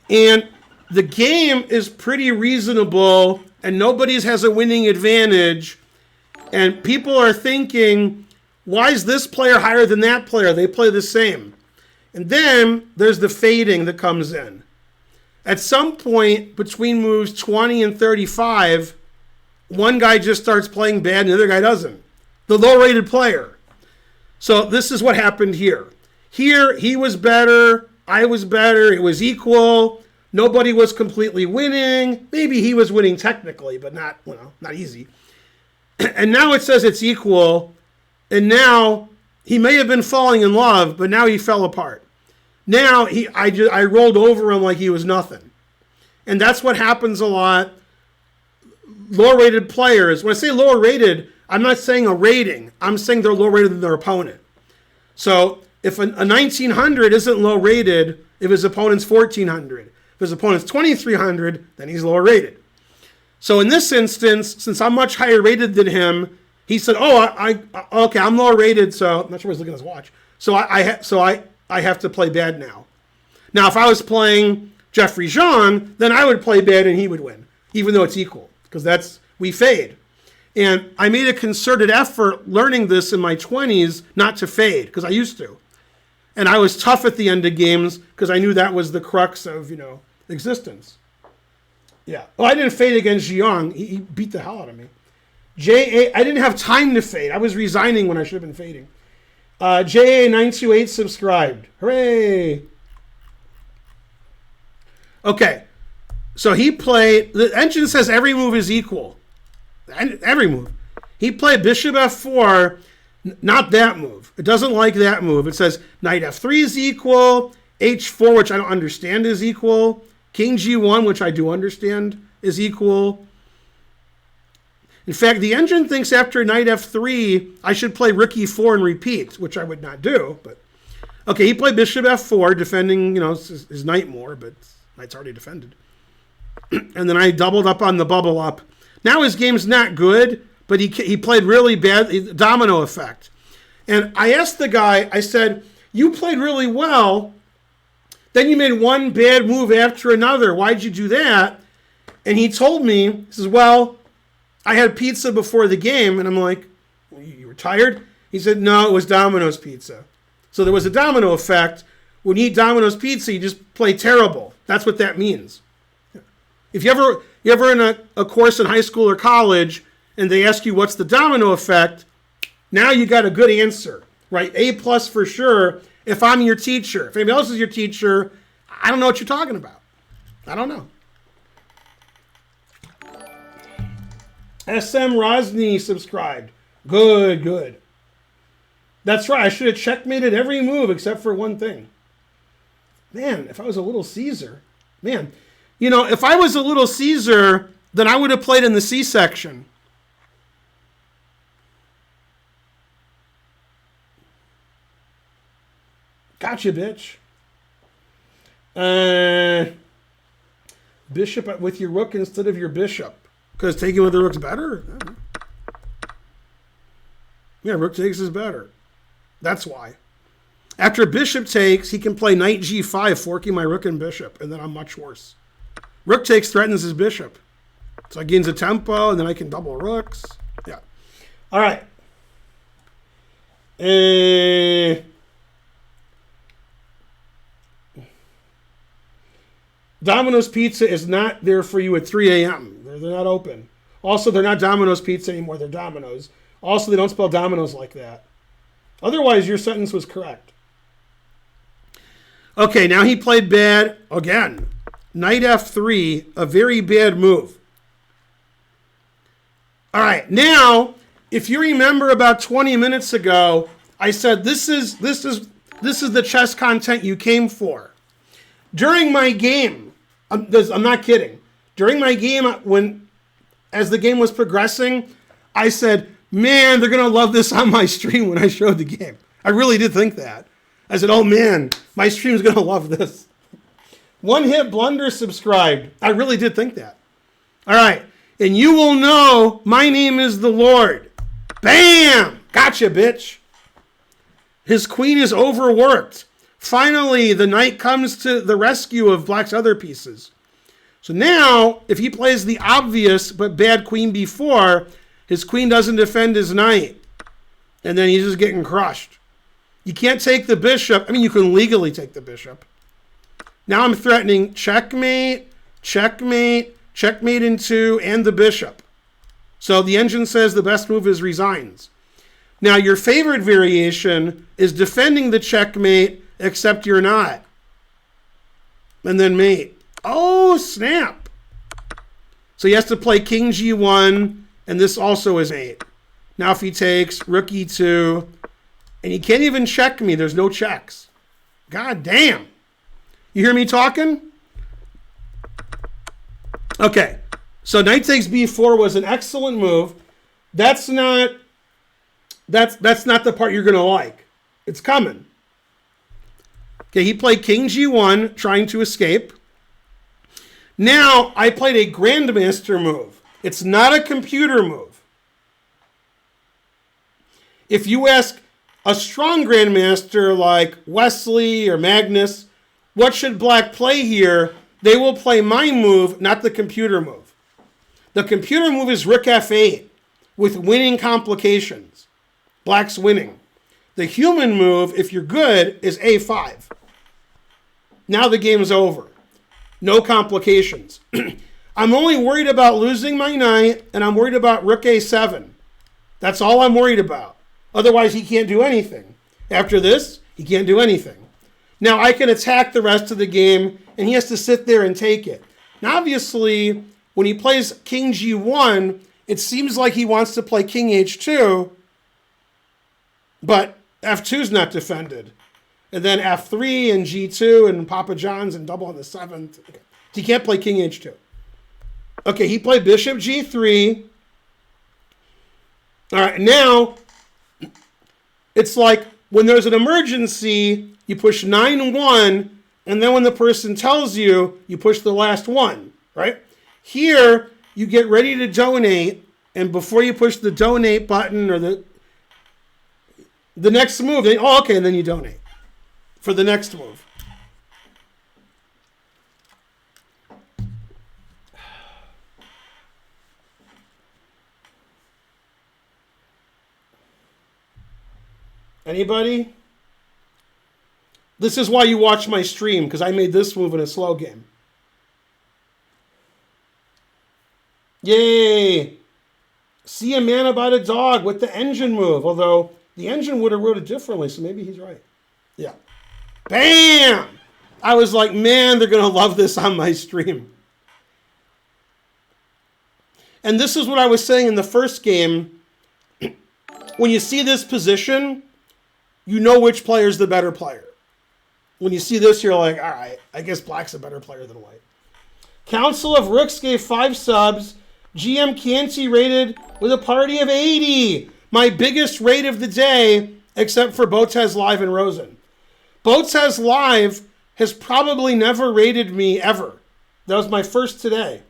And the game is pretty reasonable, and nobody has a winning advantage. And people are thinking, why is this player higher than that player? They play the same. And then there's the fading that comes in. At some point between moves 20 and 35, one guy just starts playing bad and the other guy doesn't. The low-rated player. So this is what happened here. Here, he was better, I was better, it was equal. Nobody was completely winning. Maybe he was winning technically, but not easy. And now it says it's equal. And now he may have been falling in love, but now he fell apart. Now I rolled over him like he was nothing. And that's what happens a lot. Lower rated players, when I say lower rated, I'm not saying a rating. I'm saying they're lower rated than their opponent. So if a 1900 isn't low rated, if his opponent's 1400, if his opponent's 2300, then he's lower rated. So in this instance, since I'm much higher rated than him, he said, okay, I'm lower rated, so I'm not sure he's looking at his watch. So I have to play bad now. Now, if I was playing Jeffrey Jian, then I would play bad and he would win, even though it's equal, because we fade. And I made a concerted effort learning this in my 20s not to fade, because I used to. And I was tough at the end of games because I knew that was the crux of, existence. Yeah. Oh, I didn't fade against Jian. He beat the hell out of me. I didn't have time to fade. I was resigning when I should have been fading. JA928 subscribed. Hooray. Okay. So he played, the engine says every move is equal. Every move. He played bishop f4, not that move. It doesn't like that move. It says knight f3 is equal, h4, which I don't understand, is equal, king g1, which I do understand, is equal. In fact, the engine thinks after knight f3, I should play rook e4 and repeat, which I would not do. But okay, he played bishop f4, defending, his knight more, but knight's already defended. And then I doubled up on the bubble up. Now his game's not good, but he played really bad, domino effect. And I asked the guy, I said, you played really well, then you made one bad move after another. Why'd you do that? And he told me, he says, well, I had pizza before the game. And I'm like, well, you were tired? He said, no, it was Domino's pizza. So there was a domino effect. When you eat Domino's pizza, you just play terrible. That's what that means. If you're ever in a course in high school or college and they ask you what's the domino effect, now you got a good answer, right? A+ for sure. If I'm your teacher, if anybody else is your teacher, I don't know what you're talking about. I don't know. SM Rosny subscribed. Good. That's right. I should have checkmated every move except for one thing. Man, if I was a Little Caesar, man. If I was a Little Caesar, then I would have played in the C-section. Gotcha, bitch. Bishop with your rook instead of your bishop. Because taking with the rook's better? Yeah, rook takes is better. That's why. After bishop takes, he can play knight g5, forking my rook and bishop, and then I'm much worse. Rook takes threatens his bishop. So I gains a tempo, and then I can double rooks. Yeah. All right. Domino's Pizza is not there for you at 3 a.m. They're not open. Also, they're not Domino's Pizza anymore. They're Domino's. Also, they don't spell Domino's like that. Otherwise, your sentence was correct. Okay, now he played bad again. Knight f3, a very bad move. All right, now, if you remember about 20 minutes ago, I said this is the chess content you came for. During my game, I'm not kidding. During my game, as the game was progressing, I said, man, they're gonna love this on my stream when I showed the game. I really did think that. I said, oh man, my stream's gonna love this. One Hit Blunder subscribed. I really did think that. All right. And you will know my name is the Lord. Bam! Gotcha, bitch. His queen is overworked. Finally, the knight comes to the rescue of black's other pieces. So now, if he plays the obvious but bad queen b4, his queen doesn't defend his knight. And then he's just getting crushed. You can't take the bishop. I mean, you can legally take the bishop. Now I'm threatening checkmate, checkmate, checkmate in 2, and the bishop. So the engine says the best move is resigns. Now your favorite variation is defending the checkmate, except you're not. And then mate. Oh, snap. So he has to play king g1, and this also is mate. Now if he takes rook e2, and he can't even check me. There's no checks. God damn. You hear me talking? Okay, so knight takes b4 was an excellent move. That's not the part you're going to like. It's coming. Okay, he played king g1, trying to escape. Now, I played a grandmaster move. It's not a computer move. If you ask a strong grandmaster like Wesley or Magnus, what should black play here? They will play my move, not the computer move. The computer move is rook f8 with winning complications. Black's winning. The human move, if you're good, is a5. Now the game's over. No complications. I'm only worried about losing my knight, and I'm worried about rook a7. That's all I'm worried about. Otherwise, he can't do anything. After this, he can't do anything. Now, I can attack the rest of the game, and he has to sit there and take it. Now, obviously, when he plays king g1, it seems like he wants to play king h2, but f2 is not defended. And then f3 and g2 and Papa John's and double on the 7th. Okay. He can't play king h2. Okay, he played bishop g3. All right, now it's like when there's an emergency, you push 9-1, and then when the person tells you, you push the last one, right? Here, you get ready to donate, and before you push the donate button or the next move, and then you donate for the next move. Anybody? This is why you watch my stream, because I made this move in a slow game. Yay! See a man about a dog with the engine move, although the engine would have wrote it differently, so maybe he's right. Yeah. Bam! I was like, man, they're going to love this on my stream. And this is what I was saying in the first game. When you see this position, you know which player is the better player. When you see this, you're like, all right, I guess black's a better player than white. Council of Rooks gave 5 subs. GM Canty rated with a party of 80. My biggest rate of the day, except for Botez Live and Rosen. Botez Live has probably never rated me ever. That was my first today.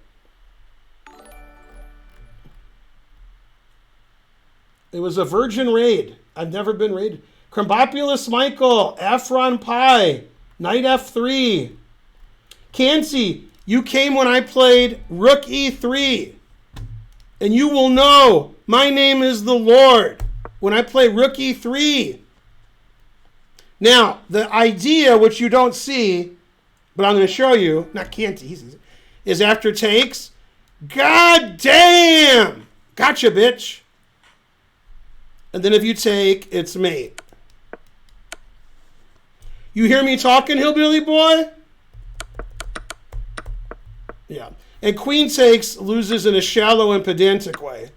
It was a virgin raid. I've never been raided. Crumbopulous Michael, Afron Pi, Knight F3. Canty, you came when I played Rook E3. And you will know my name is the Lord when I play Rook E3. Now, the idea, which you don't see, but I'm going to show you, not Canty, is after takes. God damn! Gotcha, bitch. And then if you take, it's mate. You hear me talking, hillbilly boy? Yeah. And queen takes loses in a shallow and pedantic way.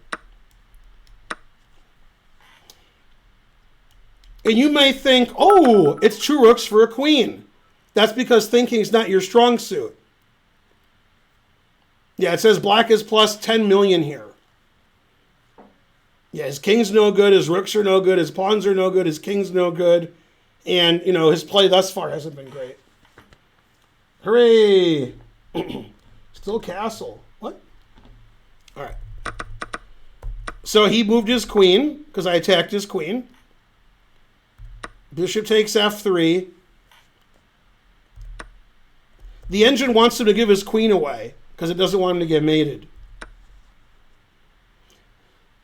And you may think, oh, it's 2 rooks for a queen. That's because thinking is not your strong suit. Yeah, it says black is plus 10 million here. Yeah, his king's no good, his rooks are no good, his pawns are no good, his king's no good. And, you know, his play thus far hasn't been great. Hooray! Still castle. What? All right. So he moved his queen, because I attacked his queen. Bishop takes f3. The engine wants him to give his queen away, because it doesn't want him to get mated.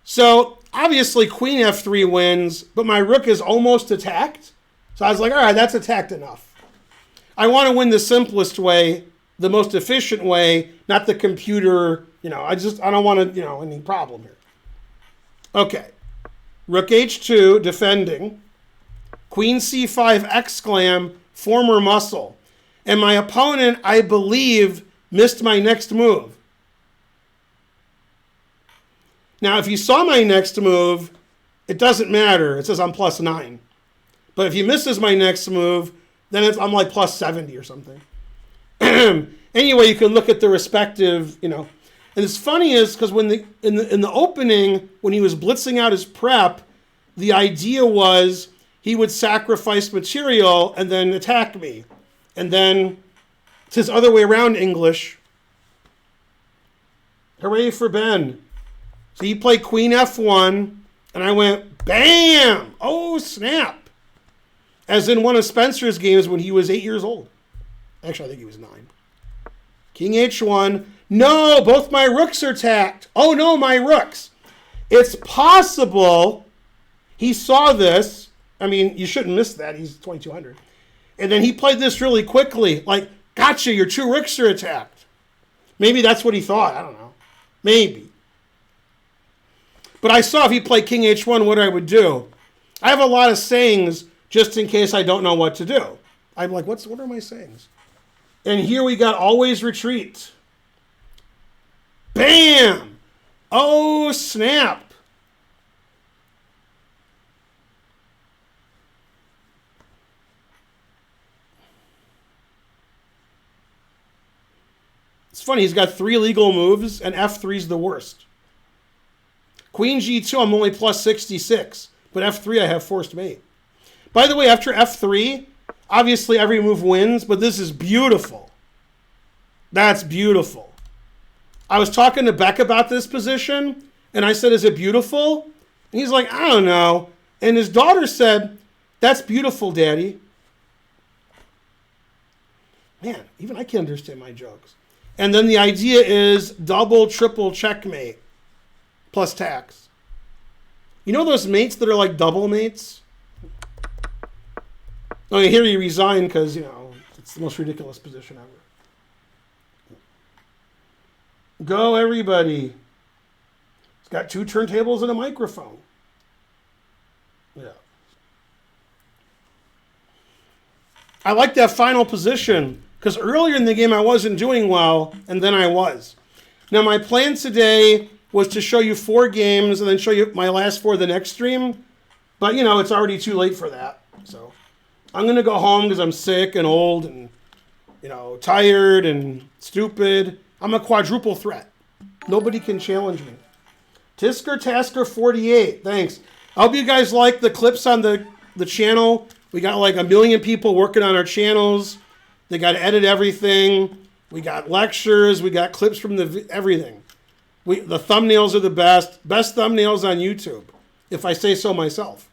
So, obviously, queen f3 wins, but my rook is almost attacked. So I was like, all right, that's attacked enough. I want to win the simplest way, the most efficient way, not the computer, I don't want to, any problem here. Okay. Rook h2, defending. Queen c5, exclam, former muscle. And my opponent, I believe, missed my next move. Now, if you saw my next move, it doesn't matter. It says I'm plus 9. But if he misses my next move, then I'm like plus 70 or something. Anyway, you can look at the respective, And it's funny is because when in the opening, when he was blitzing out his prep, the idea was he would sacrifice material and then attack me. And then it's his other way around English. Hooray for Ben. So he played Queen F1, and I went, bam! Oh, snap. As in one of Spencer's games when he was 8 years old. Actually, I think he was 9. King H1. No, both my rooks are attacked. Oh, no, my rooks. It's possible he saw this. I mean, you shouldn't miss that. He's 2200. And then he played this really quickly. Like, gotcha, your 2 rooks are attacked. Maybe that's what he thought. I don't know. Maybe. But I saw if he played King H1 what I would do. I have a lot of sayings just in case I don't know what to do. I'm like, what are my sayings? And here we got always retreat. Bam! Oh, snap. It's funny, he's got 3 legal moves, and F3's the worst. Queen G2, I'm only plus 66, but F3 I have forced mate. By the way, after F3, obviously every move wins, but this is beautiful. That's beautiful. I was talking to Beck about this position, and I said, is it beautiful? And he's like, I don't know. And his daughter said, that's beautiful, Daddy. Man, even I can't understand my jokes. And then the idea is double, triple checkmate plus tax. You know those mates that are like double mates? Oh, here he resigned because, it's the most ridiculous position ever. Go, everybody. It's got 2 turntables and a microphone. Yeah. I like that final position because earlier in the game I wasn't doing well, and then I was. Now, my plan today was to show you 4 games and then show you my last 4 the next stream. But, it's already too late for that. So I'm going to go home because I'm sick and old and, tired and stupid. I'm a quadruple threat. Nobody can challenge me. Tisker Tasker 48. Thanks. I hope you guys like the clips on the channel. We got like 1 million people working on our channels. They got to edit everything. We got lectures. We got clips from everything. The thumbnails are the best. Best thumbnails on YouTube, if I say so myself.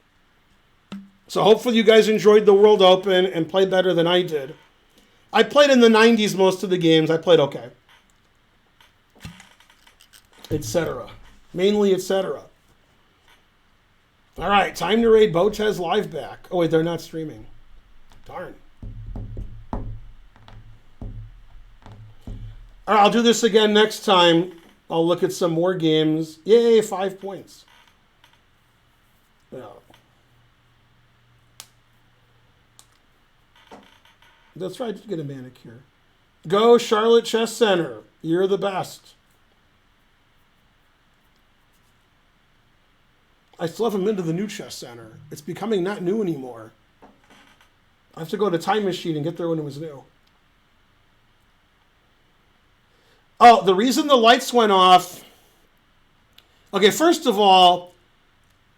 So hopefully you guys enjoyed the World Open and played better than I did. I played in the 90s most of the games. I played okay. Etc. Mainly etc. All right, time to raid Botez live back. Oh, wait, they're not streaming. Darn. All right, I'll do this again next time. I'll look at some more games. Yay, 5 points. Yeah. That's right, I did get a manicure. Go Charlotte Chess Center. You're the best. I still haven't been to the new chess center. It's becoming not new anymore. I have to go to Time Machine and get there when it was new. Oh, the reason the lights went off. Okay, first of all,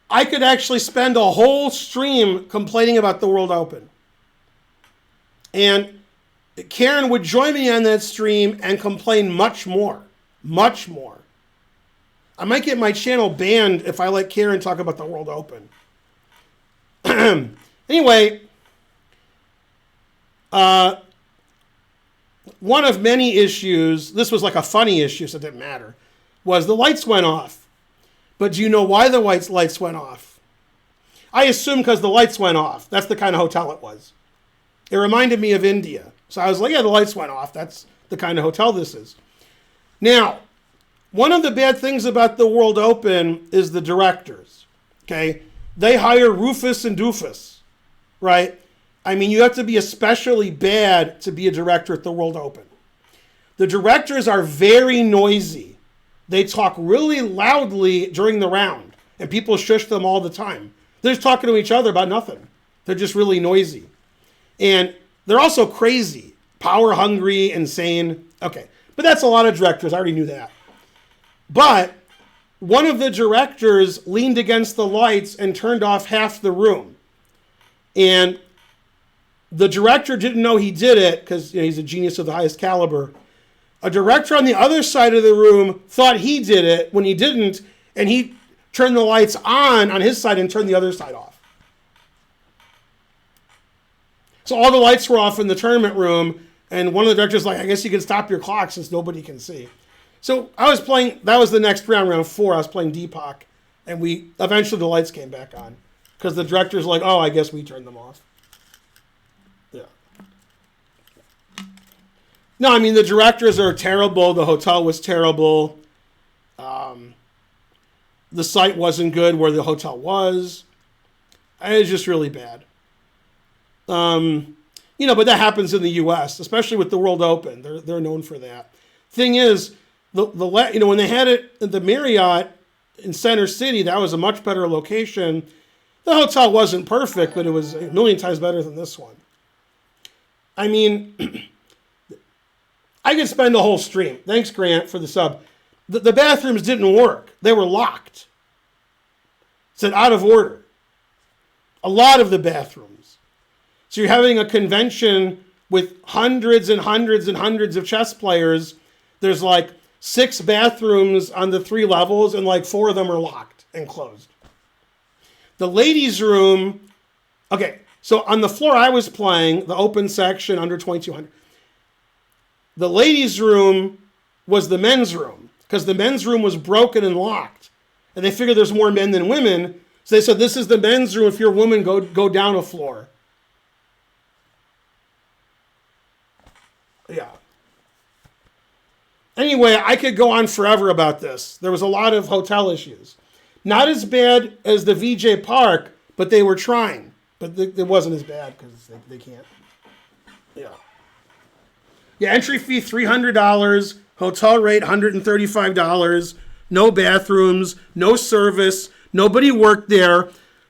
I could actually spend a whole stream complaining about the World Open. And Karen would join me on that stream and complain much more. Much more. I might get my channel banned if I let Karen talk about the World Open. Anyway, one of many issues, this was like a funny issue, so it didn't matter, was the lights went off. But do you know why the lights went off? I assume because the lights went off. That's the kind of hotel it was. It reminded me of India. So I was like, yeah, the lights went off. That's the kind of hotel this is. Now, one of the bad things about the World Open is the directors, okay? They hire Rufus and Doofus, right? I mean, you have to be especially bad to be a director at the World Open. The directors are very noisy. They talk really loudly during the round, and people shush them all the time. They're just talking to each other about nothing. They're just really noisy. And they're also crazy. power hungry, insane. Okay, but that's a lot of directors. I already knew that. But one of the directors leaned against the lights and turned off half the room. And the director didn't know he did it because he's a genius of the highest caliber. A director on the other side of the room thought he did it when he didn't, and he turned the lights on his side and turned the other side off. So all the lights were off in the tournament room, and one of the directors was like, I guess you can stop your clock since nobody can see. So I was playing, that was the next round, round 4, I was playing Deepak, and eventually the lights came back on. Because the director's like, oh, I guess we turned them off. Yeah. No, I mean, the directors are terrible, the hotel was terrible. The site wasn't good where the hotel was. It was just really bad. But that happens in the U.S., especially with the World Open. They're known for that. Thing is, when they had it at the Marriott in Center City, that was a much better location. The hotel wasn't perfect, but it was a million times better than this one. I mean, I could spend the whole stream. Thanks, Grant, for the sub. The bathrooms didn't work. They were locked. It said out of order. A lot of the bathrooms. So you're having a convention with hundreds and hundreds and hundreds of chess players. There's like 6 bathrooms on the 3 levels, and like 4 of them are locked and closed. The ladies' room, okay, so on the floor I was playing, the open section under 2200, the ladies' room was the men's room because the men's room was broken and locked. And they figured there's more men than women. So they said, this is the men's room. If you're a woman, go down a floor. Yeah. Anyway, I could go on forever about this. There was a lot of hotel issues. Not as bad as the VJ Park, but they were trying. But it wasn't as bad because they can't. Yeah. Yeah, entry fee $300, hotel rate $135, no bathrooms, no service, nobody worked there.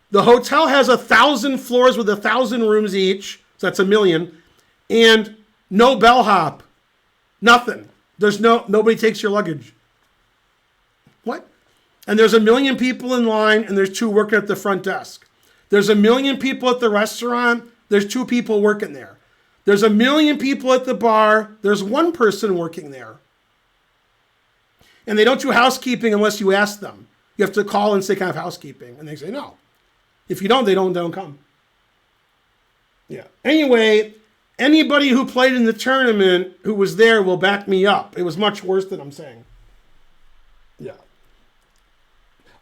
The hotel has 1,000 floors with 1,000 rooms each, so that's 1 million, and no bellhop, nothing. Nobody takes your luggage. What? And there's 1 million people in line, and there's 2 working at the front desk. There's 1 million people at the restaurant, there's 2 people working there. There's 1 million people at the bar, there's 1 person working there. And they don't do housekeeping unless you ask them. You have to call and say, can I have housekeeping? And they say no. If you don't, they don't come. Yeah. Anyway, anybody who played in the tournament who was there will back me up. It was much worse than I'm saying. Yeah.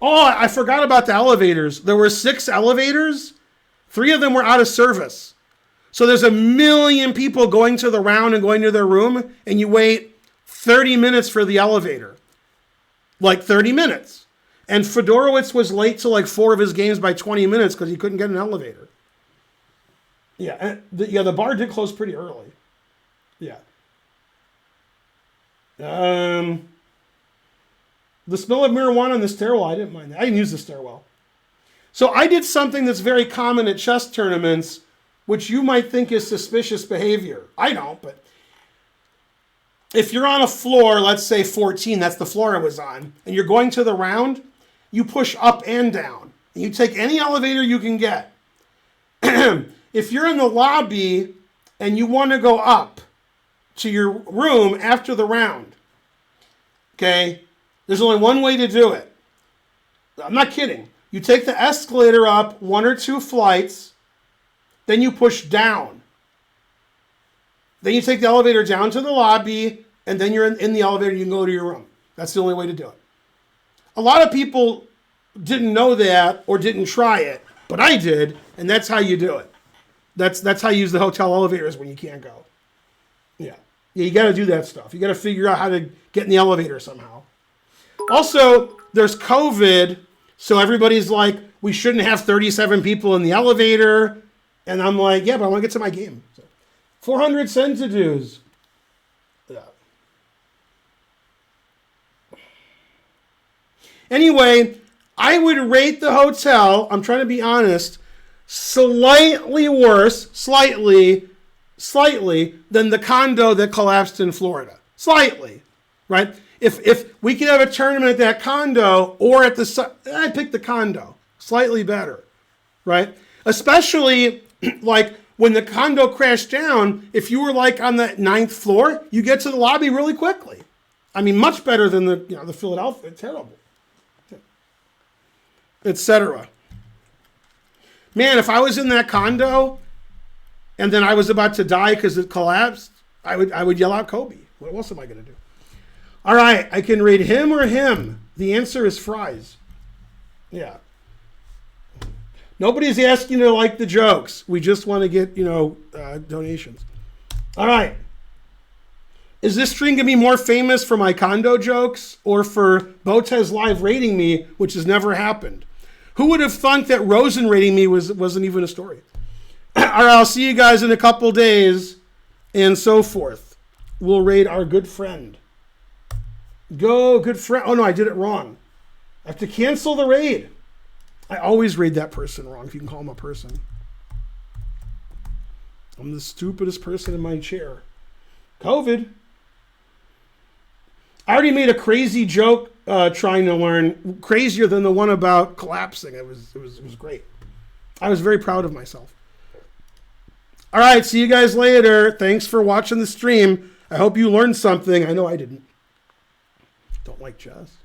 Oh, I forgot about the elevators. There were 6 elevators. 3 of them were out of service. So there's 1 million people going to the round and going to their room, and you wait 30 minutes for the elevator. Like 30 minutes. And Fedorowicz was late to like 4 of his games by 20 minutes because he couldn't get an elevator. Yeah, and the bar did close pretty early. Yeah. The smell of marijuana in the stairwell, I didn't mind that. I didn't use the stairwell. So I did something that's very common at chess tournaments, which you might think is suspicious behavior. I don't, but if you're on a floor, let's say 14, that's the floor I was on, and you're going to the round, you push up and down. And you take any elevator you can get. If you're in the lobby and you want to go up to your room after the round, okay, there's only one way to do it. I'm not kidding. You take the escalator up 1 or 2 flights, then you push down. Then you take the elevator down to the lobby, and then you're in the elevator, you can go to your room. That's the only way to do it. A lot of people didn't know that or didn't try it, but I did, and that's how you do it. That's how you use the hotel elevators when you can't go. Yeah, you got to do that stuff. You got to figure out how to get in the elevator somehow. Also, there's COVID, so everybody's like, we shouldn't have 37 people in the elevator, and I'm like, yeah, but I want to get to my game. So, 400 centidues. Yeah. Anyway, I would rate the hotel, I'm trying to be honest, slightly worse slightly than the condo that collapsed in Florida. Slightly, right? If we could have a tournament at that condo or at the, I'd pick the condo. Slightly better, right? Especially like when the condo crashed down, if you were like on the 9th floor, you get to the lobby really quickly. I mean, much better than the Philadelphia. It's terrible, etc. Man, if I was in that condo and then I was about to die because it collapsed, I would yell out Kobe. What else am I going to do? All right, I can read him or him. The answer is fries. Yeah. Nobody's asking you to like the jokes. We just want to get, donations. All right. Is this stream going to be more famous for my condo jokes or for Botez Live rating me, which has never happened? Who would have thunk that Rosen rating me wasn't even a story? All right, I'll see you guys in a couple days and so forth. We'll raid our good friend. Go, good friend. Oh, no, I did it wrong. I have to cancel the raid. I always raid that person wrong, if you can call him a person. I'm the stupidest person in my chair. COVID. I already made a crazy joke trying to learn, crazier than the one about collapsing. It was great. I was very proud of myself. All right, see you guys later. Thanks for watching the stream. I hope you learned something. I know I didn't. Don't like chess.